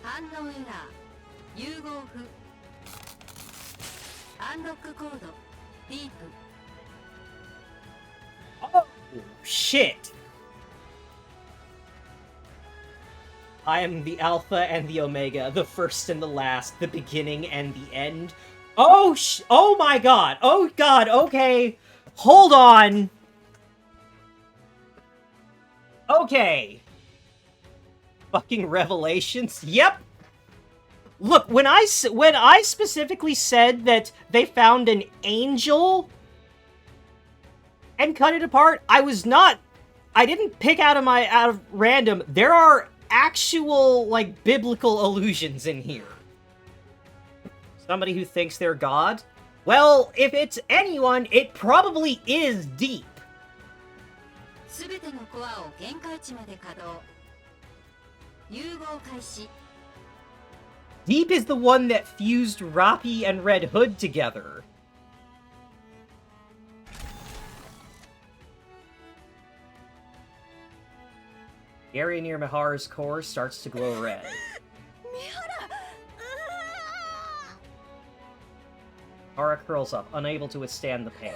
反応エラー、融合不。アンロックコード、ディープ。 Oh, shit. I am the Alpha and the Omega, the first and the last, the beginning and the end. Oh, oh my god. Oh god, okay. Hold on. Okay. Fucking revelations. Yep. Look, when I specifically said that they found an angel and cut it apart, I didn't pick out of random. There are actual, like, biblical allusions in here. Somebody who thinks they're God? Well, if it's anyone, it probably is Deep. すべてのコアを限界値まで稼働。融合開始。 Deep is the one that fused Rappi and Red Hood together. The area near Mihara's core starts to glow red. Mihara curls up, unable to withstand the pain.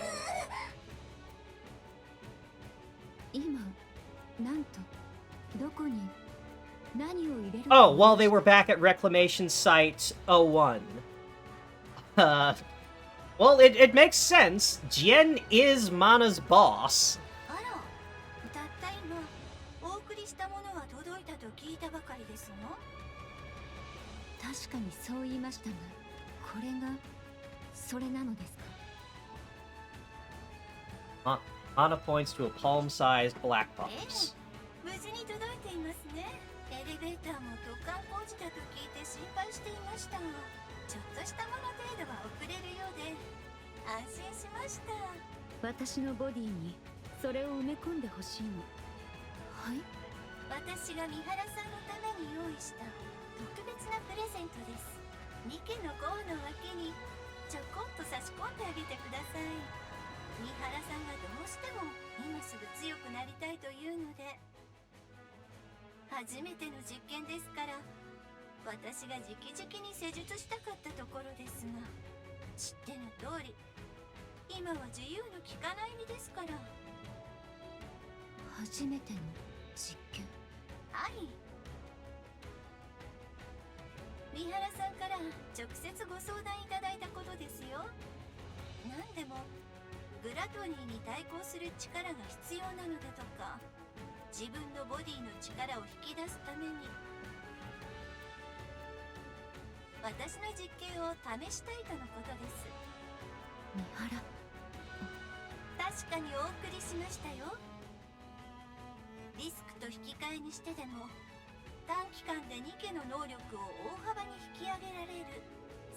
今、なんと、どこに、何を入れる Oh, while they were back at Reclamation Site 01. Well, it makes sense. Jien is Mana's boss. あら、たった今お送りしたものは届いたと聞いたばかりですの。確かにそう言いましたが、これがそれなのですか。 Mana points to a palm-sized black box. 無事に届いていますね。エレベーターも突貫工事だと聞いて心配していましたが、ちょっとしたもの程度は遅れるようで安心しました。私のボディにそれを埋め込んでほしいの。はい。私が三原さんのために用意した特別なプレゼントです。ニケのコアの脇にちょこっと差し込んであげてください。三原さんがどうしても今すぐ強くなりたいというので、初めての実験ですから私が直々に施術したかったところですが、知っての通り今は自由の利かない身ですから。初めての実験。はい、三原さんから直接ご相談いただいたことですよ。何でもグラトニーに対抗する力が必要なのだとか、自分のボディの力を引き出すために私の実験を試したいとのことです。三原。確かにお送りしましたよ。リスクと引き換えにしてでも短期間でニケの能力を大幅に引き上げられる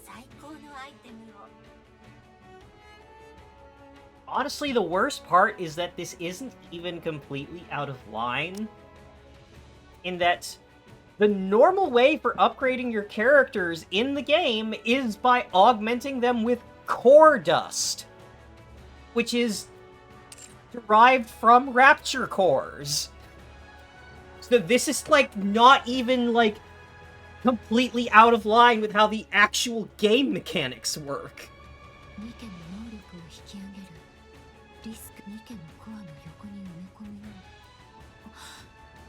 最高のアイテムを。 Honestly, the worst part is that this isn't even completely out of line. In that, the normal way for upgrading your characters in the game is by augmenting them with core dust, which is derived from rapture cores. So this is, like, not even, like, completely out of line with how the actual game mechanics work. ニケの能力を引き上げる。リスク。ニケのコアの横に埋め込むよ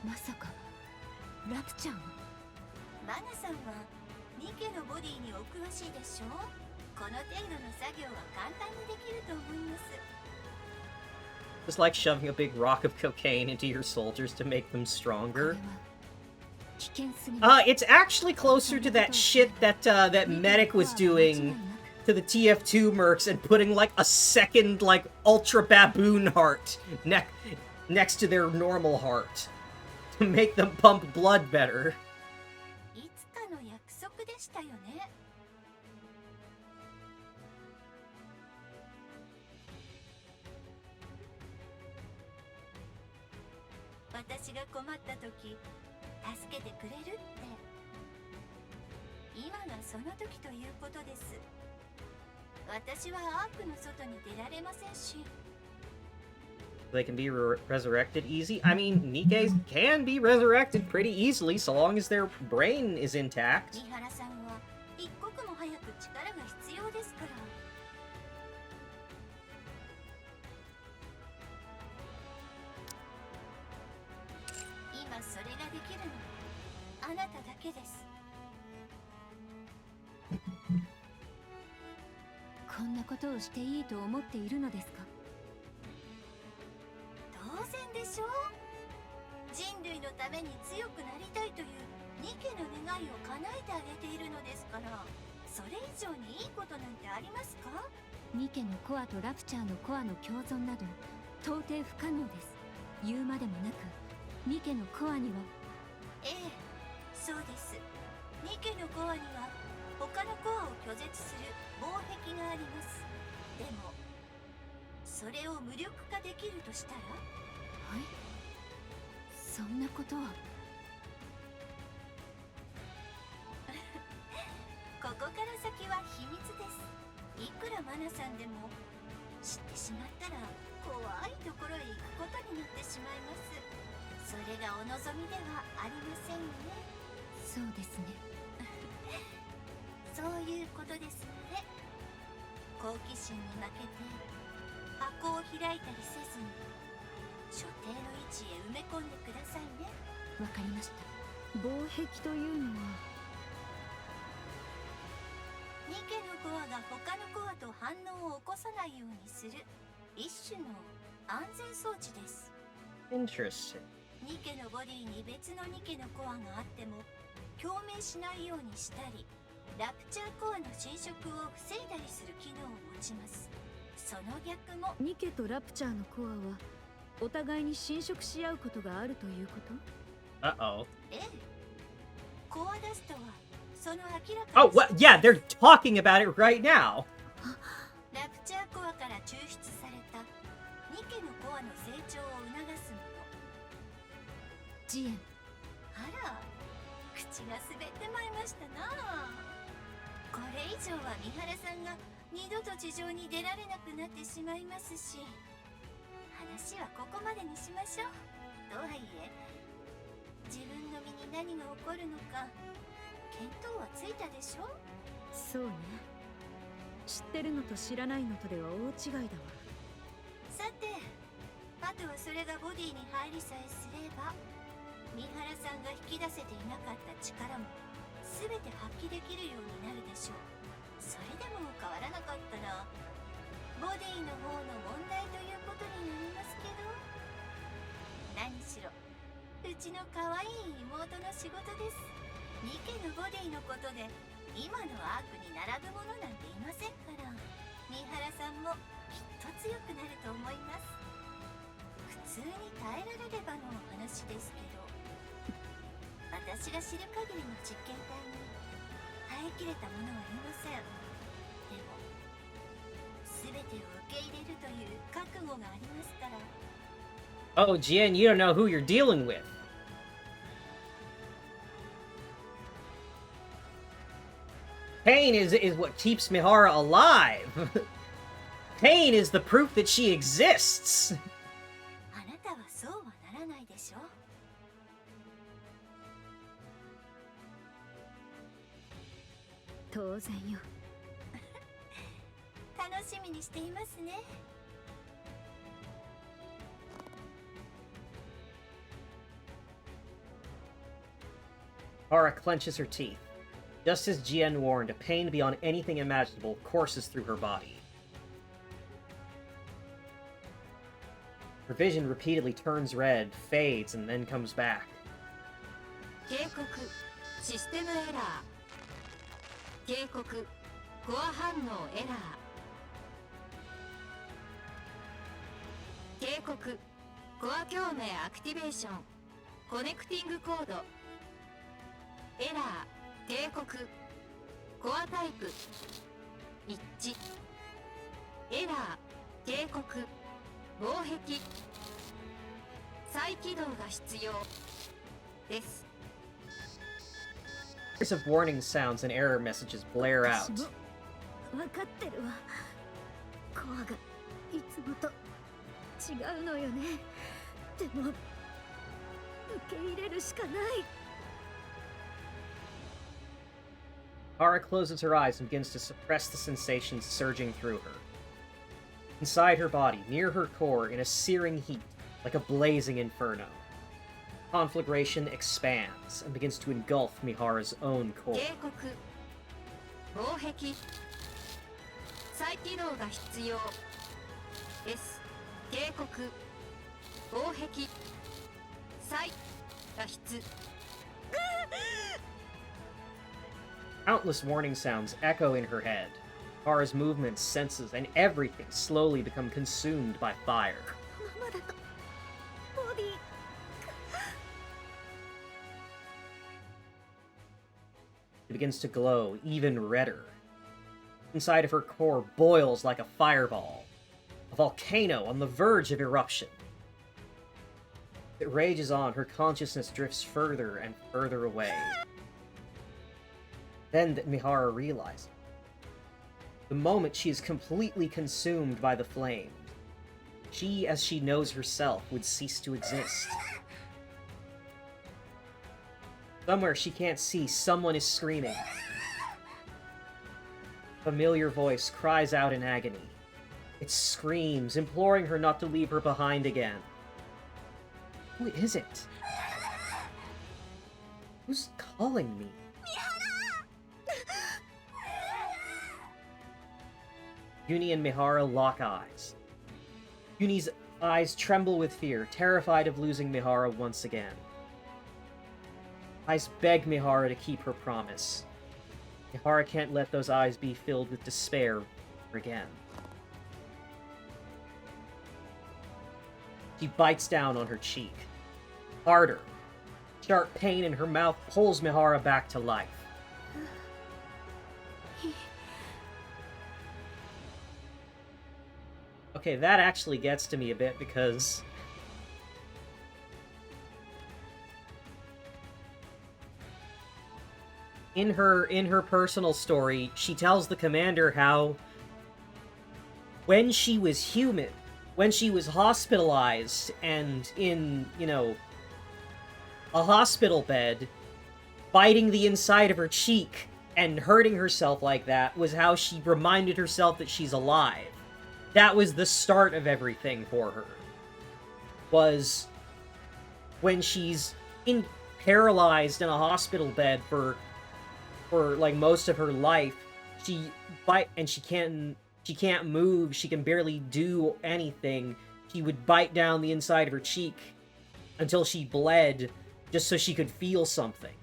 う。まさかラプチャーを。マナさんはニケのボディにお詳しいでしょう。この程度の作業は簡単にできると思います。 It's like shoving a big rock of cocaine into your soldiers to make them これ stronger. は危険すぎます。 It's actually closer to that shit that Medic was doing to the TF2 mercs and putting, like, a second, like, Ultra Baboon heart next to their normal heart to make them pump blood better. いつかの約束でしたよね。私が困った時助けてくれるって今がその時ということです。私はアークの外に出られませんし。 They can be resurrected easy? I mean, Nikkes can be resurrected pretty easily so long as their brain is intact. 三原さんは一刻も早く力が必要ですから。今それができるのはあなただけです。こんなことをしていいと思っているのですか？当然でしょう。人類のために強くなりたいというニケの願いを叶えてあげているのですから、それ以上にいいことなんてありますか？ニケのコアとラプチャーのコアの共存など到底不可能です。言うまでもなくニケのコアには。ええ、そうです。ニケのコアには他のコアを拒絶する防壁があります。でもそれを無力化できるとしたら。はい、そんなことは。ここから先は秘密です。いくらマナさんでも知ってしまったら怖いところへ行くことになってしまいます。それがお望みではありませんよね。そうですね。そういうことですので、好奇心に負けて箱を開いたりせずに所定の位置へ埋め込んでくださいね。わかりました。防壁というのは。ニケのコアが他のコアと反応を起こさないようにする一種の安全装置です。 Interesting. ニケのボディに別のニケのコアがあっても共鳴しないようにしたり、ラプチャーコアの侵食を防いだりする機能を持ちます。その逆も。ニケとラプチャーのコアはお互いに侵食し合うことがあるということ？ Uh-oh. ええ、コアダストはその明らか Oh, well, yeah, they're talking about it right now. ラプチャーコアから抽出されたニケのコアの成長を促すもの。ジエン。あら、口が滑ってまいましたな。これ以上は三原さんが二度と地上に出られなくなってしまいますし、話はここまでにしましょう。とはいえ自分の身に何が起こるのか見当はついたでしょ。そうね。知ってるのと知らないのとでは大違いだわ。さて、あとはそれがボディに入りさえすれば三原さんが引き出せていなかった力も全て発揮できるようになるでしょう。それでも変わらなかったらボディの方の問題ということになりますけど、何しろうちの可愛い妹の仕事です。ニケのボディのことで今のアークに並ぶものなんていませんから、三原さんもきっと強くなると思います。普通に耐えられればの話ですけど、私が知る限りの実験体に耐えきれたものはいません。でも全てを受け入れるという覚悟がありますから。 Oh, Jian, you don't know who you're dealing with. Pain is what keeps Mihara alive. Pain is the proof that she exists. あなたはそうはならないでしょ。当然よ。楽しみにしていますね。Hara clenches her teeth. Just as Jian warned, a pain beyond anything imaginable courses through her body. Her vision repeatedly turns red, fades, and then comes back. 警告システムエラー。警告コア反応エラー。警告。コア共鳴アクティベーション。コネクティングコード。エラー。警告。コアタイプ一致。エラー。警告。防壁。再起動が必要です。A series of warning sounds and error messages blare out. 分かってるわ。コアがいつもと違うのよね。でも受け入れるしかない。Kara closes her eyes and begins to suppress the sensations surging through her. Inside her body, near her core, in a searing heat, like a blazing inferno, conflagration expands and begins to engulf Mihara's own core. 警告。防壁。再起動が必要です。警告。防壁。再脱出。Countless warning sounds echo in her head. Kara's movements, senses, and everything slowly become consumed by fire. ママだとボディ It begins to glow even redder. Inside of her core boils like a fireball, a volcano on the verge of eruption. It rages on, her consciousness drifts further and further away. Then Mihara realizes. The moment she is completely consumed by the flame, she, as she knows herself, would cease to exist. Somewhere she can't see, someone is screaming. A familiar voice cries out in agony. It screams, imploring her not to leave her behind again. Who is it? Who's calling me? Yuni and Mihara lock eyes. Yuni's eyes tremble with fear, terrified of losing Mihara once again. Eyes beg Mihara to keep her promise. Mihara can't let those eyes be filled with despair again. She bites down on her cheek. Harder. Sharp pain in her mouth pulls Mihara back to life. Okay, that actually gets to me a bit because in her personal story, she tells the commander how when she was human, when she was hospitalized and in, you know, a hospital bed, biting the inside of her cheek and hurting herself like that was how she reminded herself that she's alive. That was the start of everything for her. Was when she's paralyzed in a hospital bed for like most of her life, she can't move, she can barely do anything. She would bite down the inside of her cheek until she bled just so she could feel something.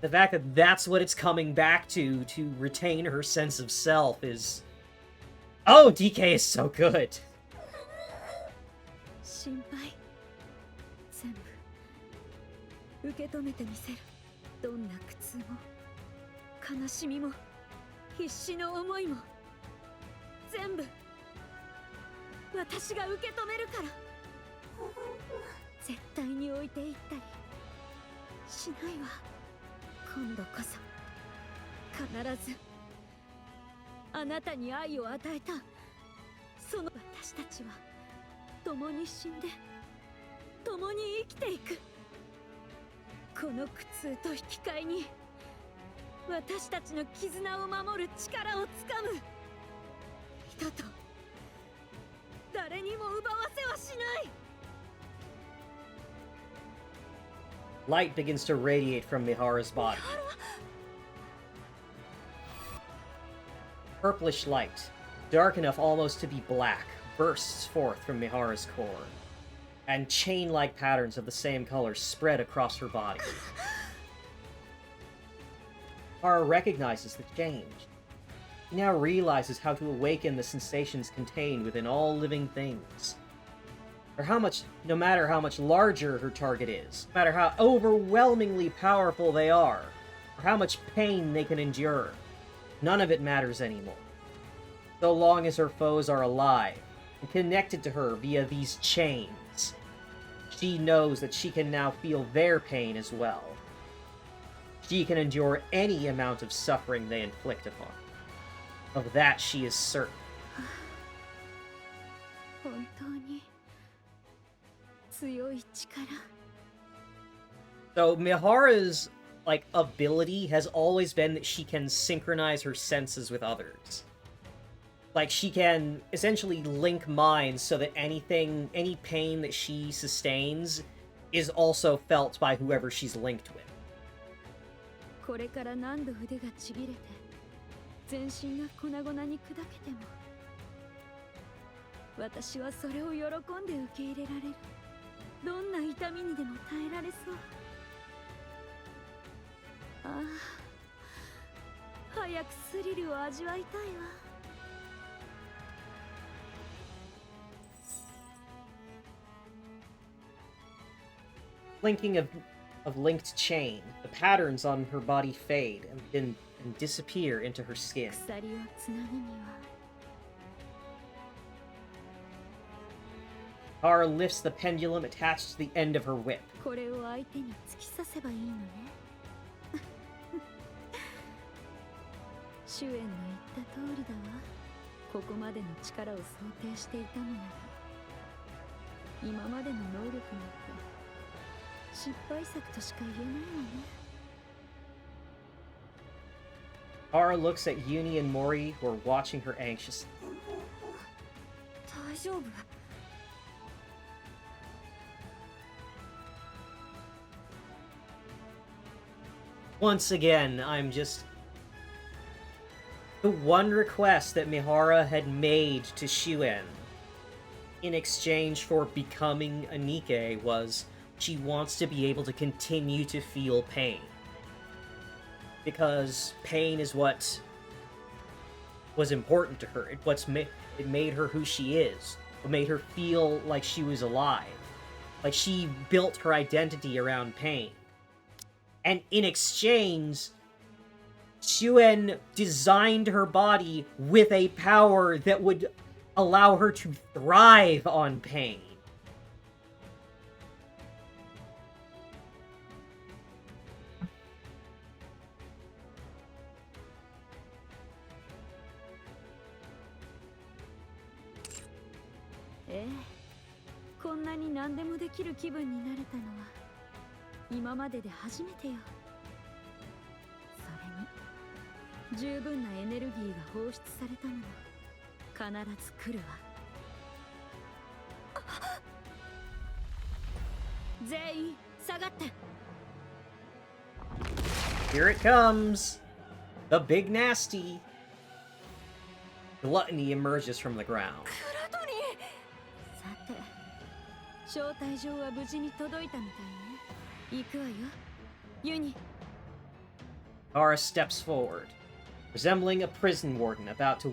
The fact that that's what it's coming back to retain her sense of self is... Oh, DK is so good! 心配全部受け止めてみせる。どんな苦痛も悲しみも必死の思いも全部私が受け止めるから。絶対に置いていったりしないわ。今度こそ必ずあなたに愛を与えたその私たちは共に死んで共に生きていく。この苦痛と引き換えに私たちの絆を守る力をつかむ。二度と誰にも奪わせはしない。 Light begins to radiate from Mihara's body. Purplish light, dark enough almost to be black, bursts forth from Mihara's core, and chain-like patterns of the same color spread across her body. Mihara recognizes the change. She now realizes how to awaken the sensations contained within all living things. No matter how much larger her target is, no matter how overwhelmingly powerful they are, or how much pain they can endure, none of it matters anymore. So long as her foes are alive and connected to her via these chains, she knows that she can now feel their pain as well. She can endure any amount of suffering they inflict upon her. Of that she is certain. 本当に強い力。 So Mihara's ability has always been that she can synchronize her senses with others. Like, she can essentially link minds so that any pain that she sustains is also felt by whoever she's linked with. これから何度筆がちぎれて全身が粉々に砕けても私はそれを喜んで受け入れられる。どんな痛みにでも耐えられそう。ああ、早くスリルを味わいたいわ。 Linking of linked chain, the patterns on her body fade and disappear into her skin. 鎖をつなぐには Kara lifts the pendulum attached to the end of her whip. これを相手に突き刺せばいいのね。主演の言った通りだわ。ここまでの力を想定していたのなら今までの能力なんて失敗作としか言えないわね。 Kara looks at Uni and Mori, who are watching her anxiously. 大丈夫？ Once again, I'm just... The one request that Mihara had made to Shuen in exchange for becoming a Nikke was she wants to be able to continue to feel pain. Because pain is what was important to her. It made her who she is. It made her feel like she was alive. Like she built her identity around pain. And in exchange, Shuen designed her body with a power that would allow her to thrive on pain. Eh, こんなに何でもできる気分になれたのは今までで初めてよ。それに十分なエネルギーが放出されたのも必ず来るわ。全員下がって。 Here it comes! The big nasty! Gluttony emerges from the ground. さて、招待状は無事に届いたみたいね。行くわよ、ユニ。 Kara steps forward, resembling a prison warden about to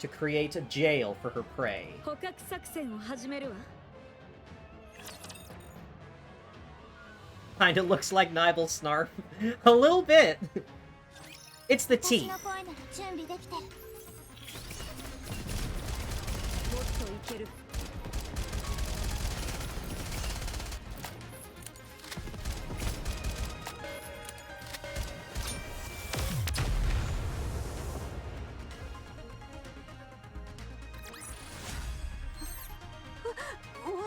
create a jail for her prey. 捕獲作戦を始めるわ。 Kinda looks like Nibel Snarf. A little bit! It's the 私 teeth. の声なら準備できてる。もっといける。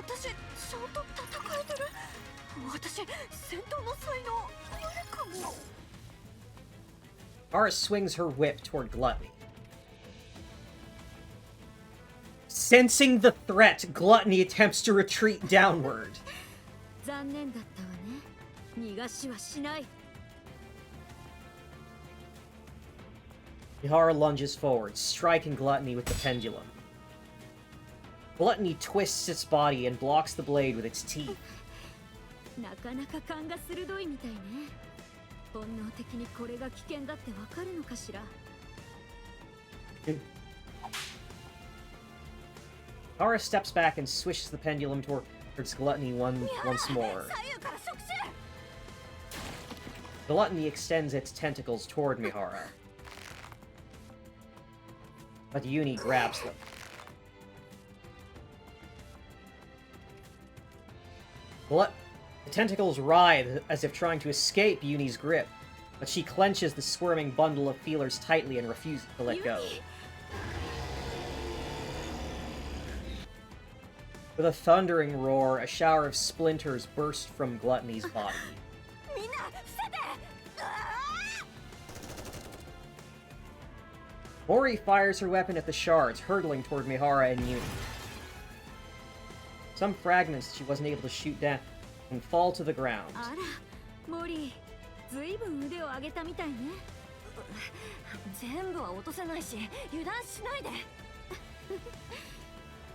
私ちゃんと戦えてる？私戦闘の才能あるかも。 Kara swings her whip toward Gluttony. Sensing the threat, Gluttony attempts to retreat downward. 残念だったわね。逃がしはしない。 Mihara lunges forward, striking Gluttony with the pendulum. Gluttony twists its body and blocks the blade with its teeth. なかなか勘が鋭いみたいね。本能的にこれが危険だってわかるのかしら。Mihara steps back and swishes the pendulum towards Gluttony once more. Gluttony extends its tentacles toward Mihara. But Uni grabs them. The tentacles writhe as if trying to escape Uni's grip, but she clenches the squirming bundle of feelers tightly and refuses to let go. With a thundering roar, a shower of splinters burst from Gluttony's body. Mori fires her weapon at the shards, hurtling toward Mihara and Uni. Some fragments she wasn't able to shoot down and fall to the ground. モリー、ずいぶん腕を上げたみたいね。全部は落とせないし、油断しないで。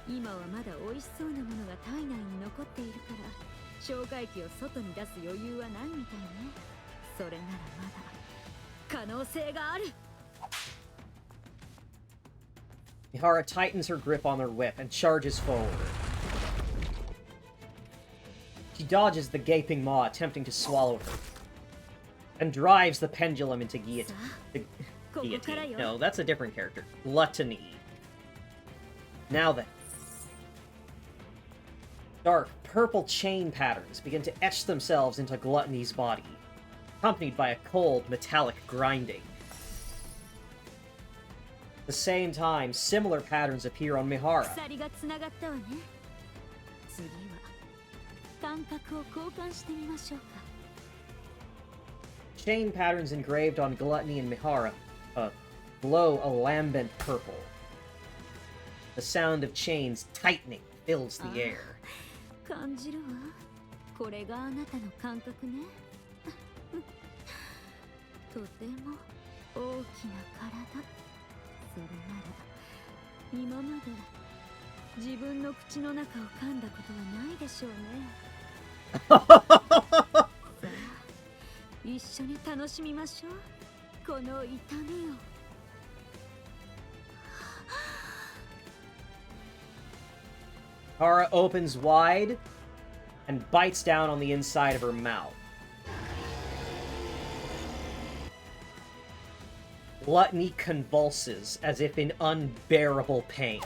今はまだ美味しそうなものが体内に残っているから、消化液を外に出す余裕はないみたいね。それならまだ可能性がある。Mihara tightens her grip on her whip and charges forward. She dodges the gaping maw attempting to swallow her, and drives the pendulum into guillotine. No, that's a different character. Gluttony. Now then. Dark, purple chain patterns begin to etch themselves into Gluttony's body, accompanied by a cold, metallic grinding. At the same time, similar patterns appear on Mihara. Chain patterns engraved on Gluttony and Mihara glow a lambent purple. The sound of chains tightening fills the air. 感じるわ。これがあなたの感覚ね。とても大きな体。それなら今まで自分の口の中を噛んだことはないでしょうね。さあ、一緒に楽しみましょう。この痛みを。Mihara opens wide and bites down on the inside of her mouth. Gluttony convulses as if in unbearable pain.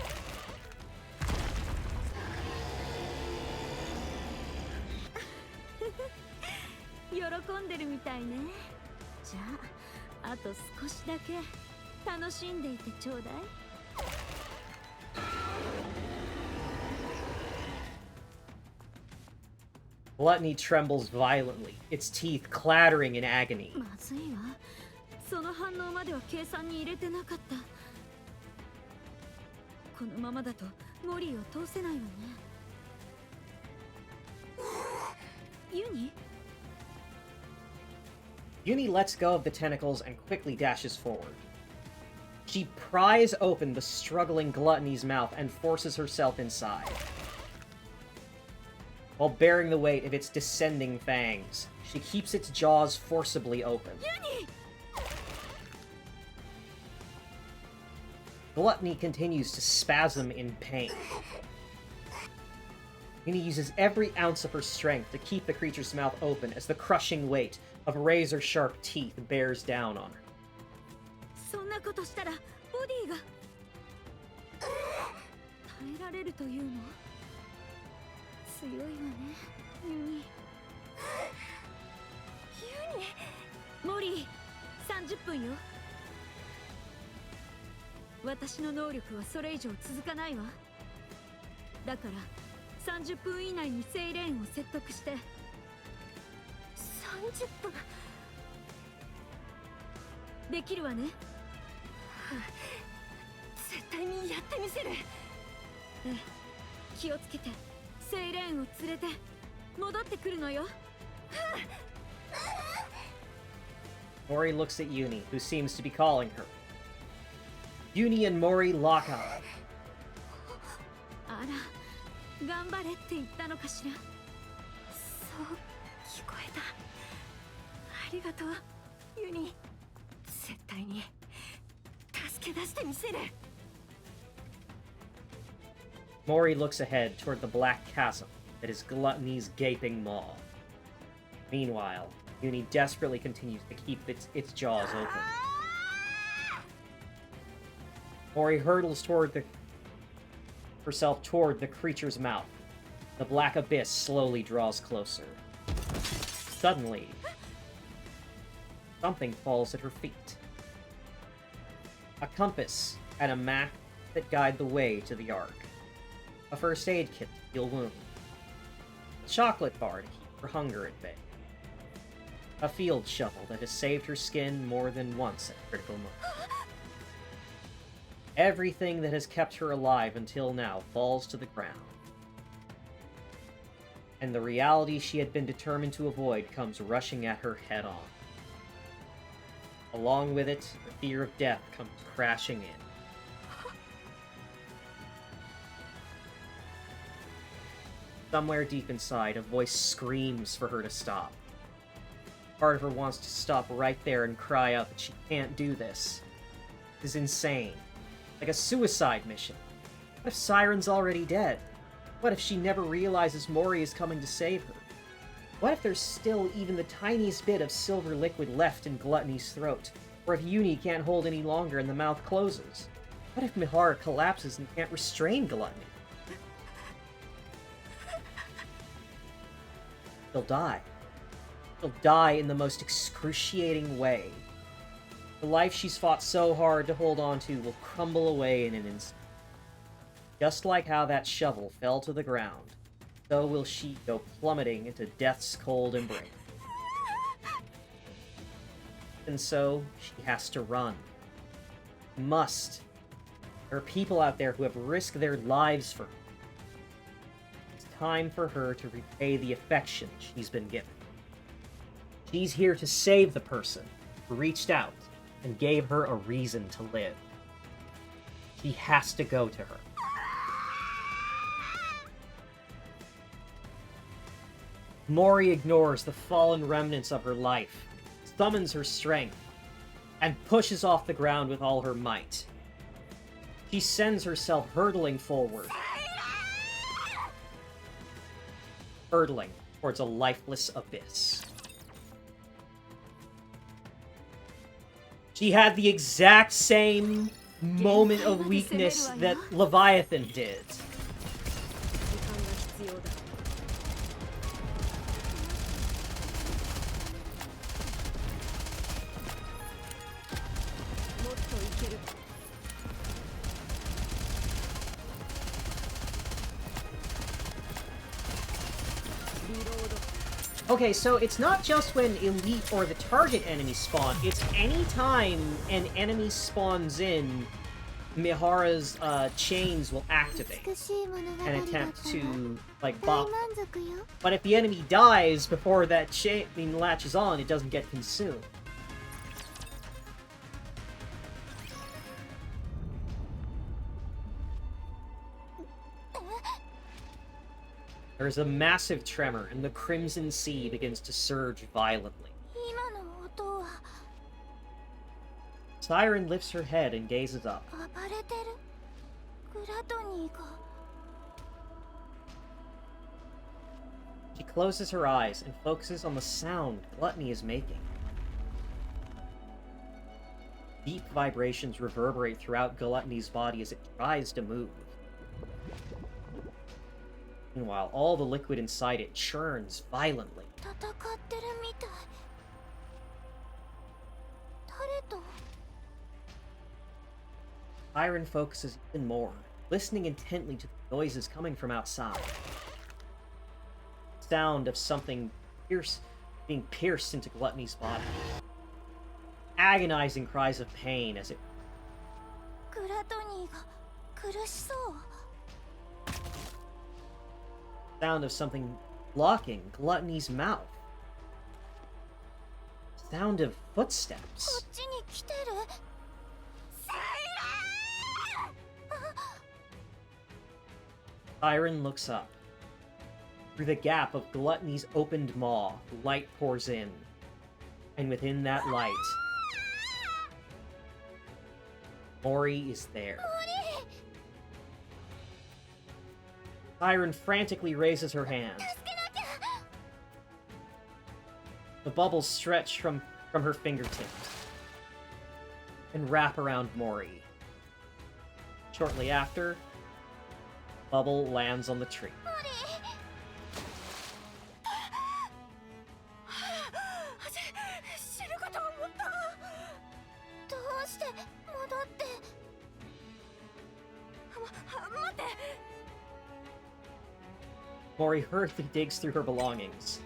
Gluttony trembles violently, its teeth clattering in agony. まずいわ。その反応までは計算に入れてなかった。このままだとモリーを通せないわね。ユニ? Uni lets go of the tentacles and quickly dashes forward. She pries open the struggling Gluttony's mouth and forces herself inside. While bearing the weight of its descending fangs, she keeps its jaws forcibly open. Uni! Gluttony continues to spasm in pain. Uni uses every ounce of her strength to keep the creature's mouth open as the crushing weight of razor-sharp teeth bears down on her. そんなことしたらボディが耐えられるというの？強いわね、ユニ。ユニ？モリー、30分よ。私の能力はそれ以上続かないわ。だから30分以内にセイレーンを説得して。30分できるわね。絶対にやってみせる。ええ、気をつけて。セイレーンを連れて戻ってくるのよ。Mori looks at Uni, who seems to be calling her. Uni and Mori lock eyes. あら、頑張れって言ったのかしら。そう聞こえた。ありがとう、ユニ。絶対に助け出してみせる。 Mori looks ahead toward the black chasm that is Gluttony's gaping maw. Meanwhile, Uni desperately continues to keep its jaws open. Mori hurtles herself toward the creature's mouth. The black abyss slowly draws closer. Suddenly, something falls at her feet. A compass and a map that guide the way to the Ark. A first aid kit to heal wounds. A chocolate bar to keep her hunger at bay. A field shovel that has saved her skin more than once at critical moments. Everything that has kept her alive until now falls to the ground. And the reality she had been determined to avoid comes rushing at her head-on. Along with it, the fear of death comes crashing in. Somewhere deep inside, a voice screams for her to stop. Part of her wants to stop right there and cry out that she can't do this. This is insane. Like a suicide mission. What if Siren's already dead? What if she never realizes Mori is coming to save her? What if there's still even the tiniest bit of silver liquid left in Gluttony's throat? Or if Uni can't hold any longer and the mouth closes? What if Mihara collapses and can't restrain Gluttony? She'll die. She'll die in the most excruciating way. The life she's fought so hard to hold on to will crumble away in an instant. Just like how that shovel fell to the ground, so will she go plummeting into death's cold embrace. And so, she has to run. Must. There are people out there who have risked their lives for her. It's time for her to repay the affection she's been given. She's here to save the person who reached out and gave her a reason to live. She has to go to her. Mori ignores the fallen remnants of her life, summons her strength, and pushes off the ground with all her might. She sends herself hurtling forward. Hurtling towards a lifeless abyss. She had the exact same moment of weakness that Leviathan did. Okay, so it's not just when elite or the target enemy spawn, it's any time an enemy spawns in, Mihara's chains will activate and attempt to, like, bop. But if the enemy dies before that chain latches on, it doesn't get consumed. There's a massive tremor, and the Crimson Sea begins to surge violently. Siren lifts her head and gazes up. She closes her eyes and focuses on the sound Gluttony is making. Deep vibrations reverberate throughout Gluttony's body as it tries to move. Meanwhile, all the liquid inside it churns violently. Siren focuses even more, listening intently to the noises coming from outside. The sound of something being pierced into Gluttony's body. Agonizing cries of pain as it... Sound of something blocking Gluttony's mouth. Sound of footsteps. Siren looks up. Through the gap of Gluttony's opened maw, light pours in. And within that light, Mori is there. Siren frantically raises her hand. The bubbles stretch from her fingertips and wrap around Mori. Shortly after, Bubble lands on the tree. 死ぬかと思った。どうして戻って。待って。 Mori hurriedly digs through her belongings.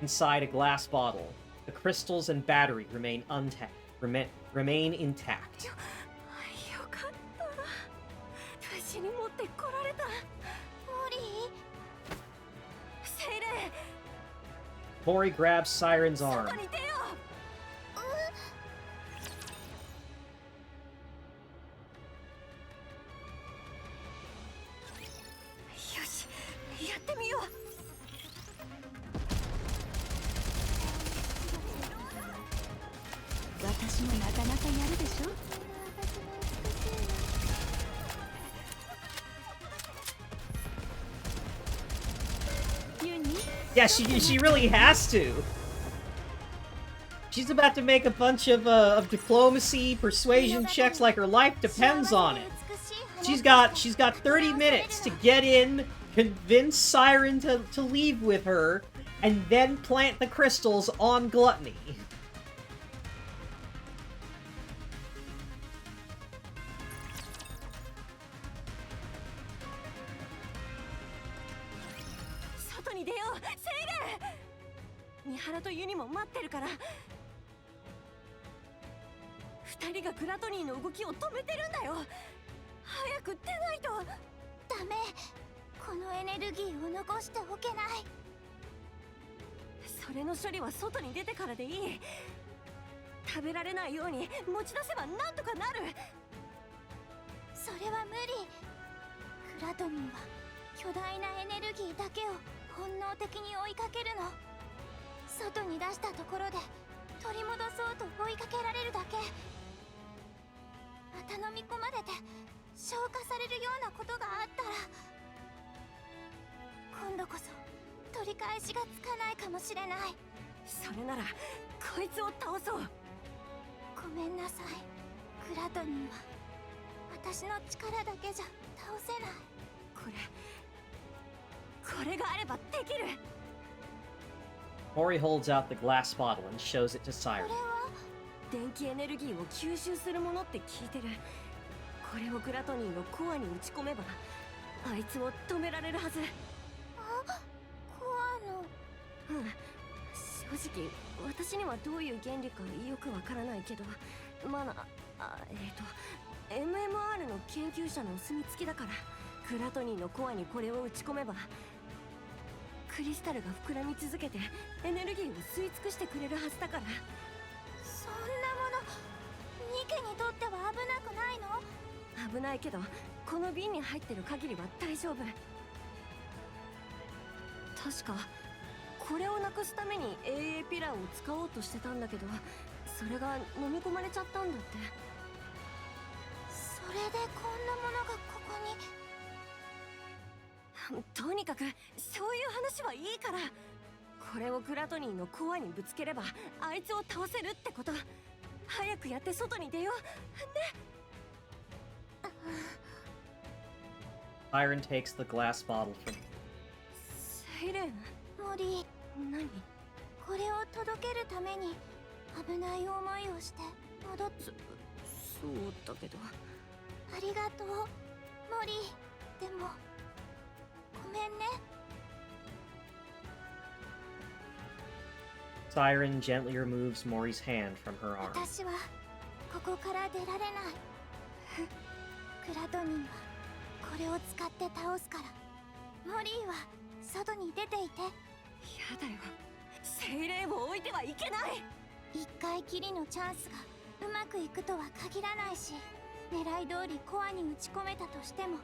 Inside a glass bottle, the crystals and battery remain intact. よかった。無事に持ってこられた。モリー、 セイレ Mori grabs Siren's arm. 外に出よう。よし、やってみよう。 私もなかなかやるでしょ。ユニ Yeah, she really has to. She's about to make a bunch of diplomacy, persuasion checks like her life depends on it. She's got 30 minutes to get in, convince Siren to leave with her, and then plant the crystals on Gluttony. 外に出よう、セイレ。三原とユニも待ってるから。二人がグラトニーの動きを止めてるんだよ。早く出ないと。ダメ。このエネルギーを残しておけない。それの処理は外に出てからでいい。食べられないように持ち出せばなんとかなる。それは無理。グラトニーは巨大なエネルギーだけを本能的に追いかけるの。外に出したところで取り戻そうと追いかけられるだけ。また飲み込まれて消化されるようなことがあったら、今度こそ取り返しがつかないかもしれない。それならこいつを倒そう。ごめんなさい。グラトニーは私の力だけじゃ倒せない。これがあればできる。 Mori holds out the glass bottle and shows it to こ Siren. れは電気エネルギーを吸収するものって聞いてる。これをグラトニーのコアに打ち込めばあいつを止められるはず。コアの。正直私にはどういう原理かよくわからないけど、MMR の研究者のお墨付きだから、グラトニーのコアにこれを打ち込めばクリスタルが膨らみ続けてエネルギーを吸い尽くしてくれるはずだから。そんなものニケにとっては危なくないの？危ないけどこの瓶に入ってる限りは大丈夫。確かこれをなくすために AA ピラーを使おうとしてたんだけど、それが飲み込まれちゃったんだって。それでこんなものがここに。とにかくそういう話はいいから、これをグラトニーのコアにぶつければあいつを倒せるってこと。早くやって外に出ようね。Siren takes the glass bottle from him. セイレン、森、何？これを届けるために危ない思いをして戻っ。そうだけど。ありがとう森。でもごめんね。 Siren gently removes Mori's hand from her arm. 私はここから出られない。グラトニーはこれを使って倒すから、モリーは外に出ていて。やだよ、セイレンを置いてはいけない。一回きりのチャンスがうまくいくとは限らないし、狙い通りコアに打ち込めたとしても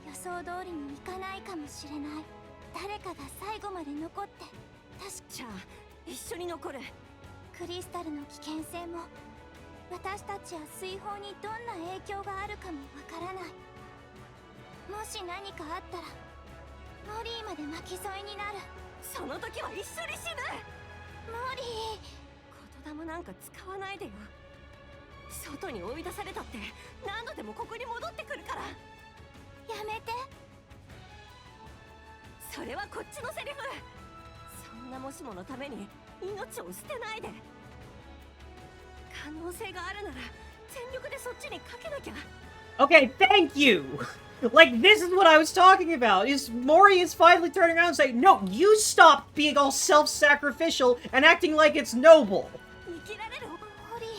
予想通りにいかないかもしれない。誰かが最後まで残って。じゃあ一緒に残る。クリスタルの危険性も私たちや水泡にどんな影響があるかもわからない。もし何かあったらモリーまで巻き添えになる。その時は一緒に死ぬ。モリー、言霊なんか使わないでよ。外に追い出されたって何度でもここに戻ってくるから。やめて。それはこっちのセリフ。そんなもしものために命を捨てないで。可能性があるなら全力でそっちにかけなきゃ。 Okay, thank you! Like, this is what I was talking about, is Mori is finally turning around and saying, no, you stop being all self-sacrificial and acting like it's noble! 生きられる。モリー、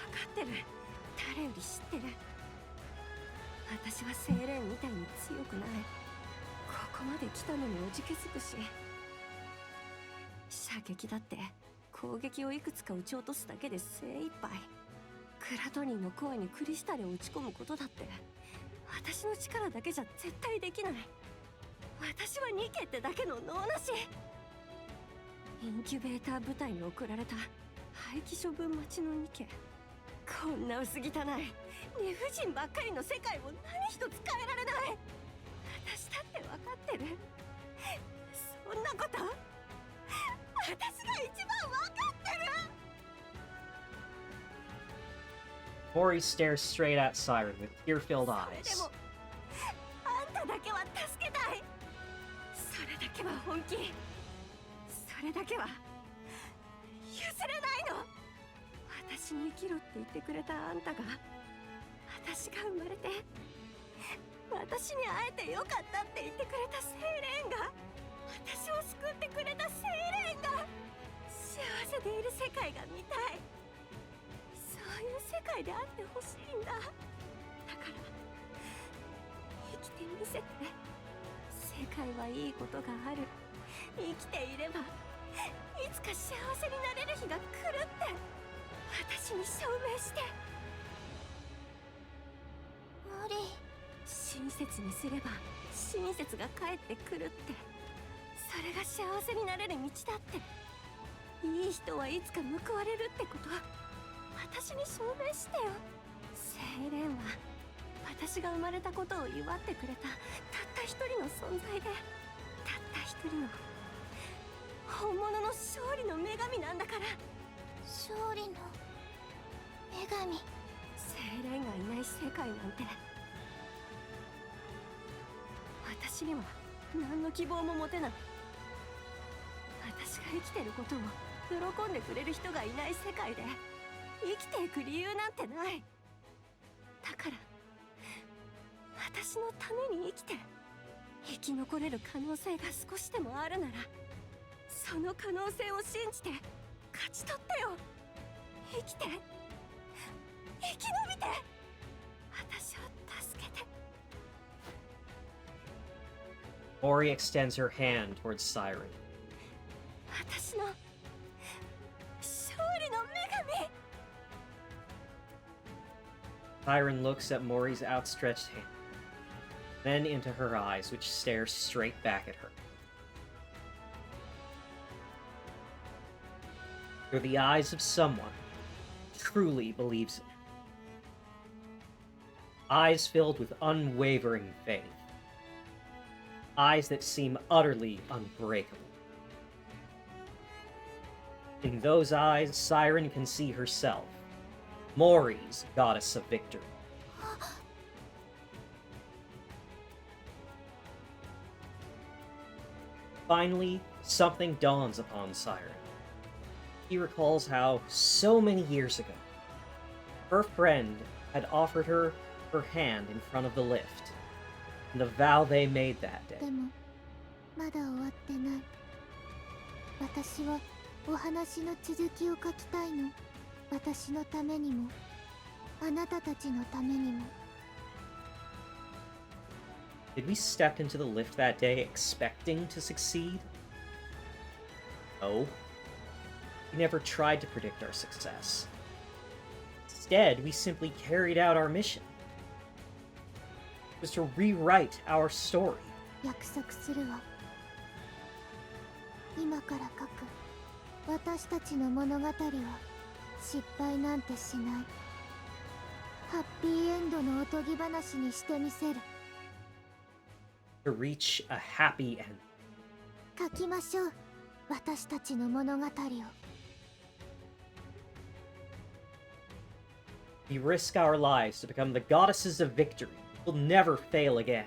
分かってる。誰より知ってる。私はセイレーンみたいに強くない。ここまで来たのにおじけづくし。射撃だって攻撃をいくつか撃ち落とすだけで精一杯。クラトニーの声にクリスタルを打ち込むことだって私の力だけじゃ絶対できない。私はニケってだけの脳なし。インキュベーター部隊に送られた廃棄処分待ちのニケ。こんな薄汚い理不尽ばっかりの世界を何一つ変えられない。私だって分かってる。そんなこと私が一番分かってる。 Mori stares straight at Siren with tear-filled で eyes. もあんただけは助けたい。それだけは本気。それだけは譲れないの。私に生きろって言ってくれたあんたが、私が生まれて私に会えてよかったって言ってくれたセイレーンが、私を救ってくれたセイレーンが幸せでいる世界が見たい。そういう世界であってほしいんだ。だから生きてみせて。世界はいいことがある。生きていればいつか幸せになれる日が来るって私に証明して。モリー、親切にすれば親切が帰ってくるって、それが幸せになれる道だって。いい人はいつか報われるってこと私に証明してよ。セイレーンは私が生まれたことを祝ってくれたたった一人の存在で、たった一人の本物の勝利の女神なんだから。勝利の女神。セイレーンがいない世界なんて私には何の希望も持てない。私が生きてることを喜んでくれる人がいない世界で生きていく理由なんてない。だから私のために生きて生き残れる可能性が少しでもあるなら、その可能性を信じて勝ち取ってよ。生きて生き延びて私を助けて。 Mori extends her hand towards Siren. 私の勝利の女神。 Siren looks at Mori's outstretched hand, then into her eyes, which stare straight back at her. They're the eyes of someone who truly believes in it. Eyes filled with unwavering faith. Eyes that seem utterly unbreakable. In those eyes, Siren can see herself, Mori's goddess of victory. Finally, something dawns upon Siren. He recalls how, so many years ago, her friend had offered her her hand in front of the lift, and the vow they made that day. でもまだ終わってない。私はお話の続きを書きたいの。私のためにもあなたたちのためにも。 Did we step into the lift that day expecting to succeed? No. We never tried to predict our success. Instead, we simply carried out our mission. It was to rewrite our story. 約束するわ。今から書く私たちの物語は失敗なんてしない。ハッピーエンドのおとぎ話にしてみせる。 To reach a happy end. 書きましょう、私たちの物語を。 We risk our lives to become the goddesses of victory. We'll never fail again.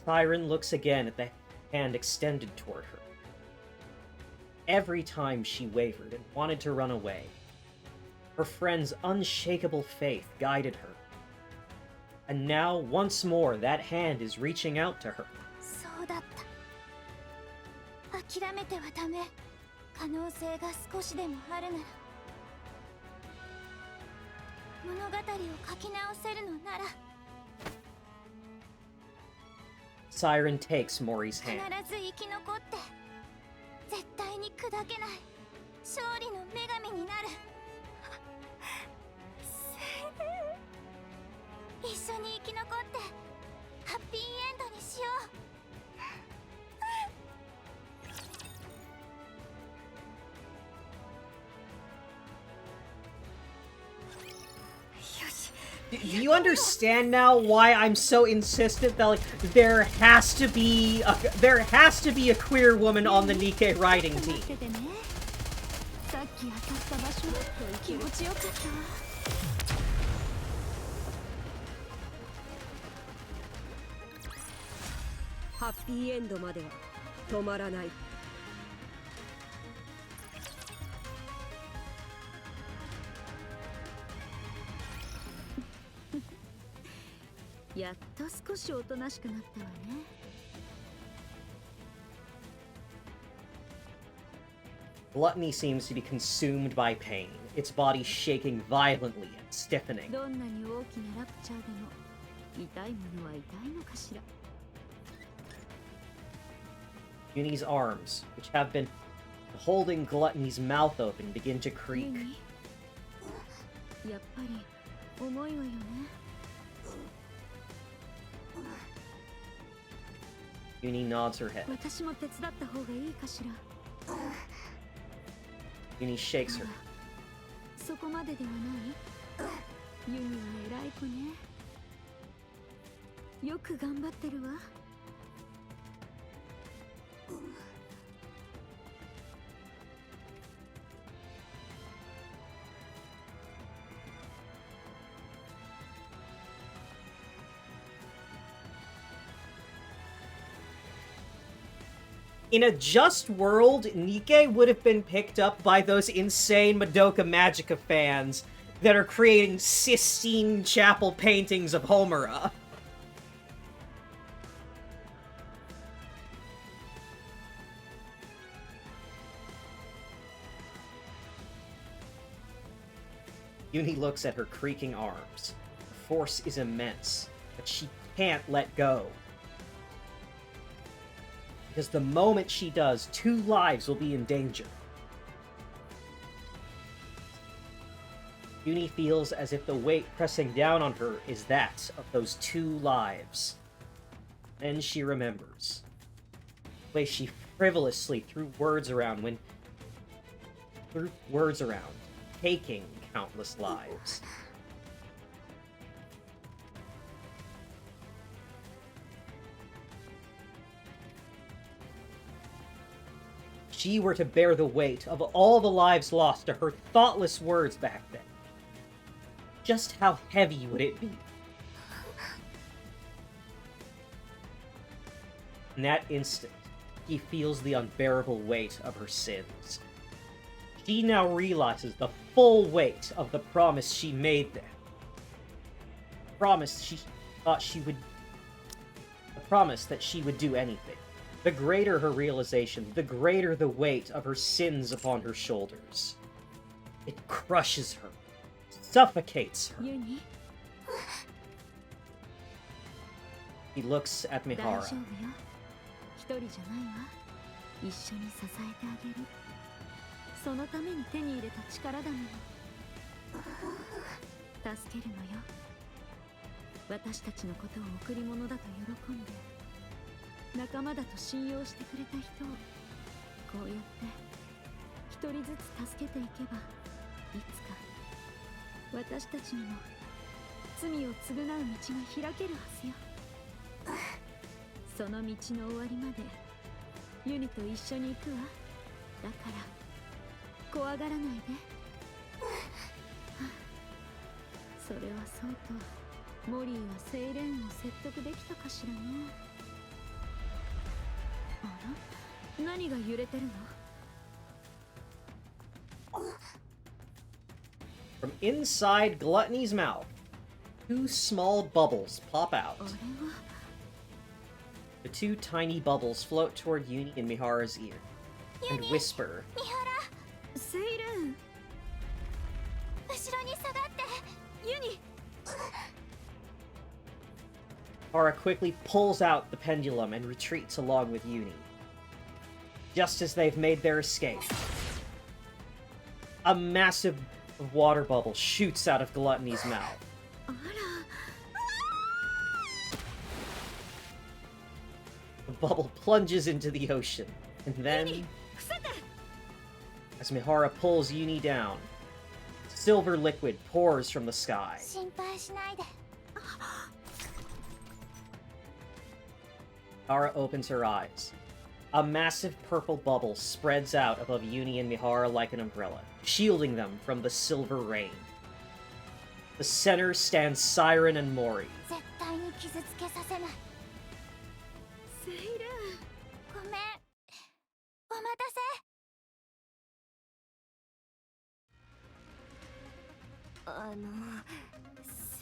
Siren looks again at the hand extended toward her. Every time she wavered and wanted to run away, her friend's unshakable faith guided her. And now, once more, that hand is reaching out to her. そうだった。諦めてはダメ。可能性が少しでもあるなら。物語を書き直せるのなら。 Siren takes Mori's 必 hand. ず生き残って絶対に砕けない勝利の女神になる。一緒に生き残ってハッピーエンドにしよう。 Do you understand now why I'm so insistent that like there has to be a queer woman on the Nikke writing team? さっき当たった場所気持ちよかったわ。ハッピーエンドまでは止まらない。やっと少しおとなしくなったわね。Gluttony seems to be consumed by pain, its body shaking violently and stiffening. どんなに大きなラプチャーでも痛いものは痛いのかしら。Uni's arms, which have been holding Gluttony's mouth open, begin to creak. やっぱり重いわよね。Uni nods her head. 私も手伝った方がいいかしら。Uni shakes her. そこまでではない。ユニは偉い子ね。よく頑張ってるわ。In a just world, Nikke would have been picked up by those insane Madoka Magica fans that are creating Sistine Chapel paintings of Homura. Uni looks at her creaking arms. The force is immense, but she can't let go. Because the moment she does, 2 lives will be in danger. Uni feels as if the weight pressing down on her is that of those 2 lives. Then she remembers the way she frivolously threw words around, taking countless lives. She were to bear the weight of all the lives lost to her thoughtless words back then. Just how heavy would it be? In that instant, he feels the unbearable weight of her sins. She now realizes the full weight of the promise she made them. The promise that she would do anything. The greater her realization, the greater the weight of her sins upon her shoulders. It crushes her, suffocates her. ユニ、 He looks at 大丈 Mihara. 夫よ。一人じゃないわ。一緒に支えてあげる。そのために手に入れた力だもの。助けるのよ。私たちのことを贈り物だと喜んで、仲間だと信用してくれた人をこうやって一人ずつ助けていけばいつか私たちにも罪を償う道が開けるはずよ。その道の終わりまでユニと一緒に行くわ。だから怖がらないで。それはそうとモリーはセイレーンを説得できたかしらね。あら、何が揺れてるの？ From inside Gluttony's mouth, two small bubbles pop out. あれは The two tiny bubbles float toward Uni and Mihara's ear and whisper, 三原、セイレーン、後ろに下がって。ユニ。 Mihara quickly pulls out the pendulum and retreats along with Uni. Just as they've made their escape, a massive water bubble shoots out of Gluttony's mouth. あら、 The bubble plunges into the ocean, and then, 伏せて。 as Mihara pulls Uni down, silver liquid pours from the sky. 心配しないで。 Mihara opens her eyes. A massive purple bubble spreads out above Uni and Mihara like an umbrella, shielding them from the silver rain. The center stands Siren and Mori. 絶対に傷つけさせない。セイレーン。ごめん。お待たせ。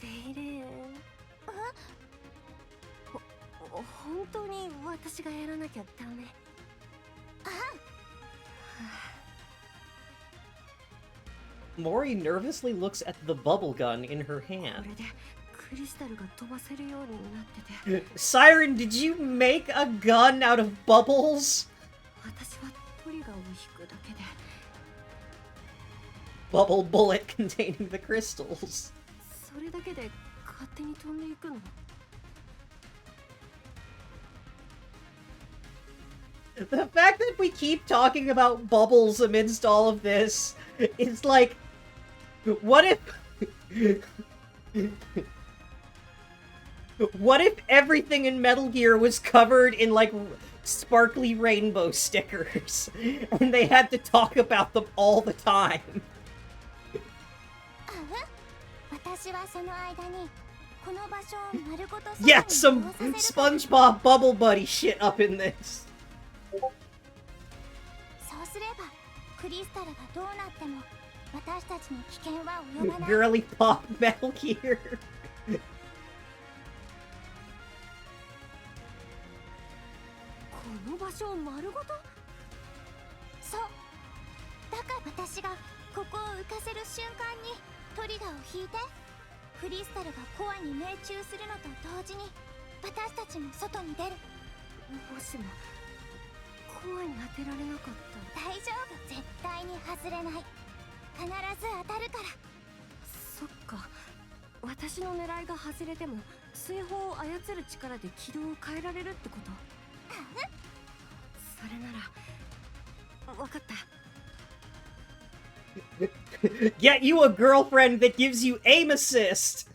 セイレーン、本当に私がやらなきゃダメ。Mori nervously looks at the bubble gun in her こ hand. れでクリスタルが飛ばせるようになってて、 Siren, did you make a gun out of bubbles? 私はトリガーを引くだけで。 Bubble bullet containing the crystals. それだけで勝手に飛んでいくの？ The fact that we keep talking about bubbles amidst all of this is like, what if... what if everything in Metal Gear was covered in, like, sparkly rainbow stickers, and they had to talk about them all the time? 私はその間にこの場所を丸ごと Yeah, some SpongeBob Bubble Buddy shit up in this. そうすればクリスタルがどうなっても私たちに危険は及ばない。 Girly Pop Metal Gear. この場所を丸ごと？そう。だから私がここを浮かせる瞬間にトリガーを引いて、クリスタルがコアに命中するのと同時に私たちも外に出る。もしもコアに当てられなかったら？大丈夫、絶対に外れない。必ず当たるから。そっか、私の狙いが外れても水砲を操る力で軌道を変えられるってこと？それなら分かった。 Get you a girlfriend that gives you aim assist!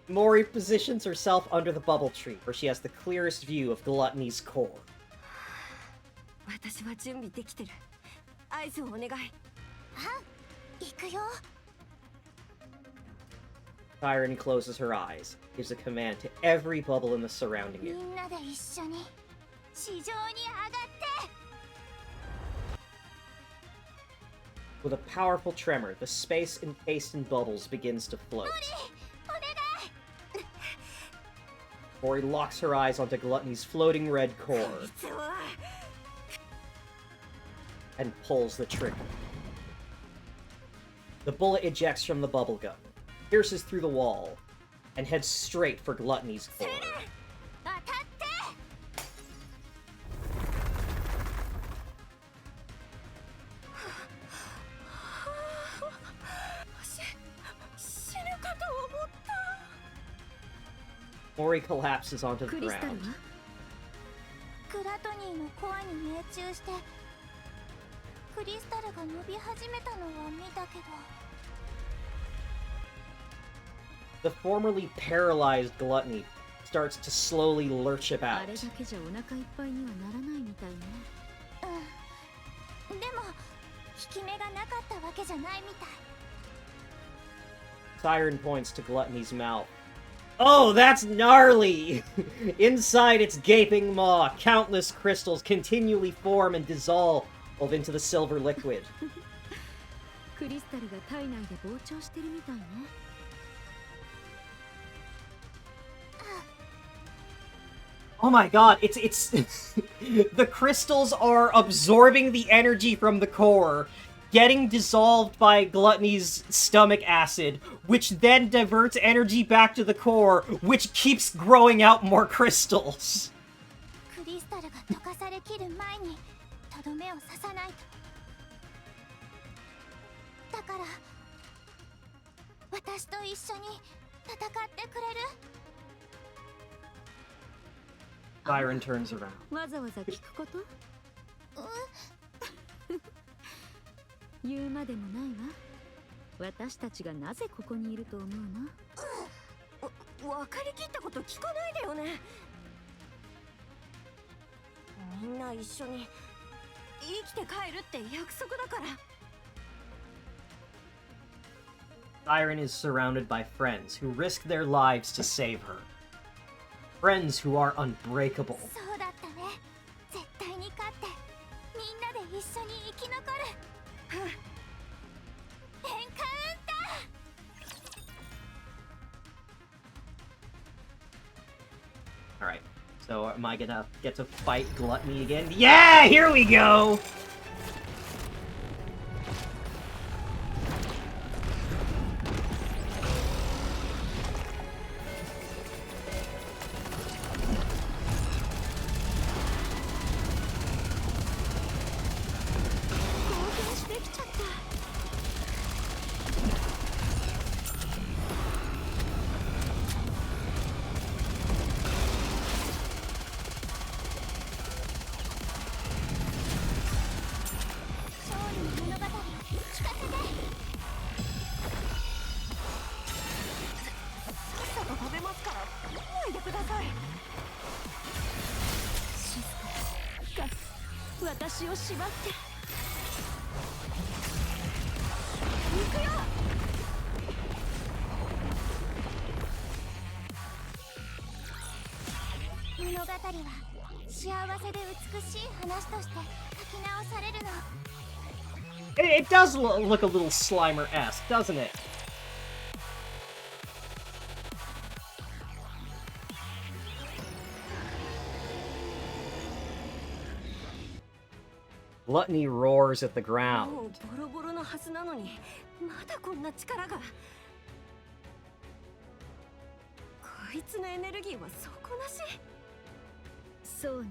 Mori positions herself under the bubble tree, where she has the clearest view of Gluttony's core. 私は準備できてる。合図をお願い。行くよ。 Siren closes her eyes, gives a command to every bubble in the surrounding み area. んなで一緒に地上に上がって。 With a powerful tremor, the space encased in bubbles begins to float. お願い。 Mori locks her eyes onto Gluttony's floating red core いつは and pulls the trigger. The bullet ejects from the bubble gun, pierces through the wall, and heads straight for Gluttony's core. 当たって。 死ぬかと思った。 Mori collapses onto the クリスタル ground. は？グラトニーのコアに命中してクリスタルが伸び始めたのは見たけど。 The formerly paralyzed gluttony starts to slowly lurch あ about. れだけじゃお腹いっぱいにはならないみたいね。でも効き目がなかったわけじゃないみたい。 Siren points to Gluttony's mouth. Oh, that's gnarly! Inside its gaping maw, countless crystals continually form and dissolve into the silver liquid. クリスタルが体内で膨張してるみたいね。 Oh my god, it's the crystals are absorbing the energy from the core, getting dissolved by Gluttony's stomach acid, which then diverts energy back to the core, which keeps growing out more crystals. クリスタルが溶かされきる前にとどめを刺さないと。だから私と一緒に戦ってくれる？ Siren turns around. わざわざ聞くこと？言うまでもないわ。私たちがなぜここにいると思うの？分かりきったこと聞かないでよね。みんな一緒に生きて帰るって約束だから。 Siren is surrounded by friends who risk their lives to save her. Friends who are unbreakable. そうだったね。絶対に勝ってみんなで一緒に生き残る。エンカウンター。 Alright, so am I gonna get to fight Gluttony again? Yeah, here we go!私を縛って物語は幸せで美しい話として書き直されるの。 It does look a little Slimer-esque, doesn't it? Gluttony roars at the も ground. うボロボロのはずなのにまだこんな力が。こいつのエネルギーは底なし。そうね。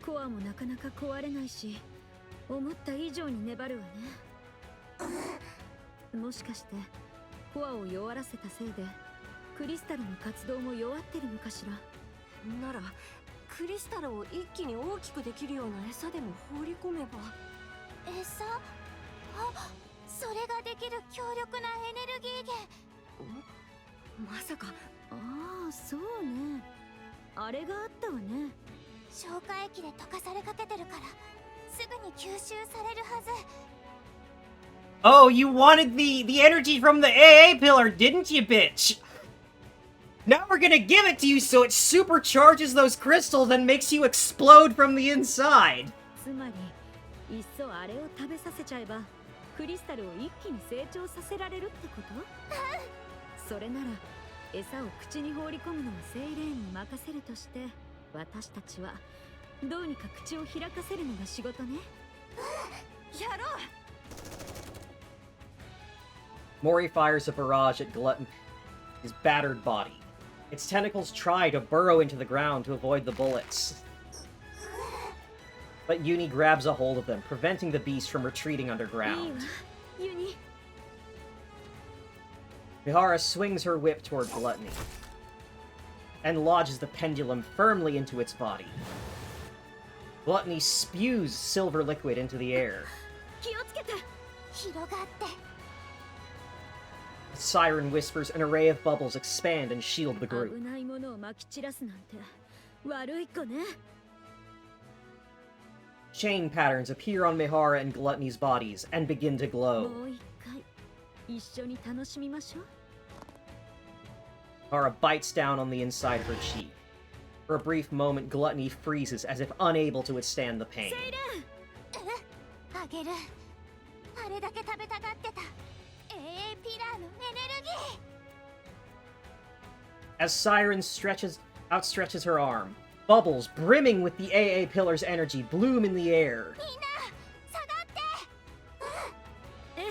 コアもなかなか壊れないし、思った以上に粘るわね。もしかしてコアを弱らせたせいでクリスタルの活動も弱ってるのかしら。ならクリスタルを一気に大きくできるような餌でも放り込めば。餌？あ、それができる強力なエネルギー源。まさか。ああ、そうね。あれがあったわね。消化液で溶かされかけてるからすぐに吸収されるはず。 Oh, you wanted the energy from the AA pillar, didn't you, bitch? Now we're gonna give it to you so it supercharges those crystals and makes you explode from the inside. つまり、いっそあれを食べさせちゃえば、クリスタルを一気に成長させられるってこと？それなら、餌を口に放り込むのはセイレーンに任せるとして、私たちはどうにか口を開かせるのが仕事ね。やろう。 Mori fires a barrage at Glutton, his battered body. Its tentacles try to burrow into the ground to avoid the bullets. But Uni grabs a hold of them, preventing the beast from retreating いいわ underground. ユニ。 Mihara swings her whip toward Gluttony and lodges the pendulum firmly into its body. Gluttony spews silver liquid into the air, 広がって Siren whispers, an array of bubbles expand and shield the 危 group. ないものをまき散らすなんて悪い子ね。 Chain patterns appear on Mihara and Gluttony's bodies and begin to も glow. う一回一緒に楽しみましょう。 Mihara bites down on the inside of her cheek. For a brief moment, Gluttony freezes as if unable to withstand the pain. あげる。あれだけ食べたがってた AA ピラーのエネルギー As Siren outstretches her arm, bubbles brimming with the AA pillar's energy bloom in the air. みんな下がってえ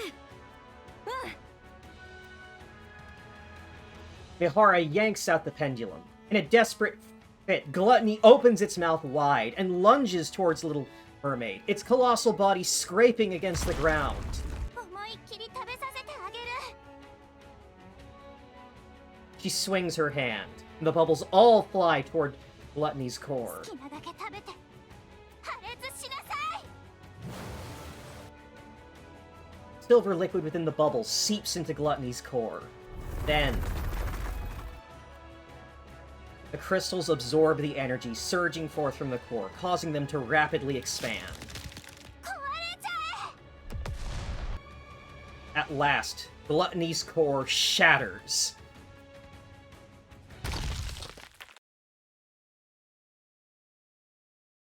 え、 Mihara yanks out the pendulum. In a desperate fit, Gluttony opens its mouth wide and lunges towards Little Mermaid, its colossal body scraping against the ground. 思いっきり食べさせてあげる She swings her hand, and the bubbles all fly toward Gluttony's core. 好きなだけ食べて破裂しなさい Silver liquid within the bubbles seeps into Gluttony's core. Then, the crystals absorb the energy surging forth from the core, causing them to rapidly expand. 壊れちゃえ At last, Gluttony's core shatters.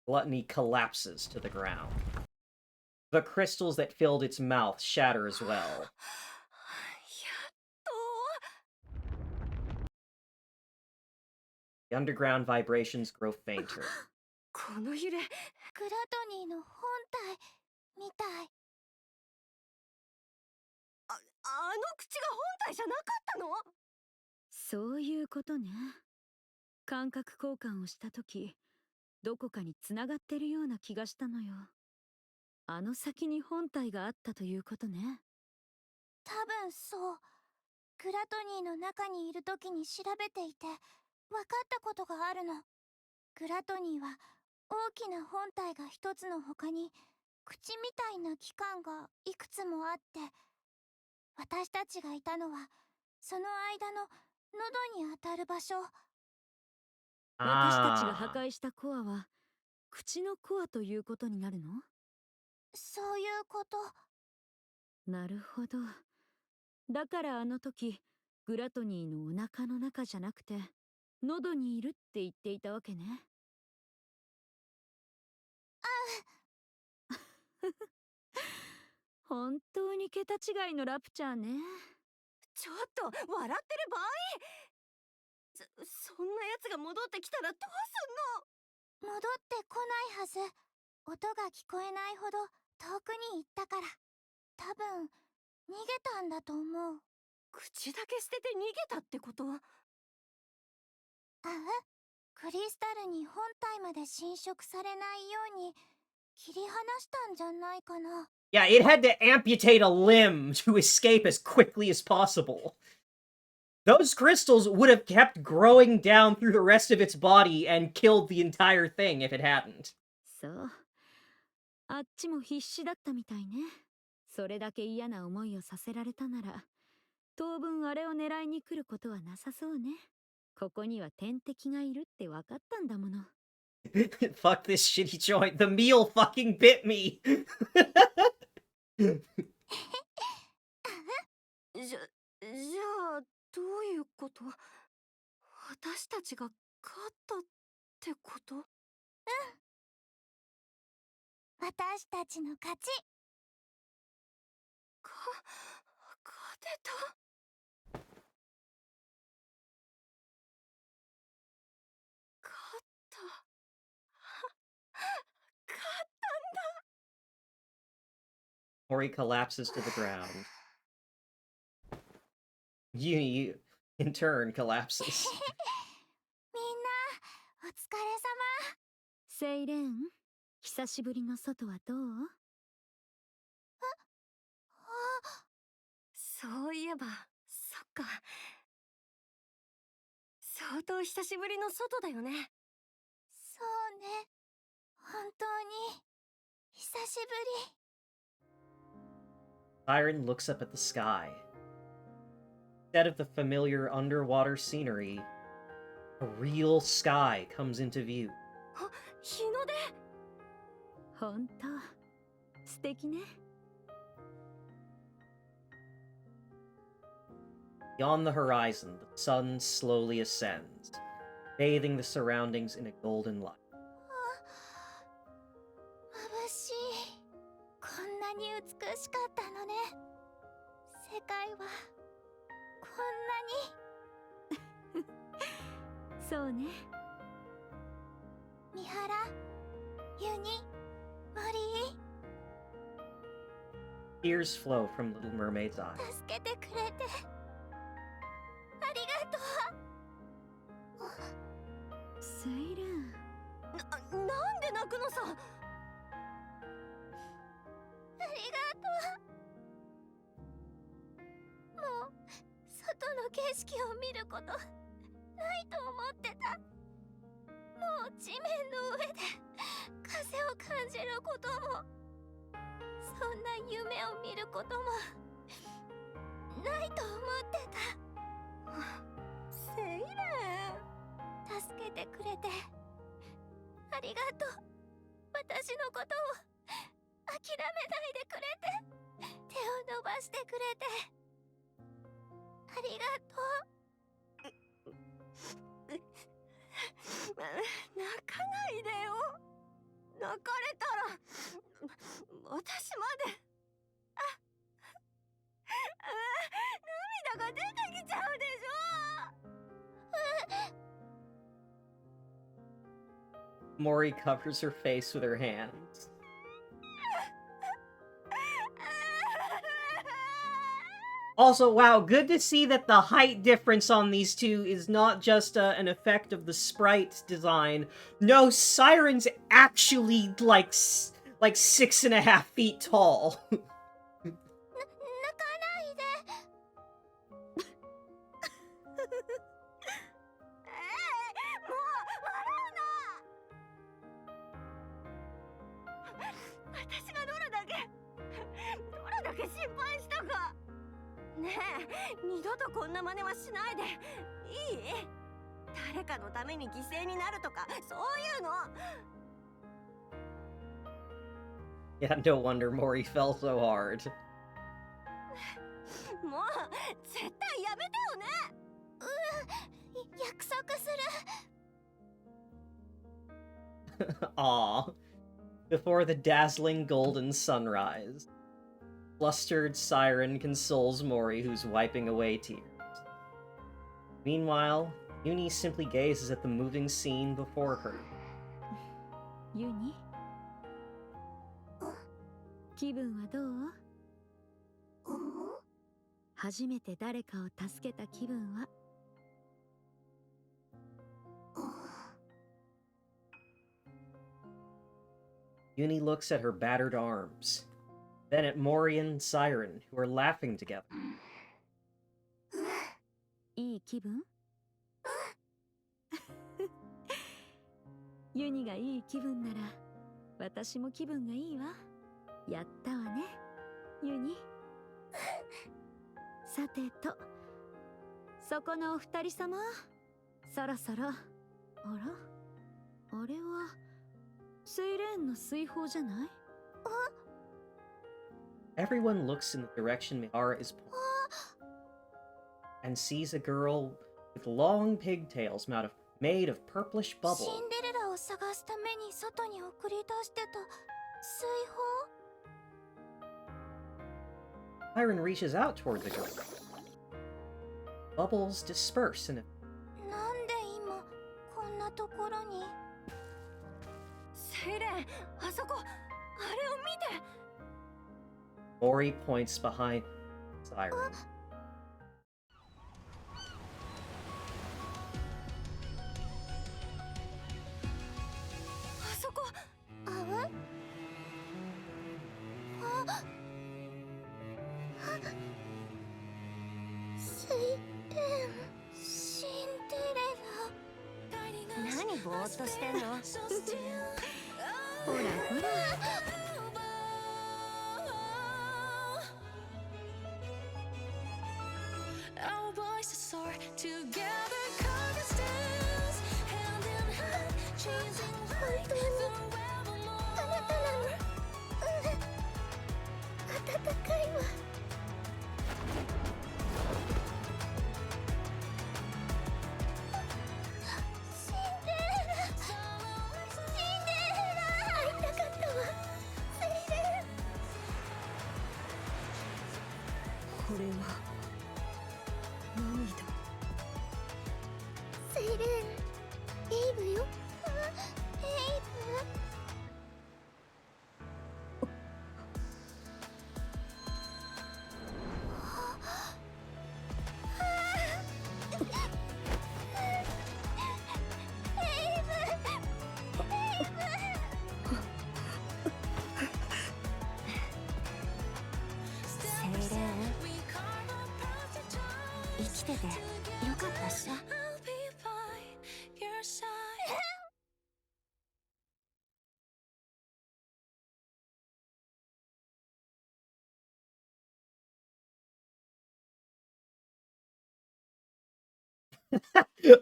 Gluttony collapses to the ground. The crystals that filled its mouth shatter as well. やっと The underground vibrations grow fainter. この揺れグラトニーの本体みたいあの口が本体じゃなかったの？そういうことね。感覚交換をしたとき、どこかに繋がってるような気がしたのよ。あの先に本体があったということね。多分そうグラトニーの中にいる時に調べていて分かったことがあるのグラトニーは大きな本体が一つの他に口みたいな器官がいくつもあって私たちがいたのはその間の喉に当たる場所私たちが破壊したコアは口のコアということになるの？そういうことなるほど。だからあの時グラトニーのお腹の中じゃなくて喉にいるって言っていたわけね。本当に桁違いのラプチャーね。ちょっと笑ってる場合そんな奴が戻ってきたらどうすんの？戻ってこないはず音が聞こえないほど遠くに行ったから多分逃げたんだと思う口だけ捨てて逃げたってこと？あクリスタルに本体まで侵食されないように切り離したんじゃないかな Yeah, it had to amputate a limb to escape as quickly as possible. Those crystals would have kept growing down through the rest of its body and killed the entire thing if it hadn't. そう。あっちも必死だったみたいね。それだけ嫌な思いをさせられたなら、当分あれを狙いに来ることはなさそうね。ここには天敵がいるって分かったんだもの。Fuck this shitty joint. The meal fucking bit me. じゃあどういうこと？私たちが勝ったってこと？私たちの勝ち勝てた？勝った勝ったんだ。 Ori collapses to the ground. Uni, in turn, collapses. みんなお疲れ様セイレーン、久しぶりの外はどう？そういえばそっか相当久しぶりの外だよね。そうね本当に久しぶり Siren looks up at the sky. Instead of the familiar underwater scenery, a real sky comes into view. 日の出。ほんと素敵ね。 Beyond the horizon, the sun slowly ascends, bathing the surroundings in a golden light. 眩しい。こんなに美しかったのね。世界はこんなに。そうね。三原、ユニ、モリ Tears flow from Little Mermaid's eyes. ー、助けてくれてありがとう。セイレン。なんで泣くのさ。ありがとう。もう外の景色を見ることないと思ってた。もう地面の上で風を感じることも、そんな夢を見ることもないと思ってた。セイレン。助けてくれてありがとう。私のことを諦めないでくれて、手を伸ばしてくれてありがとう。泣かないでよ。泣かれたら私まで涙が出てきちゃうでしょ。 Mori covers her face with her hands. Also, wow, good to see that the height difference on these two is not just an effect of the sprite design. No, Siren's actually like 6.5 feet tall. 泣かないで。もう笑うな。私がどれだけ心配したか。ねえ、二度とこんな真似はしないでいい？誰かのために犠牲になるとかそういうの。 Yeah, no wonder Mori fell so hard. もう絶対やめてよね。約束する。 Aw. Before the dazzling golden sunrise, flustered Siren consoles Mori, who's wiping away tears. Meanwhile, Uni simply gazes at the moving scene before her. ユニ、気分はどう？初めて誰かを助けた気分は？ Uni looks at her battered arms, then at Mori and Siren, who are laughing together. いい気分？ユニがいい気分なら私も気分がいいわ。やったわね、ユニ。さてと、そこのお二人様、そろそろ。あら、あれはセイレーンの水泡じゃない？ Everyone looks in the direction Mihara is pointing and sees a girl with long pigtails made of purplish シ bubble. ンデレラを探すために外に送り出してた水泡。 Siren reaches out toward the girl. Bubbles disperse in a なんで今こんなところに？セイレン、あそこ、あれを見て。 Mori points behind Siren. あそこ。あう？水蓮、シンデレラ。何ぼーっとしてんの？ほらほら。Together carve the stars, hand in hand, chasing light forevermore. あなたなの温かいわシンデレラシンデレラ会いたかったわセイレンこれは涙。セイレンエイブよエイブセイレン生きててよかったっしょ I'll be by your side.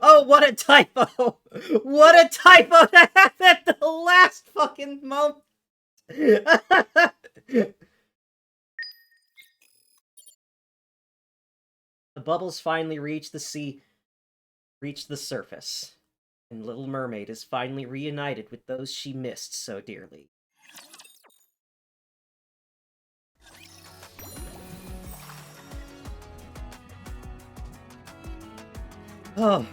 Oh, what a typo! What a typo to have at the last fucking moment! The bubbles finally reach the surface, and Little Mermaid is finally reunited with those she missed so dearly. Oh,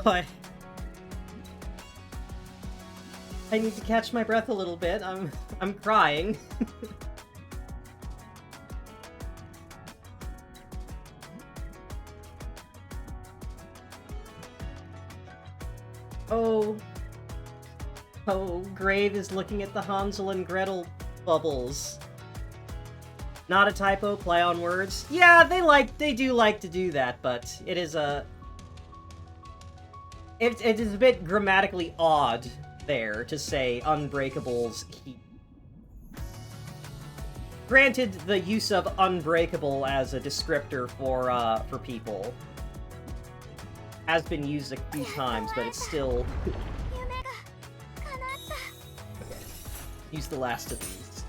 boy. I need to catch my breath a little bit. I'm crying. Oh, Grave is looking at the Hansel and Gretel bubbles. Not a typo, play on words. Yeah, they do like to do that, but it is a... It is a bit grammatically odd there to say Unbreakable's he. Granted, the use of Unbreakable as a descriptor for people has been used a few times, but it's still... 夢が叶った Okay. Use the last of these.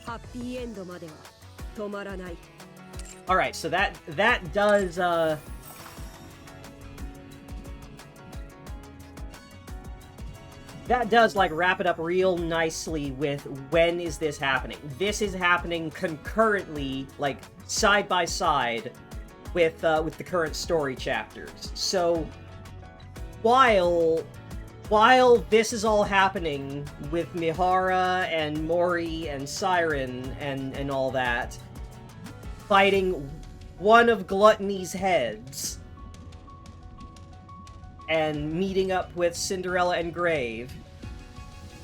ハッピーエンドまでは止まらない。 Alright, so that does, that does, like, wrap it up real nicely with when is this happening. This is happening concurrently, like, side by side with the current story chapters. So, while this is all happening with Mihara and Mori and Siren and all that, fighting one of Gluttony's heads, and meeting up with Cinderella and Grave,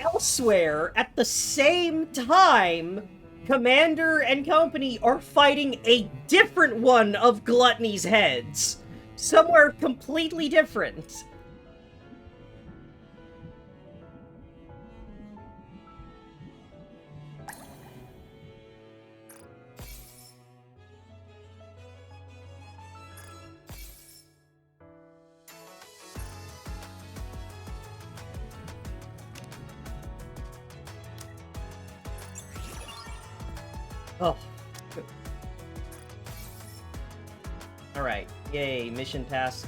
elsewhere, at the same time, Commander and company are fighting a different one of Gluttony's heads. Somewhere completely different. Oh. Alright. Yay, mission pass.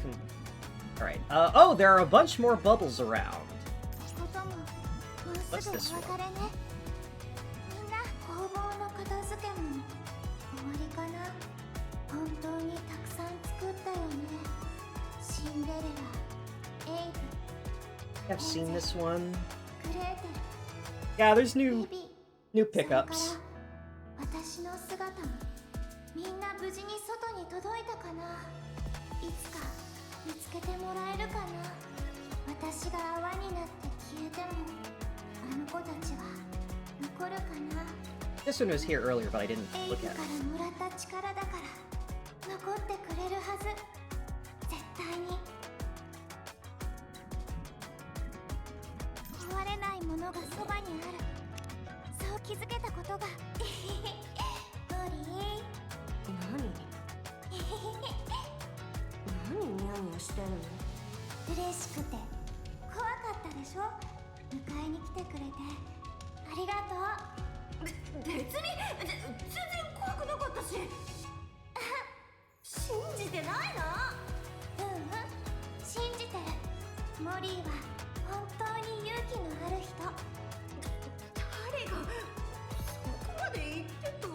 Alright. Oh, there are a bunch more bubbles around. ことももう What's すぐ this お one? 別れねみんな工房の片付けも終わりかな本当にたくさん作ったよねシンデレラエイブ I've seen this one. グレーテ Yeah, there's ル new ビー pickups. それから私の姿もみんな無事に外に届いたかないつか見つけてもらえるかな私が泡になって消えてもあの子たちは残るかな This one was here earlier, but I didn't エイ look ブ at か it. らもらった力だから残ってくれるはず絶対に壊れないものがそばにあるそう気づけたことがモリー何ニヤしてんの？嬉しくて怖かったでしょ。迎えに来てくれてありがとう。別に全然怖くなかったし。信じてないな。信じてる。モリーは本当に勇気のある人。誰がそこまで言ってと。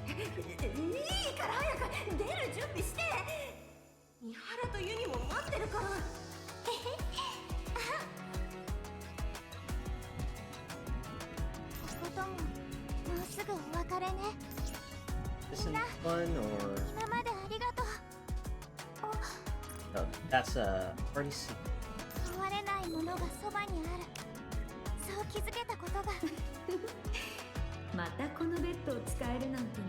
いいから早く出る準備して。三原とユニも待ってるから。こことももうすぐお別れね。 This is fun, or 今までありがとう。 no, that's a party scene. 問われないものがそばにある。そう気づけたことが。またこのベッドを使えるなんてね。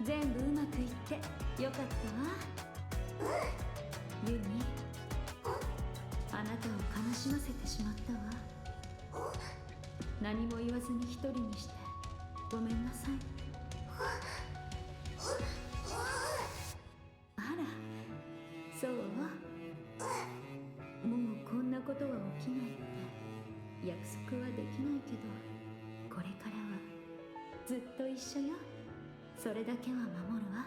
全部うまくいってよかったわ。ユニ、あなたを悲しませてしまったわ。何も言わずに一人にしてごめんなさい。あら、そう。もうこんなことは起きないって約束はできないけど、これからはずっと一緒よ。それだけは守るわ。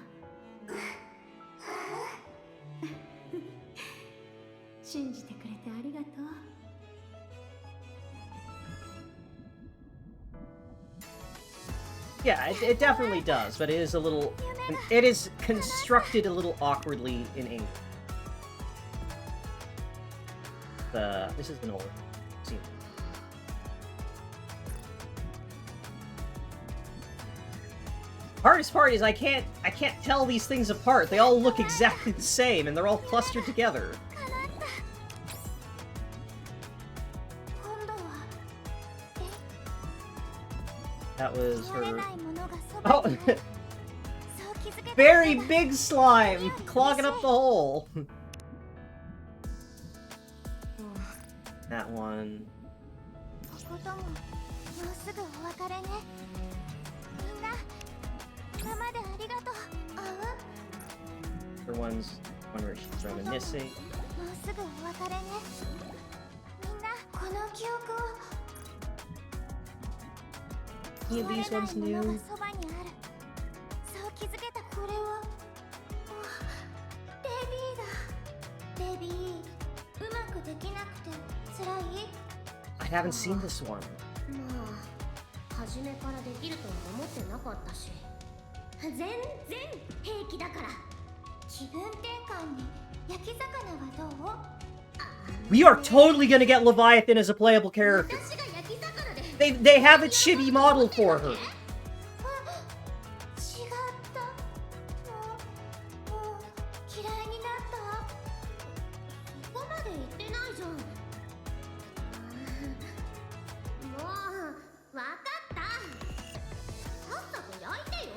信じてくれてありがとう。Yeah, it definitely does, but it is a little... It is constructed a little awkwardly in English. This is an old scene. Hardest part is I can't tell these things apart. They all look exactly the same, and they're all clustered together. 今度は That was 問われ her... ないものがそば Oh! にある。そう気づけたことが Very big slime! Clogging up the hole! That one... こことももうすぐお別れね。みんな今までありがとう。Her one's one where she's reminiscing. もうすぐお別れね。みんなこの記憶を。 Any of these ones 問われないもの new? がそばにある。そう気づけた。これはレビーだ。レビー、うまくできなくて辛い？ I haven't seen this one. まあ初めからできるとは思ってなかったし。全然平気だから。気分転換に焼き魚はどう？ We are totally gonna get Leviathan as a playable character. 私が焼き魚で。 They have a chibi model for her. 違ったもう嫌いになった。そこまで言ってないじゃん。もうわかった。さっさと焼いてよ。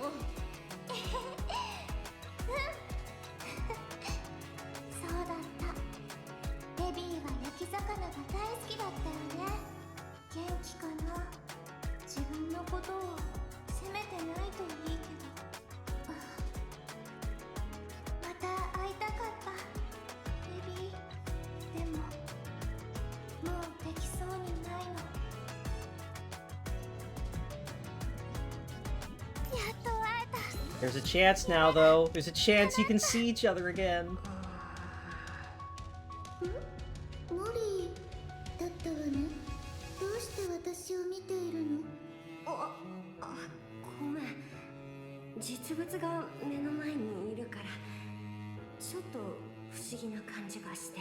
そうだった。レビーは焼き魚が大好きだったよね。元気かな。自分のことを責めてないといいけど。また会いたかった。レビー。でももうできそうにないの。やっと会えた。 There's a chance now, though. There's a chance you can see each other again. モリーだったわね。どうして私を見ているの？ごめん。実物が目の前にいるからちょっと不思議な感じがして。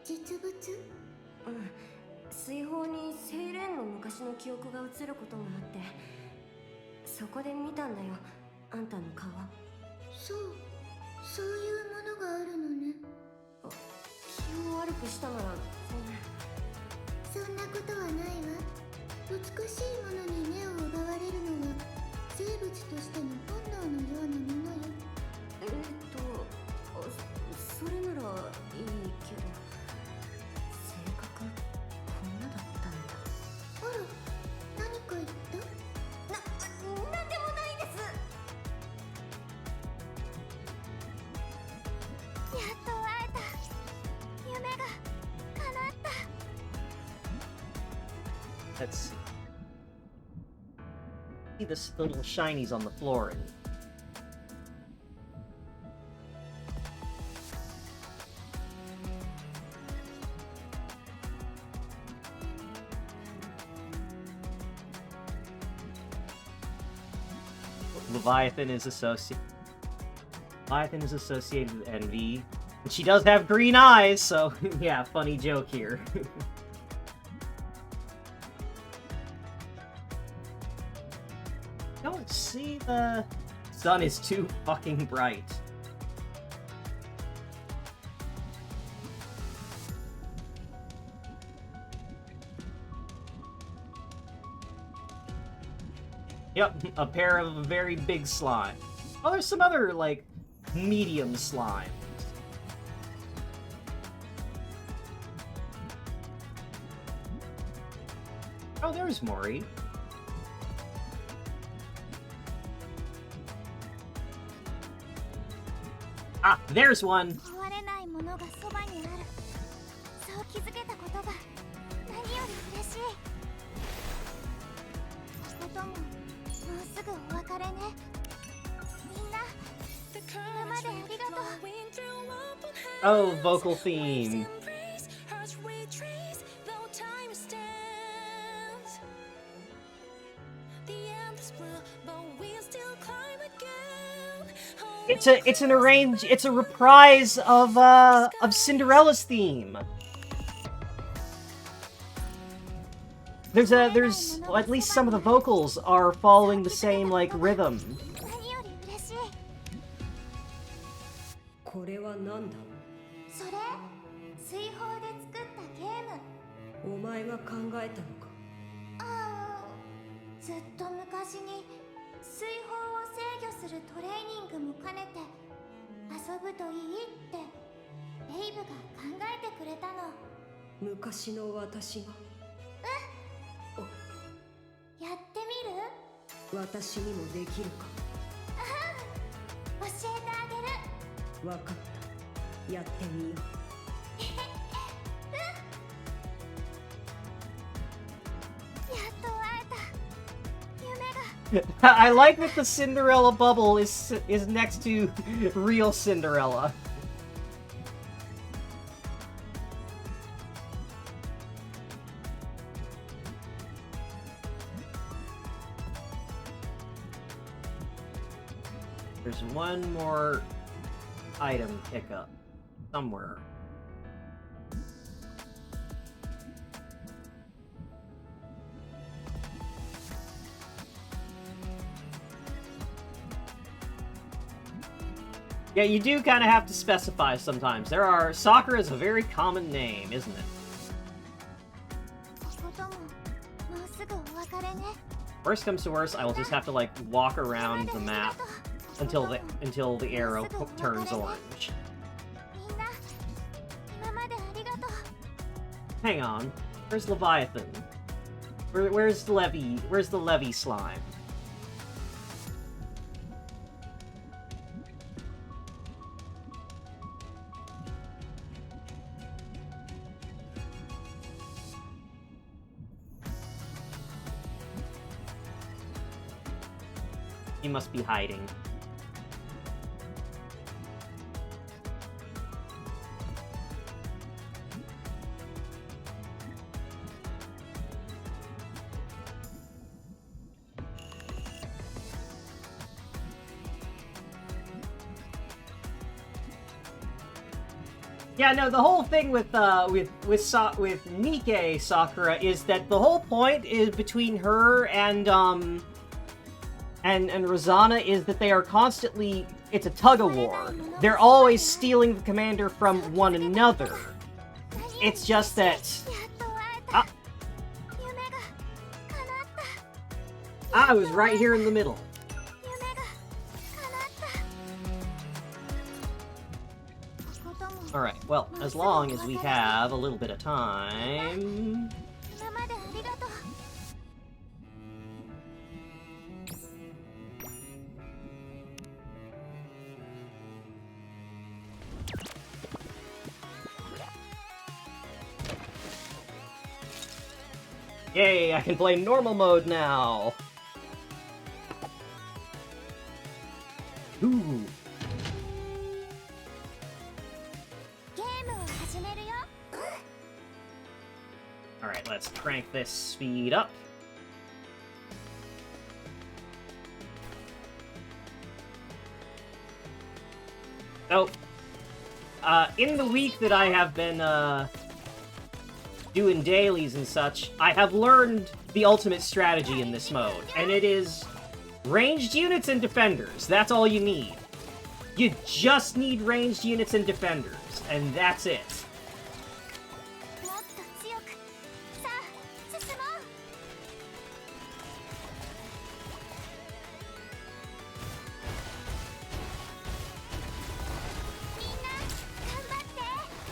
実物？水泡にセイレーンの昔の記憶が映ることもあって、そこで見たんだよ、あんたの顔。そういうものがあるのね。気を悪くしたならごめん。そんなことはないわ。美しいものに目を奪われるのは生物としての本能のようなものよ。それならいいけど、性格こんなだったんだ。あら、何か言った？なんでもないです。や Let's see the little shinies on the floor. Leviathan is associated with envy. And she does have green eyes, so yeah, funny joke here. Don't see the sun is too fucking bright. Yep, a pair of very big slime. Oh, there's some other, like, medium slime. Oh, there's Mori. Ah, there's one! 壊れないものがそばにある。そう気づけたことが何より嬉しい。ことももうすぐお別れね。みんな、今までありがとう。Oh, vocal theme. It's a reprise of Cinderella's theme. There's well, at least some of the vocals are following the same like rhythm. 何より嬉しい。これは何だ。それ、水泡で作ったゲーム。お前が考えたのか。ずっと昔に水泡を制御するトレーニングも兼ねて遊ぶといいってレイブが考えてくれたの。昔の私が。やってみる？私にもできるか。教えてあげる。わかった。やってみよう。やっと会えた。夢が。I like that the Cinderella bubble is next to real Cinderella. There's one more item pickup somewhere. Yeah, you do kind of have to specify sometimes. Sakura is a very common name, isn't it? ことももうすぐお別れね。 Worst comes to worst, I will just have to like walk around the map until the arrow turns orange. みんな、今までありがとう。 Hang on, where's Leviathan? Where's Levy? Where's the Levy slime? He must be hiding. Yeah, no, the whole thing with Nikke Sakura is that the whole point is between her and Rosanna is that they are constantly, it's a tug-of-war. They're always stealing the commander from one another. It's just that... やっと会えた。夢が叶った。 I was right here in the middle. 夢が叶った。ことも Alright, well, as long as we have a little bit of time... 今までありがとう。Yay, I can play normal mode now! Ooh. ゲームを始めるよ。 Alright, let's crank this speed up. So, in the week that I have been, doing dailies and such, I have learned the ultimate strategy in this mode, and it is ranged units and defenders. That's all you need. You just need ranged units and defenders, and that's it. もっと強く。さあ、進もう。みんな、頑張って。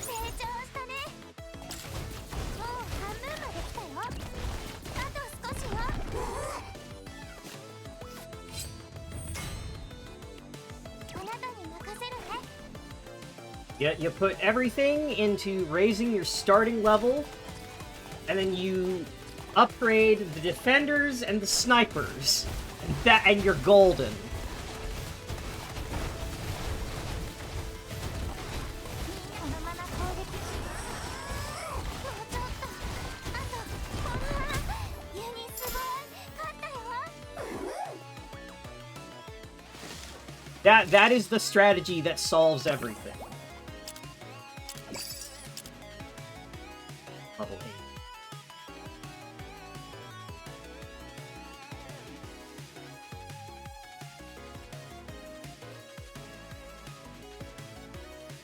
成長したね。もう半分まで来たよ。あと少しよ。あなたに任せるね。 You put everything into raising your starting level, and then you upgrade the defenders and the snipers, and you're golden. このまま攻撃します。もうちょっと。あと、ユニすごい。勝ったよ。 That is the strategy that solves everything. Level 8.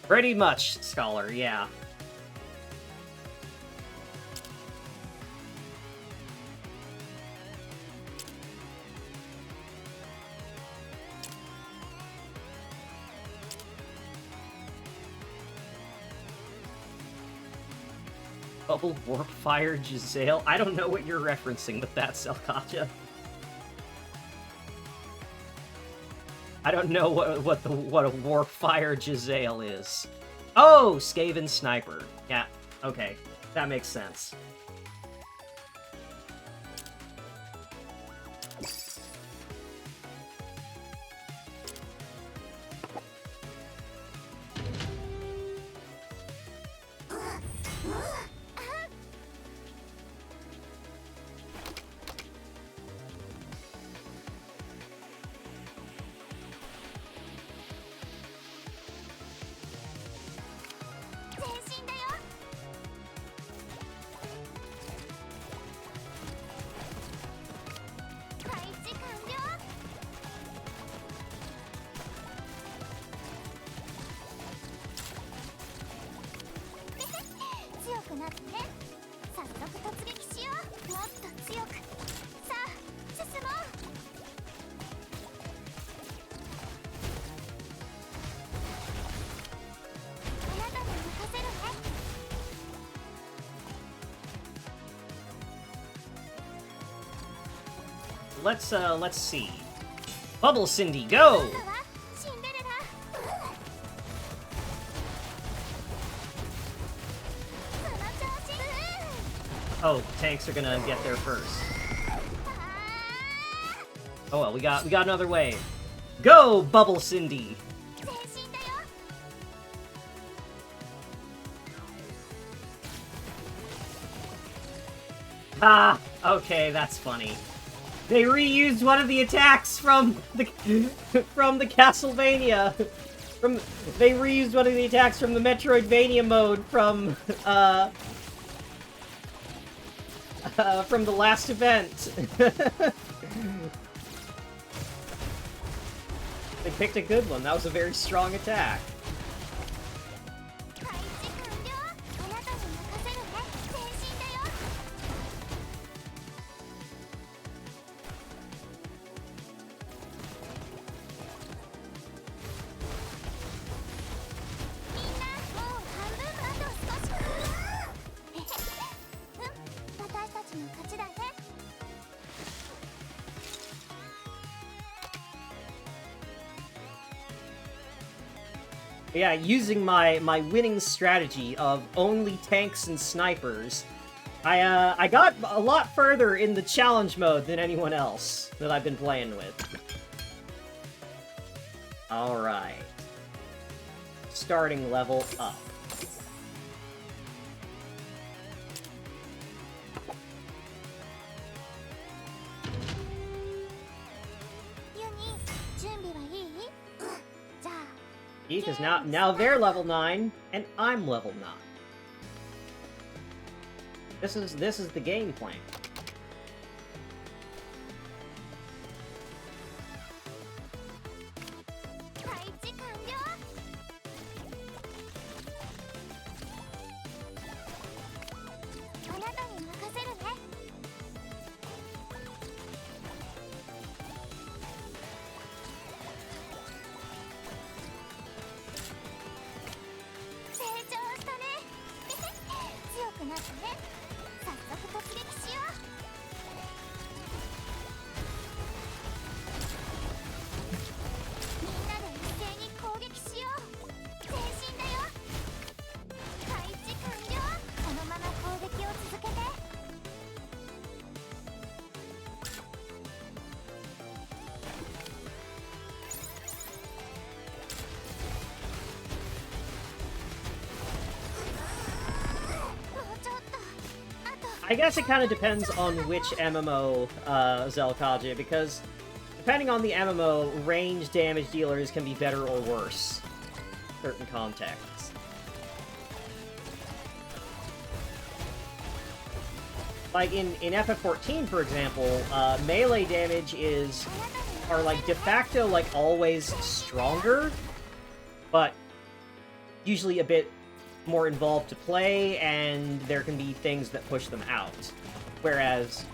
Pretty much, Scholar, yeah. Bubble Warp Fire Giselle? I don't know what you're referencing with that, Selkacha. I don't know what a Warp Fire Giselle is. Oh, Skaven Sniper. Yeah, okay. That makes sense. Let's see. Bubble Cindy, go! Oh, tanks are gonna get there first. Oh well, we got another wave. Go, Bubble Cindy! Ah, okay, that's funny. They reused one of the attacks from the Castlevania. They reused one of the attacks from the Metroidvania mode from the last event. They picked a good one. That was a very strong attack. Yeah, using my winning strategy of only tanks and snipers, I got a lot further in the challenge mode than anyone else that I've been playing with. Alright. Starting level up. Because now they're level 9, and I'm level 9. This is the game plan. I guess it kind of depends on which MMO, Zelkaja, because depending on the MMO, range damage dealers can be better or worse in certain contexts. Like in FF14, for example, melee damage are like de facto like always stronger, but usually a bit more involved to play, and there can be things that push them out. Whereas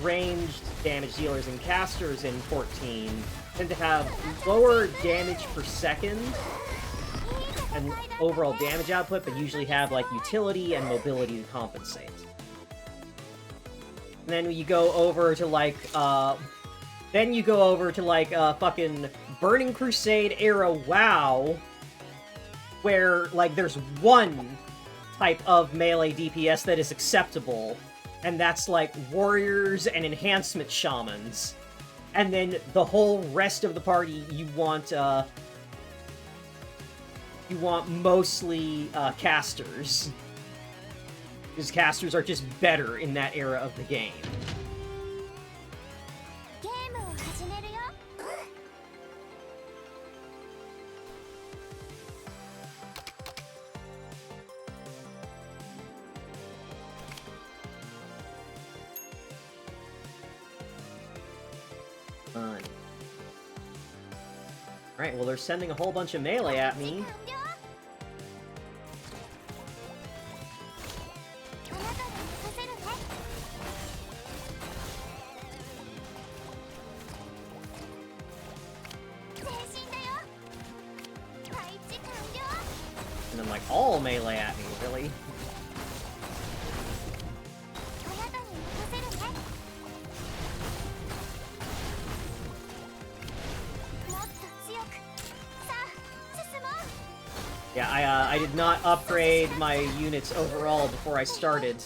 ranged damage dealers and casters in 14 tend to have lower damage per second and overall damage output, but usually have like utility and mobility to compensate. And then you go over to like fucking Burning Crusade era WoW, where, like, there's one type of melee DPS that is acceptable, and that's, like, warriors and enhancement shamans. And then the whole rest of the party, you want mostly, casters. Because casters are just better in that era of the game. Alright, well, they're sending a whole bunch of melee at me. And then, like, all melee at me, really. Yeah, I did not upgrade my units overall before I started.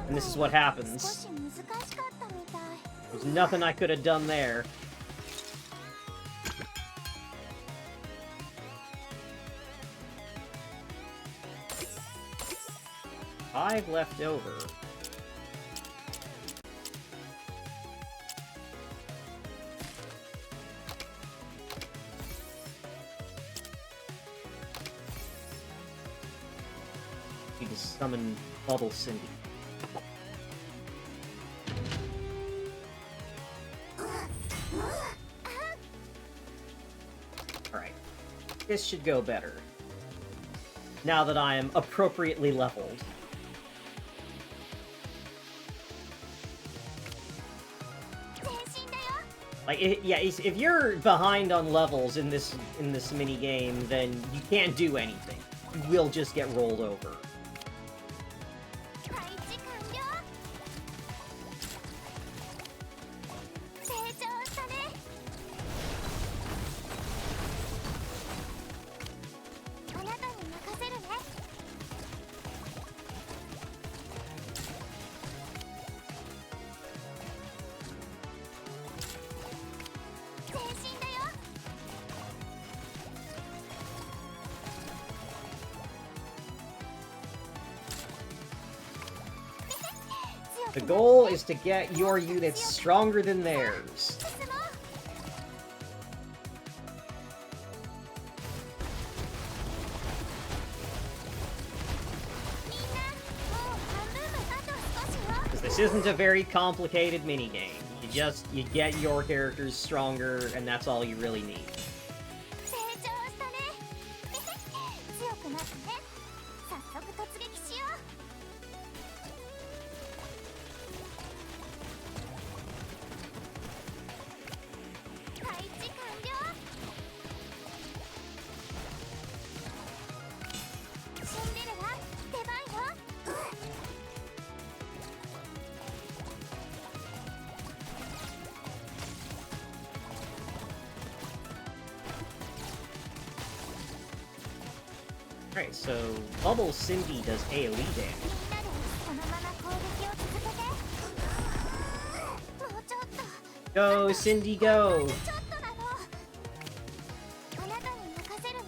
And this is what happens. There's nothing I could have done there. 5 left over. You can summon Bubble Cindy. Alright. This should go better. Now that I am appropriately leveled. Like, if you're behind on levels in this mini game, then you can't do anything. You will just get rolled over. The goal is to get your units stronger than theirs. 進もう。みんなもう半分あと少しよ。 Because this isn't a very complicated minigame. You get your characters stronger, and that's all you really need. 成長したね。強くなったね。早速突撃しよう。配置完了。シンデレラ、出番よ。Alright, so Bubble Cindy does AoE damage. みんなでこのまま攻撃を続けて。もうちょっと。 Go, Cindy, go! ちょっとなの。あなたに任せるね。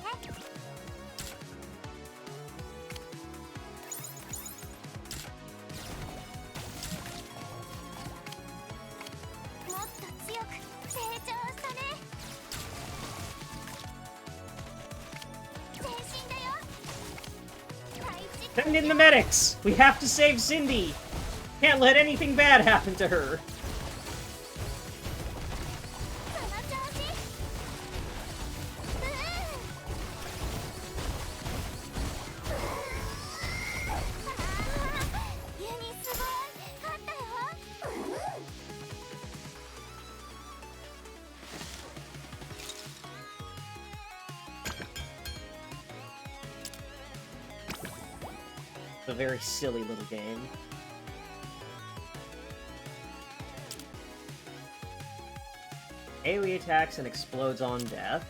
もっと強く成長したね。前進だよ。配置 Send in the medics! We have to save Cindy! Can't let anything bad happen to her! その調子。ユニすごい。勝ったよ。 It's a very silly little game. AoE attacks and explodes on death.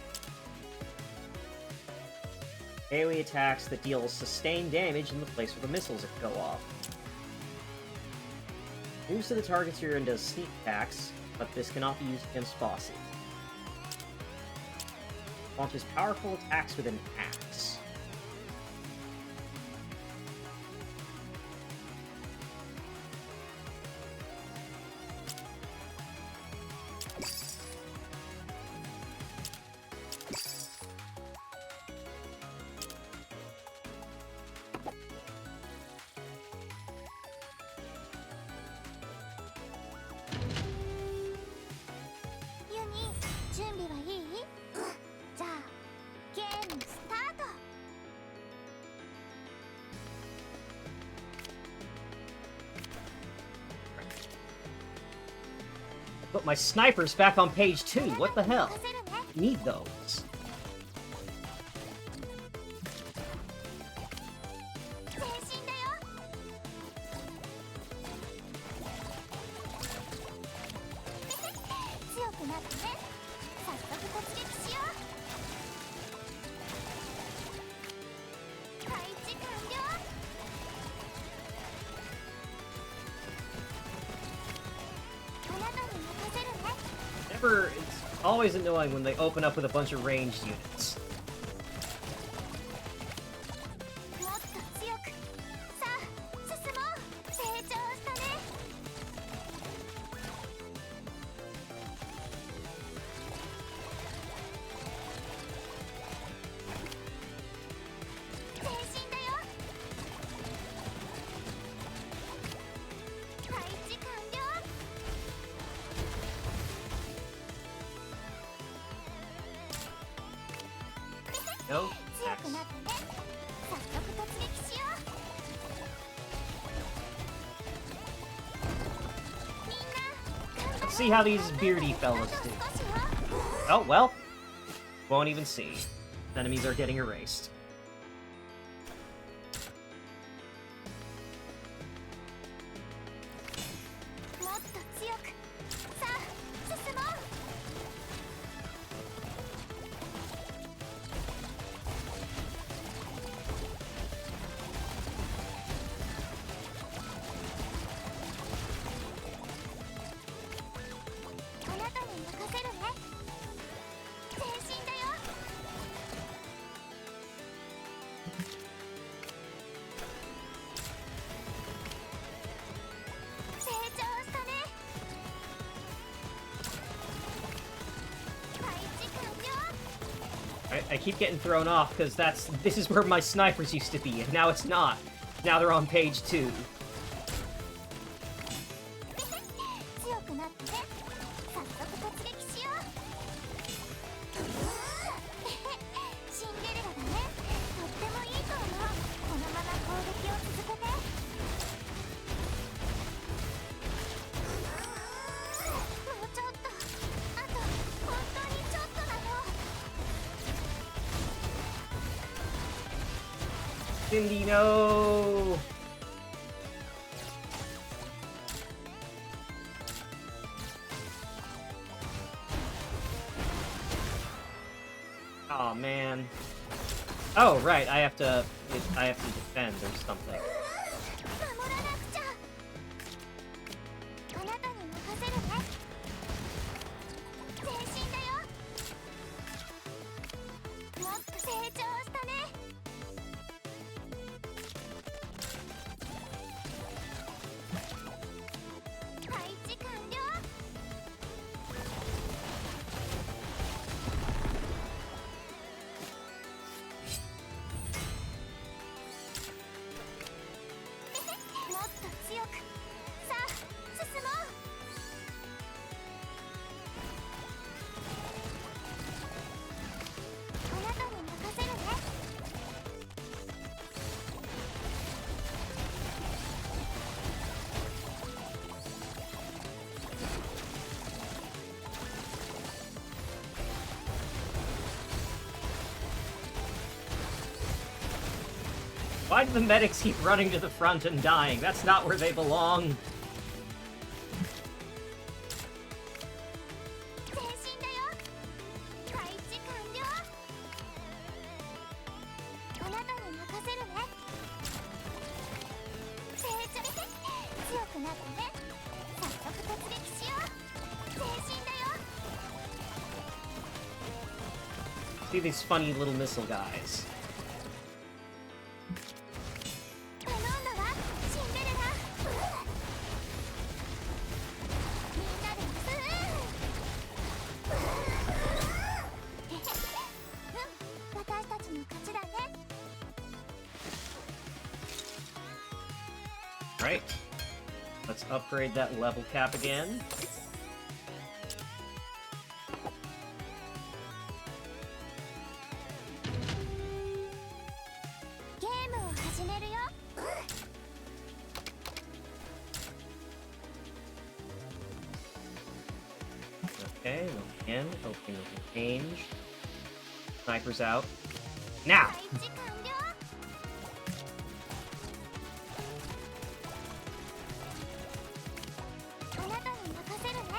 AoE attacks that deal sustained damage in the place where the missiles go off. Moves to the target's rear and does sneak attacks, but this cannot be used against bosses. Launches powerful attacks with an axe. But my sniper's back on page 2. What the hell? Need those. It's always annoying when they open up with a bunch of ranged units. No? Let's see how these beardy fellas do. Oh, well. Won't even see. Enemies are getting erased. I keep getting thrown off because this is where my snipers used to be, and now it's not. Now they're on page 2. 強くなってね。早速突撃しよう。シンデレラだね。とってもいいと思う。このまま攻撃を続けて。もうちょっと。あと本当にちょっとなの。Cindy, no! Oh man. Oh right, I have to defend or something. 守らなくちゃ。あなたに任せるね。前進だよ。もっと成長したね。配置完了。もっと強く。さあ進もう。あなたに任せるね。Why do the medics keep running to the front and dying? That's not where they belong. 前進だよ。配置完了。あなたに任せるね。成長強くなったね。早速突撃しよう。前進だよ。 See these funny little missile guys. 頼んだわシンデレラ。みんなで私たちの勝ちだね。 Right. Let's upgrade that level cap again. ゲームを始めるよ。 Okay, look again. Opening the range. Sniper's out. Now! 配置完了。あなたに任せるね。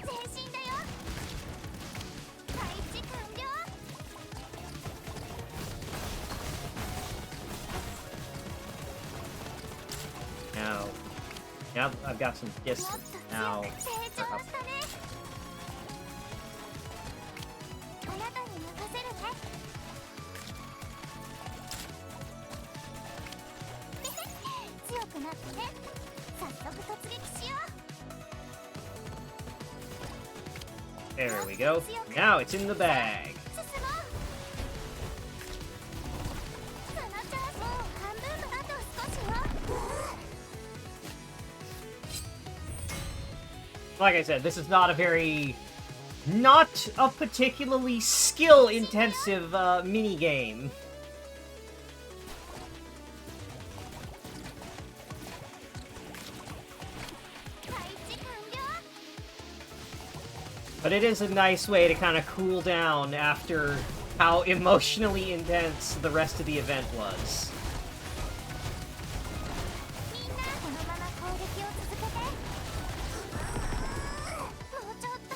前進だよ。配置完了。 Now I've got some もっ distance. と Now 強く成 we're 長 up. したね。あなたに任せるね。強くなってね。早速突撃しよう。 There we go. Now it's in the bag. 進もう。その調子。もう半分のあと少しよ。 Like I said, this is not a particularly skill-intensive mini-game. 配置完了。 But it is a nice way to kind of cool down after how emotionally intense the rest of the event was. みんなこのまま攻撃を続けて。もうちょっと。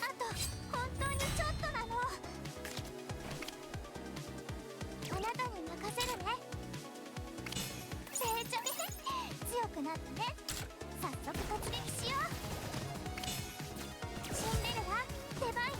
あと本当にちょっとなの。あなたに任せるね。成長強くなったね。早速突撃しよう。シンデレラ出番よ。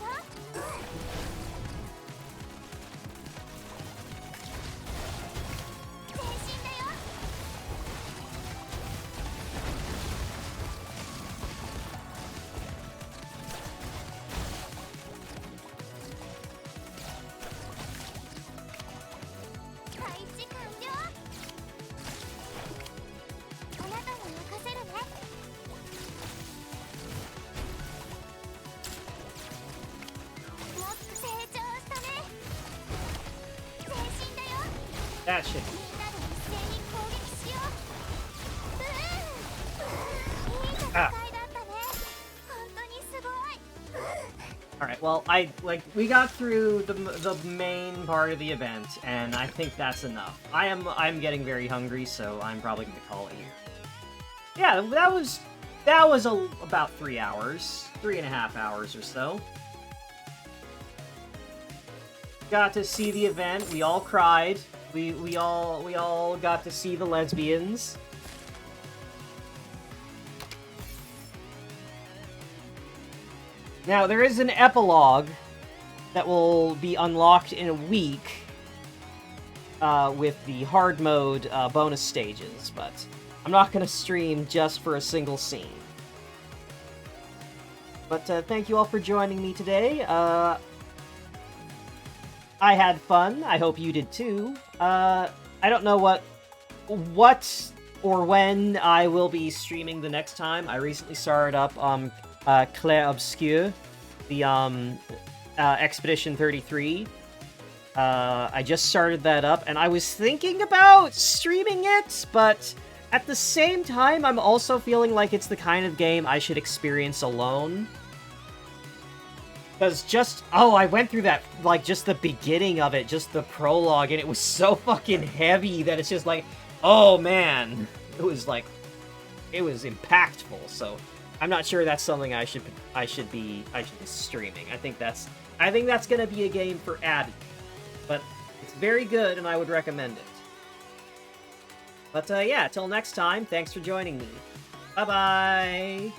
That should. みんなで一斉に攻撃しよう。いい戦いだったね。本当にすごい。 All right. Well, we got through the main part of the event, and I think that's enough. I'm getting very hungry, so I'm probably gonna call it here. Yeah, that was about 3 hours, 3.5 hours or so. Got to see the event. We all cried. We all got to see the lesbians. Now, there is an epilogue that will be unlocked in a week with the hard mode bonus stages, but I'm not going to stream just for a single scene. But thank you all for joining me today. I had fun. I hope you did too. I don't know what or when I will be streaming the next time. I recently started up Clair Obscur, the Expedition 33. I just started that up, and I was thinking about streaming it, but at the same time, I'm also feeling like it's the kind of game I should experience alone. Because I went through that, like, just the beginning of it, just the prologue, and it was so fucking heavy that it's just like, oh man, it was impactful, so I'm not sure that's something I should be streaming. I think that's gonna be a game for Abby, but it's very good and I would recommend it. But yeah, till next time, thanks for joining me. Bye bye.